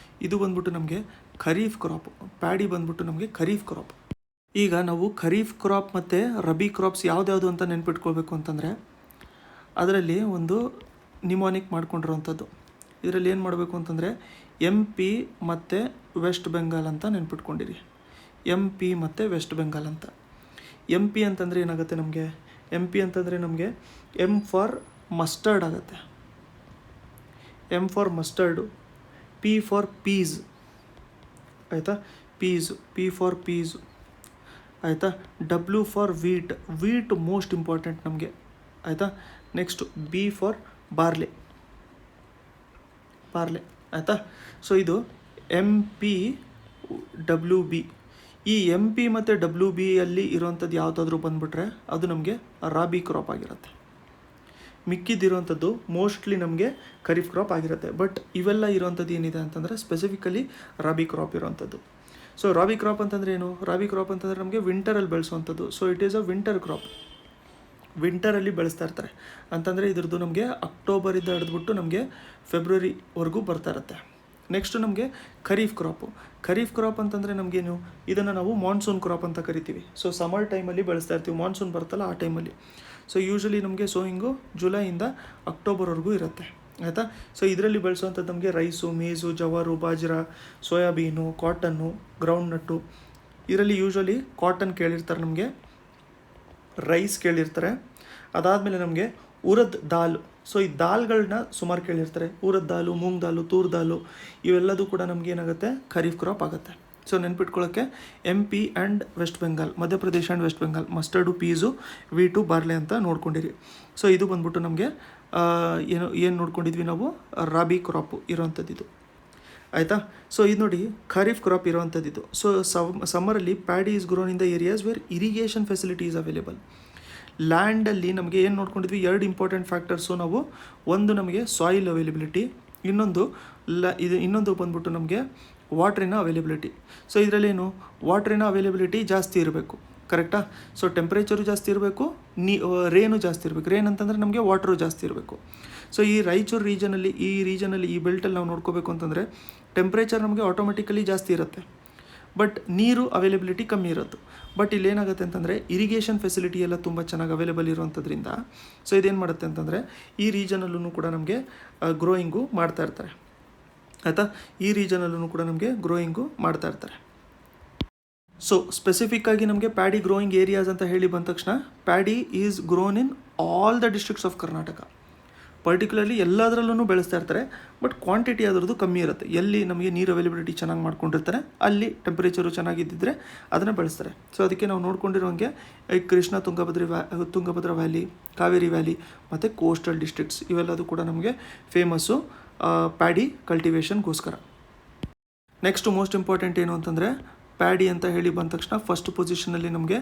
ಇದು ಬಂದ್ಬಿಟ್ಟು ನಮಗೆ ಖರೀಫ್ ಕ್ರಾಪ್. ಪ್ಯಾಡಿ ಬಂದ್ಬಿಟ್ಟು ನಮಗೆ ಖರೀಫ್ ಕ್ರಾಪ್. ಈಗ ನಾವು ಖರೀಫ್ ಕ್ರಾಪ್ ಮತ್ತು ರಬಿ ಕ್ರಾಪ್ಸ್ ಯಾವ್ದ್ಯಾವುದು ಅಂತ ನೆನ್ಪಿಟ್ಕೊಳ್ಬೇಕು ಅಂತಂದರೆ ಅದರಲ್ಲಿ ಒಂದು ನಿಮೋನಿಕ್ ಮಾಡ್ಕೊಂಡಿರೋವಂಥದ್ದು. ಇದರಲ್ಲಿ ಏನು ಮಾಡಬೇಕು ಅಂತಂದರೆ MP ಮತ್ತು ವೆಸ್ಟ್ ಬೆಂಗಾಲ್ ಅಂತ ನೆನ್ಪಿಟ್ಕೊಂಡಿರಿ. MP ಮತ್ತು ವೆಸ್ಟ್ ಬೆಂಗಾಲ್ ಅಂತ. MP ಅಂತಂದರೆ ಏನಾಗುತ್ತೆ ನಮಗೆ, MP ಅಂತಂದರೆ ನಮಗೆ M ಫಾರ್ ಮಸ್ಟರ್ಡ್ ಆಗುತ್ತೆ. M for mustard, P for peas ಆಯಿತಾ, P ಫಾರ್ ಪೀಸು ಆಯಿತಾ, W for wheat most important ನಮಗೆ ಆಯಿತಾ. ನೆಕ್ಸ್ಟು B ಫಾರ್ ಬಾರ್ಲೆ ಆಯಿತಾ. ಸೊ ಇದು MP WB. ಈ MP ಮತ್ತು WB ಅಲ್ಲಿ ಇರೋವಂಥದ್ದು ಯಾವುದಾದ್ರೂ ಬಂದುಬಿಟ್ರೆ ಅದು ನಮಗೆ ರಾಬಿ ಕ್ರಾಪ್ ಆಗಿರುತ್ತೆ. ಮಿಕ್ಕಿದ್ದಿರೋವಂಥದ್ದು ಮೋಸ್ಟ್ಲಿ ನಮಗೆ ಖರೀಫ್ ಕ್ರಾಪ್ ಆಗಿರುತ್ತೆ. ಬಟ್ ಇವೆಲ್ಲ ಇರೋವಂಥದ್ದು ಏನಿದೆ ಅಂತಂದರೆ ಸ್ಪೆಸಿಫಿಕಲಿ ರಾಬಿ ಕ್ರಾಪ್ ಇರೋವಂಥದ್ದು. ಸೊ ರಾಬಿ ಕ್ರಾಪ್ ಅಂತಂದರೆ ಏನು? ರಾಬಿ ಕ್ರಾಪ್ ಅಂತಂದರೆ ನಮಗೆ ವಿಂಟರಲ್ಲಿ ಬೆಳೆಸುವಂಥದ್ದು. So it is a winter crop. ವಿಂಟರಲ್ಲಿ ಬೆಳೆಸ್ತಾ ಇರ್ತಾರೆ ಅಂತಂದರೆ ಇದ್ರದ್ದು ನಮಗೆ ಅಕ್ಟೋಬರಿಂದ ಹಿಡಿದ್ಬಿಟ್ಟು ನಮಗೆ ಫೆಬ್ರವರಿವರೆಗೂ ಬರ್ತಾ ಇರುತ್ತೆ. ನೆಕ್ಸ್ಟು ನಮಗೆ ಖರೀಫ್ ಕ್ರಾಪ್ ಅಂತಂದರೆ ನಮಗೇನು, ಇದನ್ನು ನಾವು ಮಾನ್ಸೂನ್ ಕ್ರಾಪ್ ಅಂತ ಕರಿತೀವಿ. ಸೊ ಸಮರ್ ಟೈಮಲ್ಲಿ ಬೆಳೆಸ್ತಾ ಇರ್ತೀವಿ, ಮಾನ್ಸೂನ್ ಬರ್ತಲ್ಲ ಆ ಟೈಮಲ್ಲಿ. ಸೊ ಯೂಶ್ವಲಿ ನಮಗೆ ಸೋಯಿಂಗು ಜುಲೈಯಿಂದ ಅಕ್ಟೋಬರ್ವರೆಗೂ ಇರುತ್ತೆ ಆಯಿತಾ. ಸೊ ಇದರಲ್ಲಿ ಬೆಳೆಸುವಂಥದ್ದು ನಮಗೆ ರೈಸು, ಮೇಜು, ಜವಾರು, ಬಾಜ್ರಾ, ಸೋಯಾಬೀನು, ಕಾಟನ್ನು, ಗ್ರೌಂಡ್ನಟ್ಟು. ಇದರಲ್ಲಿ ಯೂಶ್ವಲಿ ಕಾಟನ್ ಕೇಳಿರ್ತಾರೆ, ನಮಗೆ ರೈಸ್ ಕೇಳಿರ್ತಾರೆ. ಅದಾದಮೇಲೆ ನಮಗೆ ಉರದ್ ದಾಲ್. ಸೊ ಈ ದಾಲ್ಗಳನ್ನ ಸುಮಾರು ಕೇಳಿರ್ತಾರೆ. ಉರದ್ ದಾಲು, ಮೂಂಗ್ ದಾಲು, ತೂರ್ ದಾಲು ಇವೆಲ್ಲದೂ ಕೂಡ ನಮ್ಗೆ ಏನಾಗುತ್ತೆ ಖರೀಫ್ ಕ್ರಾಪ್ ಆಗುತ್ತೆ. ಸೊ ನೆನ್ಪಿಟ್ಕೊಳ್ಳೋಕ್ಕೆ MP and West Bengal, Madhya Pradesh and West Bengal, mustard, peas, wheat, barley ಅಂತ ನೋಡ್ಕೊಂಡಿರಿ. ಸೊ ಇದು ಬಂದ್ಬಿಟ್ಟು ನಮಗೆ ಏನು ನೋಡ್ಕೊಂಡಿದ್ವಿ ನಾವು, ರಾಬಿ ಕ್ರಾಪು ಇರೋವಂಥದ್ದು ಇದು ಆಯಿತಾ. ಸೊ ಇದು ನೋಡಿ ಖರೀಫ್ ಕ್ರಾಪ್ ಇರೋವಂಥದ್ದು ಇದು. ಸೊ ಸಮ್ಮರಲ್ಲಿ paddy is grown in the areas where irrigation facility is available. ಲ್ಯಾಂಡಲ್ಲಿ ನಮಗೆ ಏನು ನೋಡ್ಕೊಂಡಿದ್ವಿ, ಎರಡು ಇಂಪಾರ್ಟೆಂಟ್ ಫ್ಯಾಕ್ಟರ್ಸು ನಾವು. ಒಂದು ನಮಗೆ ಸಾಯಿಲ್ ಅವೈಲಬಿಲಿಟಿ, ಇನ್ನೊಂದು ಬಂದ್ಬಿಟ್ಟು ನಮಗೆ ವಾಟ್ರಿನ ಅವೈಲಬಿಲಿಟಿ. ಸೊ ಇದರಲ್ಲೇನು, ವಾಟ್ರಿನ ಅವೈಲಬಿಲಿಟಿ ಜಾಸ್ತಿ ಇರಬೇಕು, ಕರೆಕ್ಟಾ. ಸೊ ಟೆಂಪ್ರೇಚರು ಜಾಸ್ತಿ ಇರಬೇಕು, ರೇನು ಜಾಸ್ತಿ ಇರಬೇಕು. ರೇನ್ ಅಂತಂದರೆ ನಮಗೆ ವಾಟ್ರು ಜಾಸ್ತಿ ಇರಬೇಕು. ಸೊ ಈ ರಾಯಚೂರು ರೀಜನಲ್ಲಿ ಈ ಬೆಲ್ಟಲ್ಲಿ ನಾವು ನೋಡ್ಕೋಬೇಕು ಅಂತಂದರೆ ಟೆಂಪ್ರೇಚರ್ ನಮಗೆ ಆಟೋಮೆಟಿಕಲಿ ಜಾಸ್ತಿ ಇರುತ್ತೆ, ಬಟ್ ನೀರು ಅವೈಲಬಿಲಿಟಿ ಕಮ್ಮಿ ಇರುತ್ತೆ. ಬಟ್ ಇಲ್ಲೇನಾಗುತ್ತೆ ಅಂತಂದರೆ ಇರಿಗೇಷನ್ ಫೆಸಿಲಿಟಿ ಎಲ್ಲ ತುಂಬ ಚೆನ್ನಾಗಿ ಅವೈಲೇಬಲ್ ಇರುವಂಥದ್ರಿಂದ ಸೊ ಇದೇನು ಮಾಡುತ್ತೆ ಅಂತಂದರೆ ಈ ರೀಜನಲ್ಲೂ ಕೂಡ ನಮಗೆ ಗ್ರೋಯಿಂಗು ಮಾಡ್ತಾ ಇರ್ತಾರೆ ಆಯಿತಾ. ಈ ರೀಜನಲ್ಲೂ ಕೂಡ ನಮಗೆ ಗ್ರೋಯಿಂಗು ಮಾಡ್ತಾ ಇರ್ತಾರೆ. ಸೊ ಸ್ಪೆಸಿಫಿಕ್ಕಾಗಿ ನಮಗೆ ಪ್ಯಾಡಿ ಗ್ರೋಯಿಂಗ್ ಏರಿಯಾಸ್ ಅಂತ ಹೇಳಿ ಬಂದ ತಕ್ಷಣ paddy is grown in all the districts of Karnataka. Particularly ಎಲ್ಲದರಲ್ಲೂ ಬೆಳೆಸ್ತಾ ಇರ್ತಾರೆ, ಬಟ್ ಕ್ವಾಂಟಿಟಿ ಅದರದ್ದು ಕಮ್ಮಿ ಇರುತ್ತೆ. ಎಲ್ಲಿ ನಮಗೆ ನೀರು ಅವೈಲಬಿಲಿಟಿ ಚೆನ್ನಾಗಿ ಮಾಡ್ಕೊಂಡಿರ್ತಾರೆ ಅಲ್ಲಿ ಟೆಂಪ್ರೇಚರು ಚೆನ್ನಾಗಿದ್ದಿದ್ರೆ ಅದನ್ನು ಬೆಳೆಸ್ತಾರೆ. ಸೊ ಅದಕ್ಕೆ ನಾವು ನೋಡ್ಕೊಂಡಿರೋಂಗೆ ಕೃಷ್ಣ, ತುಂಗಭದ್ರಾ ವ್ಯಾಲಿ, ಕಾವೇರಿ ವ್ಯಾಲಿ ಮತ್ತು ಕೋಸ್ಟಲ್ ಡಿಸ್ಟ್ರಿಕ್ಟ್ಸ್ ಇವೆಲ್ಲದು ಕೂಡ ನಮಗೆ ಫೇಮಸ್ಸು ಪ್ಯಾಡಿ ಕಲ್ಟಿವೇಷನ್ಗೋಸ್ಕರ. ನೆಕ್ಸ್ಟ್ ಮೋಸ್ಟ್ ಇಂಪಾರ್ಟೆಂಟ್ ಏನು ಅಂತಂದರೆ ಪ್ಯಾಡಿ ಅಂತ ಹೇಳಿ ಬಂದ ತಕ್ಷಣ ಫಸ್ಟ್ ಪೊಸಿಷನಲ್ಲಿ ನಮಗೆ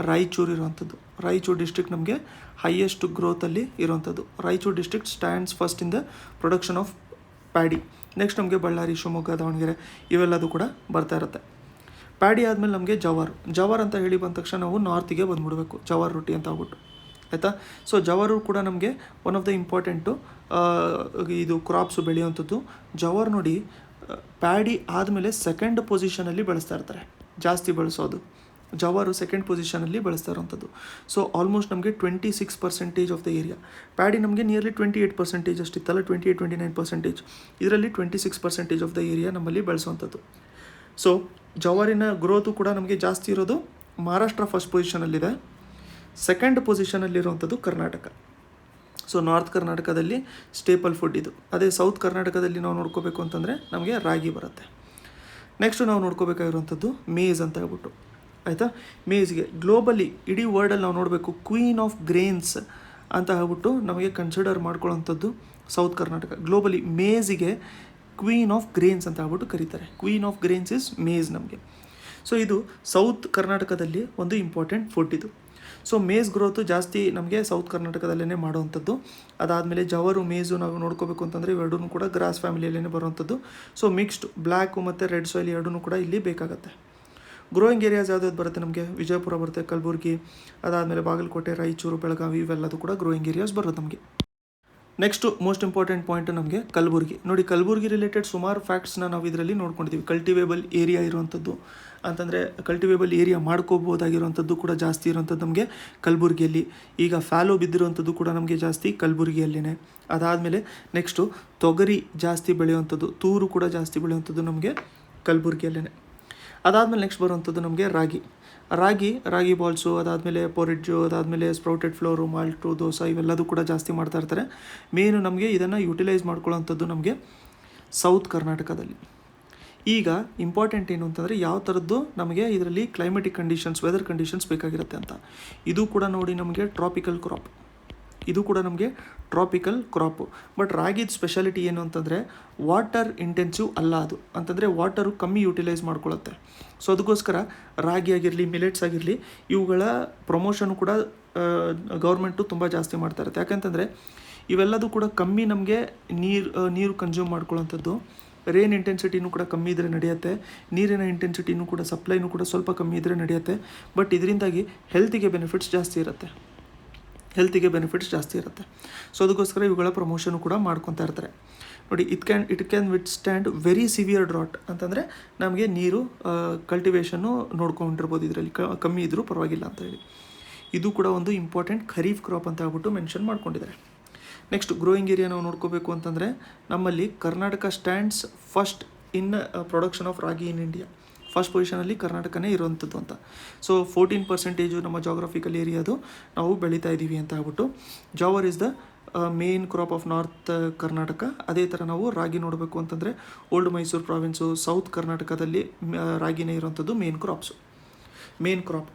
ರಾಯಚೂರು ಇರುವಂಥದ್ದು. ರಾಯಚೂರು ಡಿಸ್ಟ್ರಿಕ್ಟ್ ನಮಗೆ ಹೈಯೆಸ್ಟ್ ಗ್ರೋತಲ್ಲಿ ಇರುವಂಥದ್ದು. Raichur district stands first in the production of paddy. Next ನಮಗೆ ಬಳ್ಳಾರಿ, ಶಿವಮೊಗ್ಗ, ದಾವಣಗೆರೆ ಇವೆಲ್ಲದು ಕೂಡ ಬರ್ತಾ ಇರುತ್ತೆ. ಪ್ಯಾಡಿ ಆದಮೇಲೆ ನಮಗೆ ಜವಾರ್ ಅಂತ ಹೇಳಿ ಬಂದ ತಕ್ಷಣ ನಾವು ನಾರ್ತಿಗೆ ಬಂದುಬಿಡಬೇಕು, ಜವಾರ್ ರೊಟ್ಟಿ ಅಂತ ಆಗ್ಬಿಟ್ಟು ಆಯಿತಾ. ಸೊ ಜವಾರು ಕೂಡ ನಮಗೆ ಒನ್ ಆಫ್ ದ ಇಂಪಾರ್ಟೆಂಟು ಇದು ಕ್ರಾಪ್ಸು ಬೆಳೆಯುವಂಥದ್ದು. ಜವಾರ್ ನೋಡಿ ಪ್ಯಾಡಿ ಆದಮೇಲೆ ಸೆಕೆಂಡ್ ಪೊಸಿಷನಲ್ಲಿ ಬೆಳೆಸ್ತಾ ಇರ್ತಾರೆ, ಜಾಸ್ತಿ ಬೆಳೆಸೋದು ಜವಾರು ಸೆಕೆಂಡ್ ಪೊಸಿಷನಲ್ಲಿ ಬೆಳೆಸ್ತಾ ಇರೋವಂಥದ್ದು. ಸೊ ಆಲ್ಮೋಸ್ಟ್ ನಮಗೆ 26% ಆಫ್ ದ ಏರಿಯಾ. ಪ್ಯಾಡಿ ನಮಗೆ ನಿಯರ್ಲಿ 28% ಅಷ್ಟಿತ್ತಲ್ಲ, 28-29%. ಇದರಲ್ಲಿ 26% ಆಫ್ ದ ಏರಿಯಾ ನಮ್ಮಲ್ಲಿ ಬೆಳೆಸುವಂಥದ್ದು. ಸೊ ಜವಾರಿನ ಗ್ರೋತು ಕೂಡ ನಮಗೆ ಜಾಸ್ತಿ ಇರೋದು ಮಹಾರಾಷ್ಟ್ರ ಫಸ್ಟ್ ಪೊಸಿಷನಲ್ಲಿದೆ. ಸೆಕೆಂಡ್ ಪೊಸಿಷನಲ್ಲಿರುವಂಥದ್ದು ಕರ್ನಾಟಕ. ಸೊ ನಾರ್ತ್ ಕರ್ನಾಟಕದಲ್ಲಿ ಸ್ಟೇಪಲ್ ಫುಡ್ ಇದು. ಅದೇ ಸೌತ್ ಕರ್ನಾಟಕದಲ್ಲಿ ನಾವು ನೋಡ್ಕೋಬೇಕು ಅಂತಂದರೆ ನಮಗೆ ರಾಗಿ ಬರುತ್ತೆ. ನೆಕ್ಸ್ಟು ನಾವು ನೋಡ್ಕೋಬೇಕಾಗಿರುವಂಥದ್ದು ಮೇಜ್ ಅಂತ ಹೇಳ್ಬಿಟ್ಟು ಆಯಿತಾ. ಮೇಜ್ಗೆ ಗ್ಲೋಬಲಿ ಇಡೀ ವರ್ಲ್ಡಲ್ಲಿ ನಾವು ನೋಡಬೇಕು ಕ್ವೀನ್ ಆಫ್ ಗ್ರೇನ್ಸ್ ಅಂತ ಹೇಳ್ಬಿಟ್ಟು ನಮಗೆ ಕನ್ಸಿಡರ್ ಮಾಡ್ಕೊಳ್ಳೋವಂಥದ್ದು ಸೌತ್ ಕರ್ನಾಟಕ. ಗ್ಲೋಬಲಿ ಮೇಜಿಗೆ ಕ್ವೀನ್ ಆಫ್ ಗ್ರೇನ್ಸ್ ಅಂತ ಹೇಳ್ಬಿಟ್ಟು ಕರೀತಾರೆ. Queen of grains is maize ನಮಗೆ. ಸೊ ಇದು ಸೌತ್ ಕರ್ನಾಟಕದಲ್ಲಿ ಒಂದು ಇಂಪಾರ್ಟೆಂಟ್ ಫುಡ್ ಇದು. ಸೊ ಮೇಜ್ ಗ್ರೋತು ಜಾಸ್ತಿ ನಮಗೆ ಸೌತ್ ಕರ್ನಾಟಕದಲ್ಲೇ ಮಾಡುವಂಥದ್ದು. ಅದಾದಮೇಲೆ ಜವಾರು, ಮೇಜು ನಾವು ನೋಡ್ಕೋಬೇಕು ಅಂತಂದರೆ ಇವೆರಡೂ ಕೂಡ ಗ್ರಾಸ್ ಫ್ಯಾಮಿಲಿಯಲ್ಲೇ ಬರುವಂಥದ್ದು. ಸೊ ಮಿಕ್ಸ್ಡ್ ಬ್ಲ್ಯಾಕು ಮತ್ತು ರೆಡ್ ಸಾಯಿಲ್ ಎರಡೂ ಕೂಡ ಇಲ್ಲಿ ಬೇಕಾಗುತ್ತೆ. ಗ್ರೋಯಿಂಗ್ ಏರಿಯಾಸ್ ಯಾವ್ದು ಬರುತ್ತೆ ನಮಗೆ, ವಿಜಯಪುರ ಬರುತ್ತೆ, ಕಲಬುರಗಿ, ಅದಾದಮೇಲೆ ಬಾಗಲಕೋಟೆ, ರಾಯಚೂರು, ಬೆಳಗಾವಿ ಇವೆಲ್ಲದು ಕೂಡ ಗ್ರೋಯಿಂಗ್ ಏರಿಯಾಸ್ ಬರೋದು ನಮಗೆ. ನೆಕ್ಸ್ಟು ಮೋಸ್ಟ್ ಇಂಪಾರ್ಟೆಂಟ್ ಪಾಯಿಂಟ್ ನಮಗೆ ಕಲಬುರಗಿ. ನೋಡಿ, ಕಲಬುರಗಿ ರಿಲೇಟೆಡ್ ಸುಮಾರು ಫ್ಯಾಕ್ಟ್ಸ್ನ ನಾವು ಇದರಲ್ಲಿ ನೋಡ್ಕೊಂಡಿದ್ದೀವಿ. ಕಲ್ಟಿವೇಬಲ್ ಏರಿಯಾ ಇರುವಂಥದ್ದು, ಅಂತಂದರೆ ಕಲ್ಟಿವೇಬಲ್ ಏರಿಯಾ ಮಾಡ್ಕೋಬೋದಾಗಿರುವಂಥದ್ದು ಕೂಡ ಜಾಸ್ತಿ ಇರುವಂಥದ್ದು ನಮಗೆ ಕಲಬುರಗಿಯಲ್ಲಿ. ಈಗ ಫ್ಯಾಲೋ ಬಿದ್ದಿರುವಂಥದ್ದು ಕೂಡ ನಮಗೆ ಜಾಸ್ತಿ ಕಲಬುರಗಿಯಲ್ಲಿನೇ. ಅದಾದಮೇಲೆ ನೆಕ್ಸ್ಟು ತೊಗರಿ ಜಾಸ್ತಿ ಬೆಳೆಯುವಂಥದ್ದು, ತೂರು ಕೂಡ ಜಾಸ್ತಿ ಬೆಳೆಯುವಂಥದ್ದು ನಮಗೆ ಕಲಬುರಗಿಯಲ್ಲೇ. ಅದಾದಮೇಲೆ ನೆಕ್ಸ್ಟ್ ಬರುವಂಥದ್ದು ನಮಗೆ ರಾಗಿ ಬಾಲ್ಸು, ಅದಾದಮೇಲೆ ಪೊರಿಡ್ಜು, ಅದಾದಮೇಲೆ ಸ್ಪ್ರೌಟೆಡ್ ಫ್ಲೋರು, ಮಾಲ್ಟು, ದೋಸೆ ಇವೆಲ್ಲದೂ ಕೂಡ ಜಾಸ್ತಿ ಮಾಡ್ತಾ ಇರ್ತಾರೆ. ಮೇನು ನಮಗೆ ಇದನ್ನು ಯುಟಿಲೈಸ್ ಮಾಡ್ಕೊಳ್ಳೋವಂಥದ್ದು ನಮಗೆ ಸೌತ್ ಕರ್ನಾಟಕದಲ್ಲಿ. ಈಗ ಇಂಪಾರ್ಟೆಂಟ್ ಏನು ಅಂತಂದರೆ ಯಾವ ಥರದ್ದು ನಮಗೆ ಇದರಲ್ಲಿ ಕ್ಲೈಮೆಟಿಕ್ ಕಂಡೀಷನ್ಸ್, ವೆದರ್ ಕಂಡೀಷನ್ಸ್ ಬೇಕಾಗಿರುತ್ತೆ ಅಂತ. ಇದು ಕೂಡ ನೋಡಿ ನಮಗೆ ಟ್ರಾಪಿಕಲ್ ಕ್ರಾಪು. ಬಟ್ ರಾಗಿದ ಸ್ಪೆಷಾಲಿಟಿ ಏನು ಅಂತಂದರೆ ವಾಟರ್ ಇಂಟೆನ್ಸಿವ್ ಅಲ್ಲ ಅದು, ಅಂತಂದರೆ ವಾಟರು ಕಮ್ಮಿ ಯುಟಿಲೈಸ್ ಮಾಡ್ಕೊಳ್ಳುತ್ತೆ. ಸೊ ಅದಕ್ಕೋಸ್ಕರ ರಾಗಿ ಆಗಿರಲಿ, ಮಿಲೆಟ್ಸ್ ಆಗಿರಲಿ, ಇವುಗಳ ಪ್ರಮೋಷನ್ ಕೂಡ ಗೌರ್ಮೆಂಟು ತುಂಬ ಜಾಸ್ತಿ ಮಾಡ್ತಾ ಇರುತ್ತೆ. ಯಾಕಂತಂದರೆ ಇವೆಲ್ಲದೂ ಕೂಡ ಕಮ್ಮಿ ನಮಗೆ ನೀರು ಕನ್ಸ್ಯೂಮ್ ಮಾಡ್ಕೊಳ್ಳೋಂಥದ್ದು. ರೇನ್ ಇಂಟೆನ್ಸಿಟಿನೂ ಕೂಡ ಕಮ್ಮಿ ಇದ್ದರೆ ನಡೆಯುತ್ತೆ, ನೀರಿನ ಇಂಟೆನ್ಸಿಟಿನೂ ಕೂಡ ಸಪ್ಲೈನೂ ಕೂಡ ಸ್ವಲ್ಪ ಕಮ್ಮಿ ಇದ್ದರೆ ನಡೆಯುತ್ತೆ. ಬಟ್ ಇದರಿಂದಾಗಿ ಹೆಲ್ತಿಗೆ ಬೆನಿಫಿಟ್ಸ್ ಜಾಸ್ತಿ ಇರುತ್ತೆ. ಸೊ ಅದಕ್ಕೋಸ್ಕರ ಇವುಗಳ ಪ್ರಮೋಷನು ಕೂಡ ಮಾಡ್ಕೊತಾ ಇರ್ತಾರೆ. ನೋಡಿ, it can withstand very severe drought, ಅಂತಂದರೆ ನಮಗೆ ನೀರು ಕಲ್ಟಿವೇಷನ್ನು ನೋಡ್ಕೊಂಡಿರ್ಬೋದು, ಇದರಲ್ಲಿ ಕಮ್ಮಿ ಇದ್ದರೂ ಪರವಾಗಿಲ್ಲ ಅಂತ ಹೇಳಿ. ಇದು ಕೂಡ ಒಂದು ಇಂಪಾರ್ಟೆಂಟ್ ಖರೀಫ್ ಕ್ರಾಪ್ ಅಂತ ಹೇಳ್ಬಿಟ್ಟು ಮೆನ್ಷನ್ ಮಾಡ್ಕೊಂಡಿದ್ದಾರೆ. ನೆಕ್ಸ್ಟ್ ಗ್ರೋಯಿಂಗ್ ಏರಿಯಾ ನಾವು ನೋಡ್ಕೋಬೇಕು ಅಂತಂದರೆ ನಮ್ಮಲ್ಲಿ Karnataka stands first in production of ragi in India. First ಪೊಸಿಷನಲ್ಲಿ ಕರ್ನಾಟಕನೇ ಇರುವಂಥದ್ದು ಅಂತ. ಸೊ 14% ನಮ್ಮ ಜಾಗ್ರಫಿಕಲ್ ಏರಿಯಾದು ನಾವು ಬೆಳೀತಾ ಇದ್ದೀವಿ ಅಂತ ಹೇಳ್ಬಿಟ್ಟು. Jowar is the main crop of north Karnataka. ಅದೇ ಥರ ನಾವು ರಾಗಿ ನೋಡಬೇಕು ಅಂತಂದರೆ ಓಲ್ಡ್ ಮೈಸೂರು ಪ್ರಾವಿನ್ಸು, ಸೌತ್ ಕರ್ನಾಟಕದಲ್ಲಿ ರಾಗಿನೇ ಇರುವಂಥದ್ದು ಮೇನ್ ಕ್ರಾಪ್.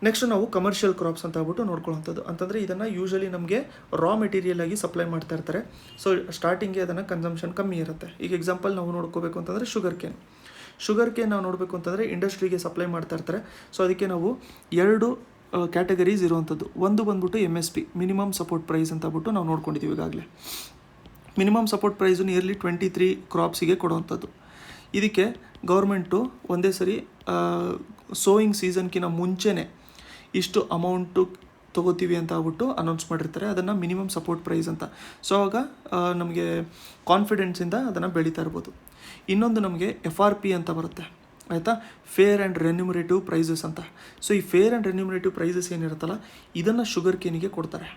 ನೆಕ್ಸ್ಟ್ ನಾವು ಕಮರ್ಷಿಯಲ್ ಕ್ರಾಪ್ಸ್ ಅಂತ ಹೇಳ್ಬಿಟ್ಟು ನೋಡ್ಕೊಳ್ಳೋಂಥದ್ದು. ಅಂತಂದರೆ ಇದನ್ನು ಯೂಶಲಿ ನಮಗೆ ರಾ ಮೆಟೀರಿಯಲ್ ಆಗಿ ಸಪ್ಲೈ ಮಾಡ್ತಾ ಇರ್ತಾರೆ. ಸೊ ಸ್ಟಾರ್ಟಿಂಗ್ಗೆ ಅದನ್ನು ಕನ್ಸಂಪ್ಷನ್ ಕಮ್ಮಿ ಇರುತ್ತೆ. ಈಗ ಎಕ್ಸಾಂಪಲ್ ನಾವು ನೋಡ್ಕೋಬೇಕು ಅಂತಂದರೆ ಶುಗರ್ ಕೇನ್ ನಾವು ನೋಡಬೇಕು ಅಂತಂದರೆ ಇಂಡಸ್ಟ್ರಿಗೆ ಸಪ್ಲೈ ಮಾಡ್ತಾ ಇರ್ತಾರೆ. ಸೊ ಅದಕ್ಕೆ ನಾವು 2 ಕ್ಯಾಟಗರೀಸ್ ಇರುವಂಥದ್ದು. ಒಂದು ಬಂದ್ಬಿಟ್ಟು MSP, ಮಿನಿಮಮ್ ಸಪೋರ್ಟ್ ಪ್ರೈಸ್ ಅಂತ ಹೇಳ್ಬಿಟ್ಟು ನಾವು ನೋಡ್ಕೊಂಡಿದ್ದೀವಿ ಈಗಾಗಲೇ. ಮಿನಿಮಮ್ ಸಪೋರ್ಟ್ ಪ್ರೈಸು ನಿಯರ್ಲಿ 23 ಕ್ರಾಪ್ಸಿಗೆ ಕೊಡುವಂಥದ್ದು. ಇದಕ್ಕೆ ಗೌರ್ಮೆಂಟು ಒಂದೇ ಸರಿ ಸೋಯಿಂಗ್ ಸೀಸನ್ಕಿಂತ ಮುಂಚೆನೇ ಇಷ್ಟು ಅಮೌಂಟು ತೊಗೋತೀವಿ ಅಂತ ಆಗ್ಬಿಟ್ಟು ಅನೌನ್ಸ್ ಮಾಡಿರ್ತಾರೆ. ಅದನ್ನು ಮಿನಿಮಮ್ ಸಪೋರ್ಟ್ ಪ್ರೈಸ್ ಅಂತ. ಸೊ ಆವಾಗ ನಮಗೆ ಕಾನ್ಫಿಡೆನ್ಸಿಂದ ಅದನ್ನು ಬೆಳೀತಾ ಇರ್ಬೋದು. ಇನ್ನೊಂದು ನಮಗೆ FRP ಅಂತ ಬರುತ್ತೆ, ಆಯಿತಾ, ಫೇರ್ ಆ್ಯಂಡ್ ರೆನ್ಯುಮರೇಟಿವ್ ಪ್ರೈಸಸ್ ಅಂತ. ಸೊ ಈ ಫೇರ್ ಆ್ಯಂಡ್ ರೆನ್ಯುಮರೇಟಿವ್ ಪ್ರೈಸಸ್ ಏನಿರುತ್ತಲ್ಲ ಇದನ್ನು ಶುಗರ್ ಕೇನಿಗೆ ಕೊಡ್ತಾರೆ.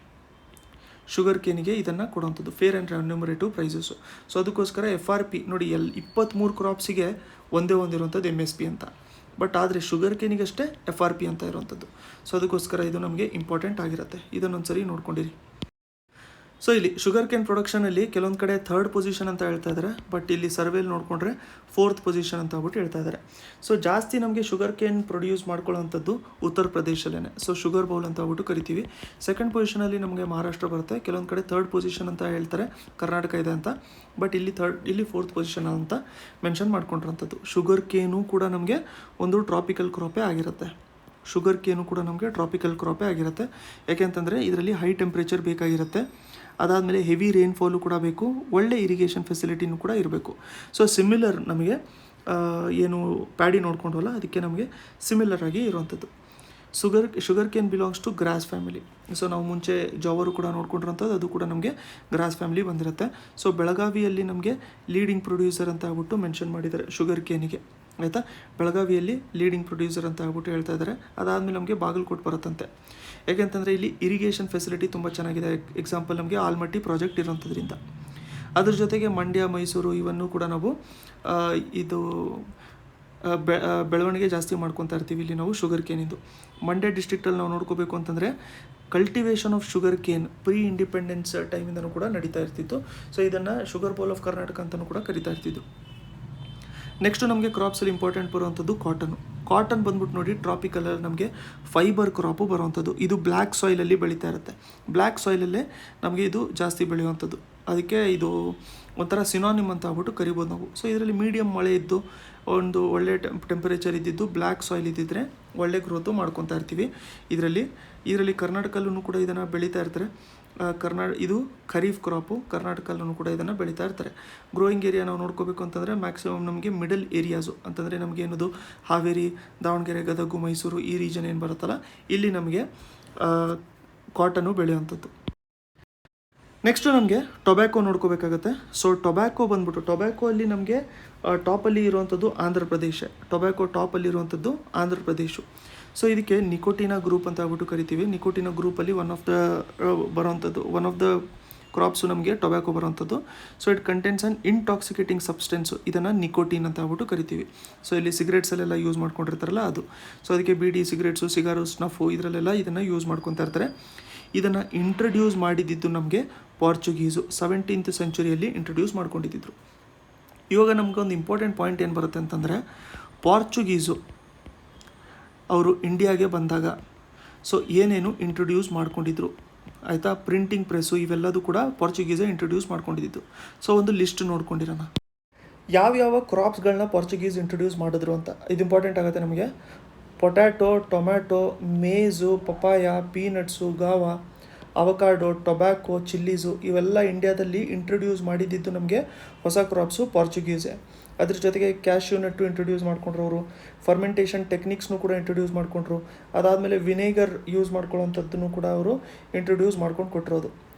ಇದನ್ನು ಕೊಡುವಂಥದ್ದು ಫೇರ್ ಆ್ಯಂಡ್ ರೆನ್ಯುಮರೇಟಿವ್ ಪ್ರೈಸಸ್ಸು. ಸೊ ಅದಕ್ಕೋಸ್ಕರ FRP ನೋಡಿ 23 ಕ್ರಾಪ್ಸಿಗೆ ಒಂದೇ ಒಂದಿರುವಂಥದ್ದು MSP ಅಂತ. ಬಟ್ ಆದರೆ ಶುಗರ್ ಕೇನಿಗಷ್ಟೇ FRP ಅಂತ ಇರುವಂಥದ್ದು. ಸೊ ಅದಕ್ಕೋಸ್ಕರ ಇದು ನಮಗೆ ಇಂಪಾರ್ಟೆಂಟ್ ಆಗಿರುತ್ತೆ. ಇದನ್ನೊಂದು ಸರಿ ನೋಡ್ಕೊಂಡಿರಿ. ಸೊ ಇಲ್ಲಿ ಶುಗರ್ ಕೇನ್ ಪ್ರೊಡಕ್ಷನಲ್ಲಿ ಕೆಲವೊಂದು ಕಡೆ 3rd ಪೊಸಿಷನ್ ಅಂತ ಹೇಳ್ತಾ ಇದ್ದಾರೆ. ಬಟ್ ಇಲ್ಲಿ ಸರ್ವೇಲಿ ನೋಡಿಕೊಂಡ್ರೆ 4th ಪೊಸಿಷನ್ ಅಂತ ಹೇಳ್ಬಿಟ್ಟು ಹೇಳ್ತಾ ಇದ್ದಾರೆ. ಸೊ ಜಾಸ್ತಿ ನಮಗೆ ಶುಗರ್ ಕೇನ್ ಪ್ರೊಡ್ಯೂಸ್ ಮಾಡ್ಕೊಳ್ಳೋವಂಥದ್ದು ಉತ್ತರ ಪ್ರದೇಶಲ್ಲೇ. ಸೊ ಶುಗರ್ ಬೌಲ್ ಅಂತ ಹೇಳ್ಬಿಟ್ಟು ಕರಿತೀವಿ. 2nd ಪೊಸಿಷನಲ್ಲಿ ನಮಗೆ ಮಹಾರಾಷ್ಟ್ರ ಬರುತ್ತೆ. ಕೆಲವೊಂದು ಕಡೆ 3rd ಪೊಸಿಷನ್ ಅಂತ ಹೇಳ್ತಾರೆ, ಕರ್ನಾಟಕ ಇದೆ ಅಂತ. ಬಟ್ ಇಲ್ಲಿ 4th ಪೊಸಿಷನ್ ಅಂತ ಮೆನ್ಷನ್ ಮಾಡ್ಕೊಂಡಿರೋಂಥದ್ದು. ಶುಗರ್ ಕೇನು ಕೂಡ ನಮಗೆ ಒಂದು ಟ್ರಾಪಿಕಲ್ ಕ್ರಾಪೇ ಆಗಿರುತ್ತೆ. ಯಾಕೆಂತಂದರೆ ಇದರಲ್ಲಿ ಹೈ ಟೆಂಪ್ರೇಚರ್ ಬೇಕಾಗಿರುತ್ತೆ. ಅದಾದಮೇಲೆ ಹೆವಿ ರೈನ್ಫಾಲು ಕೂಡ ಬೇಕು, ಒಳ್ಳೆ ಇರಿಗೇಷನ್ ಫೆಸಿಲಿಟಿನೂ ಕೂಡ ಇರಬೇಕು. ಸೊ ಸಿಮಿಲರ್ ನಮಗೆ ಏನು ಪ್ಯಾಡಿ ನೋಡ್ಕೊಂಡವಲ್ಲ ಅದಕ್ಕೆ ನಮಗೆ ಸಿಮಿಲರ್ ಆಗಿ ಇರುವಂಥದ್ದು. Sugarcane belongs to grass family. So ನಾವು ಮುಂಚೆ ಜಾವರು ಕೂಡ ನೋಡ್ಕೊಂಡಿರೋಂಥದ್ದು, ಅದು ಕೂಡ ನಮಗೆ ಗ್ರಾಸ್ ಫ್ಯಾಮಿಲಿ ಬಂದಿರುತ್ತೆ. ಸೊ ಬೆಳಗಾವಿಯಲ್ಲಿ ನಮಗೆ ಲೀಡಿಂಗ್ ಪ್ರೊಡ್ಯೂಸರ್ ಅಂತ ಆಗ್ಬಿಟ್ಟು ಮೆನ್ಷನ್ ಮಾಡಿದ್ದಾರೆ ಶುಗರ್ ಕೇನಿಗೆ, ಆಯಿತಾ. ಬೆಳಗಾವಿಯಲ್ಲಿ ಲೀಡಿಂಗ್ ಪ್ರೊಡ್ಯೂಸರ್ ಅಂತ ಆಗ್ಬಿಟ್ಟು ಹೇಳ್ತಾ ಇದ್ದಾರೆ. ಅದಾದಮೇಲೆ ನಮಗೆ ಬಾಗಲಕೋಟೆ ಬರುತ್ತಂತೆ. ಯಾಕೆಂತಂದರೆ ಇಲ್ಲಿ ಇರಿಗೇಷನ್ ಫೆಸಿಲಿಟಿ ತುಂಬ ಚೆನ್ನಾಗಿದೆ. ಎಕ್ಸಾಂಪಲ್ ನಮಗೆ ಆಲ್ಮಟ್ಟಿ ಪ್ರಾಜೆಕ್ಟ್ ಇರೋಂಥದ್ರಿಂದ. ಅದ್ರ ಜೊತೆಗೆ ಮಂಡ್ಯ, ಮೈಸೂರು ಇವನ್ನು ಕೂಡ ನಾವು ಇದು ಬೆಳವಣಿಗೆ ಜಾಸ್ತಿ ಮಾಡ್ಕೊತಾ ಇರ್ತೀವಿ ಇಲ್ಲಿ ನಾವು ಶುಗರ್ ಕೇನಿಂದು. ಮಂಡ್ಯ ಡಿಸ್ಟ್ರಿಕ್ಟಲ್ಲಿ ನಾವು ನೋಡ್ಕೋಬೇಕು ಅಂತಂದರೆ cultivation of sugar cane pre independence ಟೈಮಿಂದನೂ ಕೂಡ ನಡೀತಾ ಇರ್ತಿತ್ತು. ಸೊ ಇದನ್ನು ಶುಗರ್ ಬೌಲ್ ಆಫ್ ಕರ್ನಾಟಕ ಅಂತಲೂ ಕೂಡ ಕರಿತಾ ಇರ್ತಿದ್ರು. ನೆಕ್ಸ್ಟು ನಮಗೆ ಕ್ರಾಪ್ಸಲ್ಲಿ ಇಂಪಾರ್ಟೆಂಟ್ ಬರುವಂಥದ್ದು ಕಾಟನ್ ಬಂದ್ಬಿಟ್ಟು ನೋಡಿ ಟ್ರಾಪಿಕಲಲ್ಲಿ ನಮಗೆ ಫೈಬರ್ ಕ್ರಾಪು ಬರುವಂಥದ್ದು. ಇದು ಬ್ಲ್ಯಾಕ್ ಸಾಯಿಲಲ್ಲಿ ಬೆಳೀತಾ ಇರುತ್ತೆ. ಬ್ಲ್ಯಾಕ್ ಸಾಯಿಲಲ್ಲೇ ನಮಗೆ ಇದು ಜಾಸ್ತಿ ಬೆಳೆಯುವಂಥದ್ದು. ಅದಕ್ಕೆ ಇದು ಒಂಥರ ಸಿನಾನಿಮ್ ಅಂತ ಆಗ್ಬಿಟ್ಟು ಕರಿಬೋದು ನಾವು. ಸೊ ಇದರಲ್ಲಿ ಮೀಡಿಯಮ್ ಮಳೆ ಇದ್ದು ಒಂದು ಒಳ್ಳೆ ಟೆಂಪರೇಚರ್ ಇದ್ದಿದ್ದು ಬ್ಲ್ಯಾಕ್ ಸಾಯಿಲ್ ಇದ್ದಿದ್ದರೆ ಒಳ್ಳೆ ಗ್ರೋತು ಮಾಡ್ಕೊತಾ ಇರ್ತೀವಿ. ಇದರಲ್ಲಿ ಕರ್ನಾಟಕಲ್ಲೂ ಕೂಡ ಇದನ್ನು ಬೆಳೀತಾ ಇರ್ತಾರೆ. ಇದು ಖರೀಫ್ ಕ್ರಾಪು, ಕರ್ನಾಟಕಲ್ಲೂ ಕೂಡ ಇದನ್ನು ಬೆಳೀತಾ ಇರ್ತಾರೆ. ಗ್ರೋಯಿಂಗ್ ಏರಿಯಾ ನಾವು ನೋಡ್ಕೋಬೇಕು ಅಂತಂದರೆ ಮ್ಯಾಕ್ಸಿಮಮ್ ನಮಗೆ ಮಿಡಲ್ ಏರಿಯಾಸು ಅಂತಂದರೆ ನಮಗೆ ಏನದು ಹಾವೇರಿ, ದಾವಣಗೆರೆ, ಗದಗು, ಮೈಸೂರು ಈ ರೀಜನ್ ಏನು ಬರುತ್ತಲ್ಲ ಇಲ್ಲಿ ನಮಗೆ ಕಾಟನು ಬೆಳೆಯುವಂಥದ್ದು. ನೆಕ್ಸ್ಟು ನಮಗೆ ಟೊಬ್ಯಾಕೋ ನೋಡ್ಕೋಬೇಕಾಗತ್ತೆ. ಸೊ ಟೊಬ್ಯಾಕೋ ಬಂದ್ಬಿಟ್ಟು ಟೊಬ್ಯಾಕೋ ಅಲ್ಲಿ ನಮಗೆ ಟಾಪಲ್ಲಿ ಇರುವಂಥದ್ದು ಆಂಧ್ರ ಪ್ರದೇಶ. ಟೊಬ್ಯಾಕೋ ಟಾಪಲ್ಲಿ ಇರುವಂಥದ್ದು ಆಂಧ್ರ ಪ್ರದೇಶ. ಸೊ ಇದಕ್ಕೆ ನಿಕೋಟಿನಾ ಗ್ರೂಪ್ ಅಂತ ಹೇಳ್ಬಿಟ್ಟು ಕರಿತೀವಿ. ನಿಕೋಟಿನಾ ಗ್ರೂಪಲ್ಲಿ ಒನ್ ಆಫ್ ದ ಕ್ರಾಪ್ಸು ನಮಗೆ ಟೊಬ್ಯಾಕೋ ಬರೋವಂಥದ್ದು. So it contents an intoxicating substance, ಇದನ್ನು ನಿಕೋಟಿನ್ ಅಂತ ಹೇಳ್ಬಿಟ್ಟು ಕರಿತೀವಿ. ಸೊ ಇಲ್ಲಿ ಸಿಗರೇಟ್ಸಲ್ಲೆಲ್ಲ ಯೂಸ್ ಮಾಡ್ಕೊಂಡಿರ್ತಾರಲ್ಲ ಅದು. ಸೊ ಅದಕ್ಕೆ ಬೀಡಿ, ಸಿಗರೇಟ್ಸು, ಸಿಗಾರು, ಸ್ನಫು ಇದರಲ್ಲೆಲ್ಲ ಇದನ್ನು ಯೂಸ್ ಮಾಡ್ಕೊತಾ ಇರ್ತಾರೆ. ಇದನ್ನು ಇಂಟ್ರಡ್ಯೂಸ್ ಮಾಡಿದ್ದು ನಮಗೆ ಪಾರ್ಚುಗೀಸು 17th ಸೆಂಚುರಿಯಲ್ಲಿ ಇಂಟ್ರಡ್ಯೂಸ್ ಮಾಡ್ಕೊಂಡಿದ್ದರು. ಇವಾಗ ನಮಗೊಂದು ಇಂಪಾರ್ಟೆಂಟ್ ಪಾಯಿಂಟ್ ಏನು ಬರುತ್ತೆ ಅಂತಂದರೆ, ಪಾರ್ಚುಗೀಸು ಅವರು ಇಂಡಿಯಾಗೆ ಬಂದಾಗ ಸೊ ಏನೇನು ಇಂಟ್ರಡ್ಯೂಸ್ ಮಾಡ್ಕೊಂಡಿದ್ರು ಆಯಿತಾ. ಪ್ರಿಂಟಿಂಗ್ ಪ್ರೆಸ್ಸು ಇವೆಲ್ಲದೂ ಕೂಡ ಪಾರ್ಚುಗೀಸೇ ಇಂಟ್ರಡ್ಯೂಸ್ ಮಾಡ್ಕೊಂಡಿದ್ದು. ಸೊ ಒಂದು ಲಿಸ್ಟ್ ನೋಡ್ಕೊಂಡಿರೋಣ, ಯಾವ್ಯಾವ ಕ್ರಾಪ್ಸ್ಗಳನ್ನ ಪಾರ್ಚುಗೀಸ್ ಇಂಟ್ರಡ್ಯೂಸ್ ಮಾಡಿದ್ರು ಅಂತ. ಇದು ಇಂಪಾರ್ಟೆಂಟ್ ಆಗುತ್ತೆ ನಮಗೆ. Potato, tomato, ಮೇಝು, papaya, ಪೀನಟ್ಸು, ಗಾವಾ, avocado, tobacco, chillies ಇವೆಲ್ಲ ಇಂಡಿಯಾದಲ್ಲಿ ಇಂಟ್ರಡ್ಯೂಸ್ ಮಾಡಿದ್ದು ನಮಗೆ ಹೊಸ ಕ್ರಾಪ್ಸು ಪಾರ್ಚುಗೀಸೆ. ಅದ್ರ ಜೊತೆಗೆ ಕ್ಯಾಶ್ಯೂ ನಟ್ಟು ಇಂಟ್ರಡ್ಯೂಸ್ ಮಾಡ್ಕೊಂಡ್ರು ಅವರು. ಫರ್ಮೆಂಟೇಷನ್ ಟೆಕ್ನಿಕ್ಸ್ನು ಕೂಡ ಇಂಟ್ರಡ್ಯೂಸ್ ಮಾಡ್ಕೊಂಡ್ರು. ಅದಾದಮೇಲೆ ವಿನೇಗರ್ ಯೂಸ್ ಮಾಡ್ಕೊಳ್ಳೋವಂಥದ್ದನ್ನು ಕೂಡ ಅವರು ಇಂಟ್ರಡ್ಯೂಸ್ ಮಾಡ್ಕೊಂಡು ಕೊಟ್ಟಿರೋದು.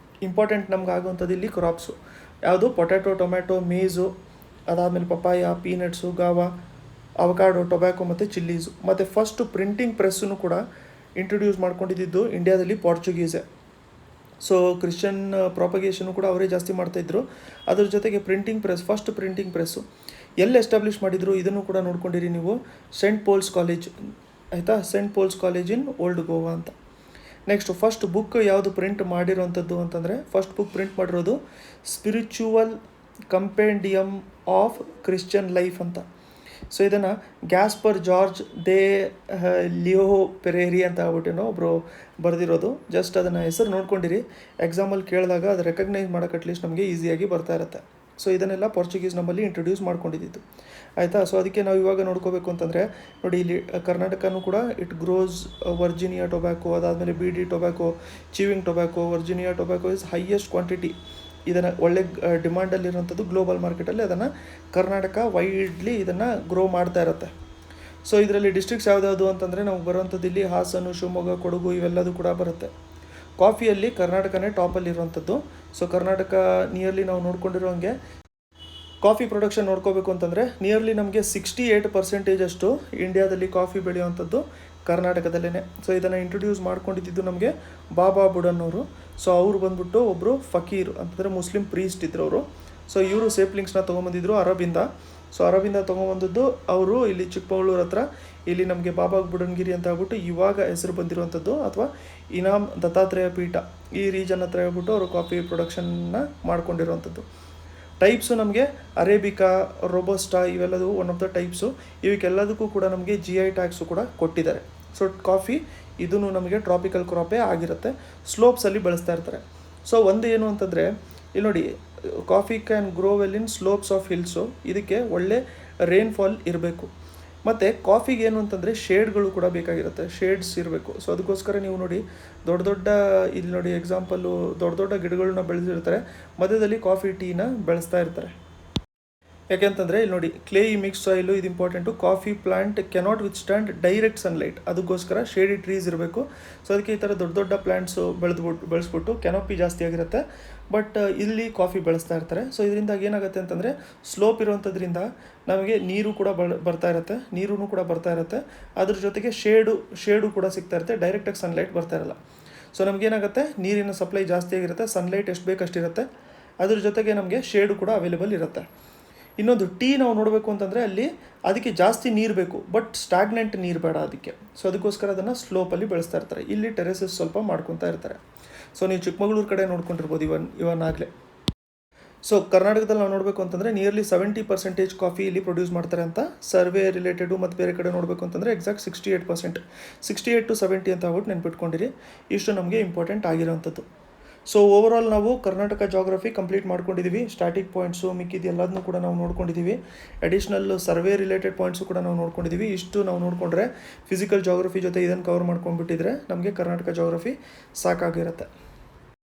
ಇಂಪಾರ್ಟೆಂಟ್ ನಮ್ಗೆ ಆಗುವಂಥದ್ದು ಇಲ್ಲಿ ಕ್ರಾಪ್ಸು ಯಾವುದು, ಪೊಟ್ಯಾಟೊ, ಟೊಮ್ಯಾಟೊ, ಮೇಝು, ಅದಾದಮೇಲೆ ಪಪಾಯ, ಪೀನಟ್ಸು, ಗಾವಾ, ಅವಕಾಡೋ, ಟೊಬ್ಯಾಕೋ ಮತ್ತು ಚಿಲ್ಲೀಸು. ಮತ್ತು ಫಸ್ಟು ಪ್ರಿಂಟಿಂಗ್ ಪ್ರೆಸ್ಸನ್ನು ಕೂಡ ಇಂಟ್ರಡ್ಯೂಸ್ ಮಾಡ್ಕೊಂಡಿದ್ದು ಇಂಡಿಯಾದಲ್ಲಿ ಪಾರ್ಚುಗೀಸೆ. ಸೊ ಕ್ರಿಶ್ಚಿಯನ್ ಪ್ರಾಪಗೇಷನು ಕೂಡ ಅವರೇ ಜಾಸ್ತಿ ಮಾಡ್ತಾಯಿದ್ರು. ಅದ್ರ ಜೊತೆಗೆ ಫಸ್ಟ್ ಪ್ರಿಂಟಿಂಗ್ ಪ್ರೆಸ್ಸು ಎಲ್ಲಿ ಎಸ್ಟಾಬ್ಲಿಷ್ ಮಾಡಿದರು ಇದನ್ನು ಕೂಡ ನೋಡ್ಕೊಂಡಿರಿ ನೀವು. ಸೆಂಟ್ ಪೋಲ್ಸ್ ಕಾಲೇಜ್ ಆಯಿತಾ, Saint Paul's College in Old Goa ಅಂತ. ನೆಕ್ಸ್ಟ್ ಫಸ್ಟ್ ಬುಕ್ ಯಾವುದು ಪ್ರಿಂಟ್ ಮಾಡಿರೋವಂಥದ್ದು ಅಂತಂದರೆ, ಫಸ್ಟ್ ಬುಕ್ ಪ್ರಿಂಟ್ ಮಾಡಿರೋದು spiritual compendium of Christian life ಅಂತ. ಸೊ ಇದನ್ನು ಗ್ಯಾಸ್ಪರ್ ಜಾರ್ಜ್ ದೆ ಲಿಯೋ ಪೆರೇರಿ ಅಂತ ಹೇಳ್ಬಿಟ್ಟು ಒಬ್ಬರು ಬರೆದಿರೋದು. ಜಸ್ಟ್ ಅದನ್ನು ಹೆಸರು ನೋಡ್ಕೊಂಡಿರಿ, ಎಕ್ಸಾಮಲ್ಲಿ ಕೇಳಿದಾಗ ಅದು ರೆಕಗ್ನೈಸ್ ಮಾಡೋಕೆ ಅಟ್ಲೀಸ್ಟ್ ನಮಗೆ ಈಸಿಯಾಗಿ ಬರ್ತಾ ಇರುತ್ತೆ. ಸೊ ಇದನ್ನೆಲ್ಲ ಪಾರ್ಚುಗೀಸ್ ನಮ್ಮಲ್ಲಿ ಇಂಟ್ರಡ್ಯೂಸ್ ಮಾಡ್ಕೊಂಡಿದ್ದು ಆಯಿತಾ. ಸೊ ಅದಕ್ಕೆ ನಾವು ಇವಾಗ ನೋಡ್ಕೋಬೇಕು ಅಂತಂದರೆ ನೋಡಿ, ಇಲ್ಲಿ ಕರ್ನಾಟಕನೂ ಕೂಡ ಇಟ್ ಗ್ರೋಸ್ ವರ್ಜಿನಿಯಾ ಟೊಬ್ಯಾಕೋ, ಅದಾದಮೇಲೆ beedi tobacco, chewing tobacco. Virginia tobacco is highest quantity, ಇದನ್ನು ಒಳ್ಳೆ ಡಿಮ್ಯಾಂಡಲ್ಲಿರೋಂಥದ್ದು ಗ್ಲೋಬಲ್ ಮಾರ್ಕೆಟಲ್ಲಿ. ಅದನ್ನು ಕರ್ನಾಟಕ ವೈಡ್ಲಿ ಇದನ್ನು ಗ್ರೋ ಮಾಡ್ತಾ ಇರುತ್ತೆ. ಸೊ ಇದರಲ್ಲಿ ಡಿಸ್ಟ್ರಿಕ್ಟ್ಸ್ ಯಾವುದ್ಯಾವುದು ಅಂತಂದರೆ ನಮಗೆ ಬರುವಂಥದ್ದು ಇಲ್ಲಿ ಹಾಸನ, ಶಿವಮೊಗ್ಗ, ಕೊಡಗು ಇವೆಲ್ಲದೂ ಕೂಡ ಬರುತ್ತೆ. ಕಾಫಿಯಲ್ಲಿ ಕರ್ನಾಟಕನೇ ಟಾಪಲ್ಲಿರುವಂಥದ್ದು. ಸೊ ಕರ್ನಾಟಕ ನಿಯರ್ಲಿ ನಾವು ನೋಡ್ಕೊಂಡಿರೋ ಹಂಗೆ ಕಾಫಿ ಪ್ರೊಡಕ್ಷನ್ ನೋಡ್ಕೋಬೇಕು ಅಂತಂದರೆ ನಿಯರ್ಲಿ ನಮಗೆ 68% ಅಷ್ಟು ಇಂಡಿಯಾದಲ್ಲಿ ಕಾಫಿ ಬೆಳೆಯುವಂಥದ್ದು ಕರ್ನಾಟಕದಲ್ಲೇ. ಸೊ ಇದನ್ನು ಇಂಟ್ರಡ್ಯೂಸ್ ಮಾಡ್ಕೊಂಡಿದ್ದು ನಮಗೆ ಬಾಬಾ ಬುಡನ್ ಅವರು. ಸೊ ಅವರು ಬಂದ್ಬಿಟ್ಟು ಒಬ್ಬರು ಫಕೀರ್ ಅಂತಂದರೆ ಮುಸ್ಲಿಂ ಪ್ರೀಸ್ಟ್ ಇದ್ರು ಅವರು. ಸೊ ಇವರು ಸೇಪ್ಲಿಂಗ್ಸ್ನ ತೊಗೊಂಬಂದಿದ್ರು ಅರಬಿಂದ. ಸೊ ಅರಬಿಂದ ತೊಗೊಂಬಂದದ್ದು ಅವರು ಇಲ್ಲಿ ಚಿಕ್ಕಮಗಳೂರು ಹತ್ರ, ಇಲ್ಲಿ ನಮಗೆ ಬಾಬಾ ಬುಡನ್ಗಿರಿ ಅಂತ ಹೇಳ್ಬಿಟ್ಟು ಇವಾಗ ಹೆಸರು ಬಂದಿರುವಂಥದ್ದು, ಅಥವಾ ಇನಾಮ್ ದತ್ತಾತ್ರೇಯ ಪೀಠ ಈ ರೀಜನ್ ಹತ್ರ ಹೇಳ್ಬಿಟ್ಟು ಅವರು ಕಾಫಿ ಪ್ರೊಡಕ್ಷನ್ನ ಮಾಡ್ಕೊಂಡಿರುವಂಥದ್ದು. ಟೈಪ್ಸು ನಮಗೆ ಅರೇಬಿಕಾ, ರೋಬೋಸ್ಟಾ ಇವೆಲ್ಲದು ಒನ್ ಆಫ್ ದ ಟೈಪ್ಸು. ಇವಕ್ಕೆಲ್ಲದಕ್ಕೂ ಕೂಡ ನಮಗೆ GI ಟ್ಯಾಗ್ಸು ಕೂಡ ಕೊಟ್ಟಿದ್ದಾರೆ. ಸೊ ಕಾಫಿ ಇದೂ ನಮಗೆ ಟ್ರಾಪಿಕಲ್ ಕ್ರಾಪೇ ಆಗಿರುತ್ತೆ, ಸ್ಲೋಪ್ಸಲ್ಲಿ ಬೆಳೆಸ್ತಾ ಇರ್ತಾರೆ. ಸೊ ಒಂದು ಏನು ಅಂತಂದರೆ ಇಲ್ಲಿ ನೋಡಿ, coffee can grow well in slopes of hills. ಇದಕ್ಕೆ ಒಳ್ಳೆ ರೇನ್ಫಾಲ್ ಇರಬೇಕು. ಮತ್ತು ಕಾಫಿಗೆ ಏನು ಅಂತಂದರೆ ಶೇಡ್ಗಳು ಕೂಡ ಬೇಕಾಗಿರುತ್ತೆ, ಶೇಡ್ಸ್ ಇರಬೇಕು. ಸೊ ಅದಕ್ಕೋಸ್ಕರ ನೀವು ನೋಡಿ ದೊಡ್ಡ ಇಲ್ಲಿ ನೋಡಿ ಎಕ್ಸಾಂಪಲ್ಲು ದೊಡ್ಡ ಗಿಡಗಳನ್ನ ಬೆಳೆದಿರ್ತಾರೆ, ಮಧ್ಯದಲ್ಲಿ ಕಾಫಿ ಟೀನ ಬೆಳೆಸ್ತಾ ಇರ್ತಾರೆ. ಯಾಕೆಂತಂದರೆ ಇಲ್ಲಿ ನೋಡಿ ಕ್ಲೇಯಿ ಮಿಕ್ಸ್ ಸಾಯಿಲು ಇದು important. Coffee plant cannot withstand direct sunlight, ಅದಕ್ಕೋಸ್ಕರ ಶೇಡಿ ಟ್ರೀಸ್ ಇರಬೇಕು. ಸೊ ಅದಕ್ಕೆ ಈ ಥರ ದೊಡ್ಡ ಪ್ಲ್ಯಾಂಟ್ಸು ಬೆಳೆಸ್ಬಿಟ್ಟು ಕೆನೋಪಿ ಜಾಸ್ತಿ ಆಗಿರುತ್ತೆ. ಬಟ್ ಇಲ್ಲಿ ಕಾಫಿ ಬೆಳೆಸ್ತಾ ಇರ್ತಾರೆ. ಸೊ ಇದರಿಂದಾಗಿ ಏನಾಗುತ್ತೆ ಅಂತಂದರೆ ಸ್ಲೋಪ್ ಇರುವಂಥದ್ರಿಂದ ನಮಗೆ ನೀರು ಕೂಡ ನೀರೂ ಕೂಡ ಬರ್ತಾ ಇರುತ್ತೆ. ಅದ್ರ ಜೊತೆಗೆ ಶೇಡು ಕೂಡ ಸಿಗ್ತಾ ಇರುತ್ತೆ, ಡೈರೆಕ್ಟಾಗಿ ಸನ್ಲೈಟ್ ಬರ್ತಾ ಇರಲ್ಲ. ಸೊ ನಮಗೇನಾಗುತ್ತೆ, ನೀರಿನ ಸಪ್ಲೈ ಜಾಸ್ತಿ ಆಗಿರುತ್ತೆ, ಸನ್ಲೈಟ್ ಎಷ್ಟು ಬೇಕಷ್ಟಿರುತ್ತೆ, ಅದ್ರ ಜೊತೆಗೆ ನಮಗೆ ಶೇಡು ಕೂಡ ಅವೈಲೇಬಲ್ ಇರುತ್ತೆ. ಇನ್ನೊಂದು ಟೀ ನಾವು ನೋಡಬೇಕು ಅಂತಂದರೆ ಅಲ್ಲಿ ಅದಕ್ಕೆ ಜಾಸ್ತಿ ನೀರು ಬೇಕು, ಬಟ್ ಸ್ಟಾಗ್ನೆಂಟ್ ನೀರು ಬೇಡ ಅದಕ್ಕೆ. ಸೊ ಅದಕ್ಕೋಸ್ಕರ ಅದನ್ನು ಸ್ಲೋಪಲ್ಲಿ ಬೆಳೆಸ್ತಾ ಇರ್ತಾರೆ. ಇಲ್ಲಿ ಟೆರೆಸಸ್ ಸ್ವಲ್ಪ ಮಾಡ್ಕೊತಾ ಇರ್ತಾರೆ. ಸೊ ನೀವು ಚಿಕ್ಕಮಗಳೂರು ಕಡೆ ನೋಡ್ಕೊಂಡಿರ್ಬೋದು ಇವನ್ನಾಗಲೇ. ಸೊ ಕರ್ನಾಟಕದಲ್ಲಿ ನಾವು ನೋಡಬೇಕು ಅಂತಂದರೆ ನಿಯರ್ಲಿ 70% ಕಾಫಿ ಇಲ್ಲಿ ಪ್ರೊಡ್ಯೂಸ್ ಮಾಡ್ತಾರೆ ಅಂತ ಸರ್ವೆ ರಿಲೇಟೆಡು. ಮತ್ತು ಬೇರೆ ಕಡೆ ನೋಡಬೇಕು ಅಂತಂದರೆ ಎಕ್ಸಾಕ್ಟ್ 68%, 68 to 70 ಅಂತ ಆಗ್ಬಿಟ್ಟು ನೆನ್ಪಿಟ್ಕೊಂಡಿರಿ. ಇಷ್ಟು ನಮಗೆ ಇಂಪಾರ್ಟೆಂಟ್ ಆಗಿರೋವಂಥದ್ದು. ಸೊ ಓವರಾಲ್ ನಾವು ಕರ್ನಾಟಕ ಜಾಗ್ರಫಿ ಕಂಪ್ಲೀಟ್ ಮಾಡ್ಕೊಂಡಿದ್ದೀವಿ. ಸ್ಟಾಟಿಕ್ ಪಾಯಿಂಟ್ಸು ಮಿಕ್ಕಿದ್ದು ಎಲ್ಲದನ್ನೂ ಕೂಡ ನಾವು ನೋಡ್ಕೊಂಡಿದ್ದೀವಿ. ಅಡಿಷ್ನಲ್ ಸರ್ವೆ ರಿಲೇಟೆಡ್ ಪಾಯಿಂಟ್ಸು ಕೂಡ ನಾವು ನೋಡ್ಕೊಂಡಿದ್ದೀವಿ. ಇಷ್ಟು ನಾವು ನೋಡಿಕೊಂಡ್ರೆ ಫಿಸಿಕಲ್ ಜಾಗ್ರಫಿ ಜೊತೆ ಇದನ್ನು ಕವರ್ ಮಾಡ್ಕೊಂಡ್ಬಿಟ್ಟಿದ್ರೆ ನಮಗೆ ಕರ್ನಾಟಕ ಜಾಗ್ರಫಿ ಸಾಕಾಗಿರುತ್ತೆ.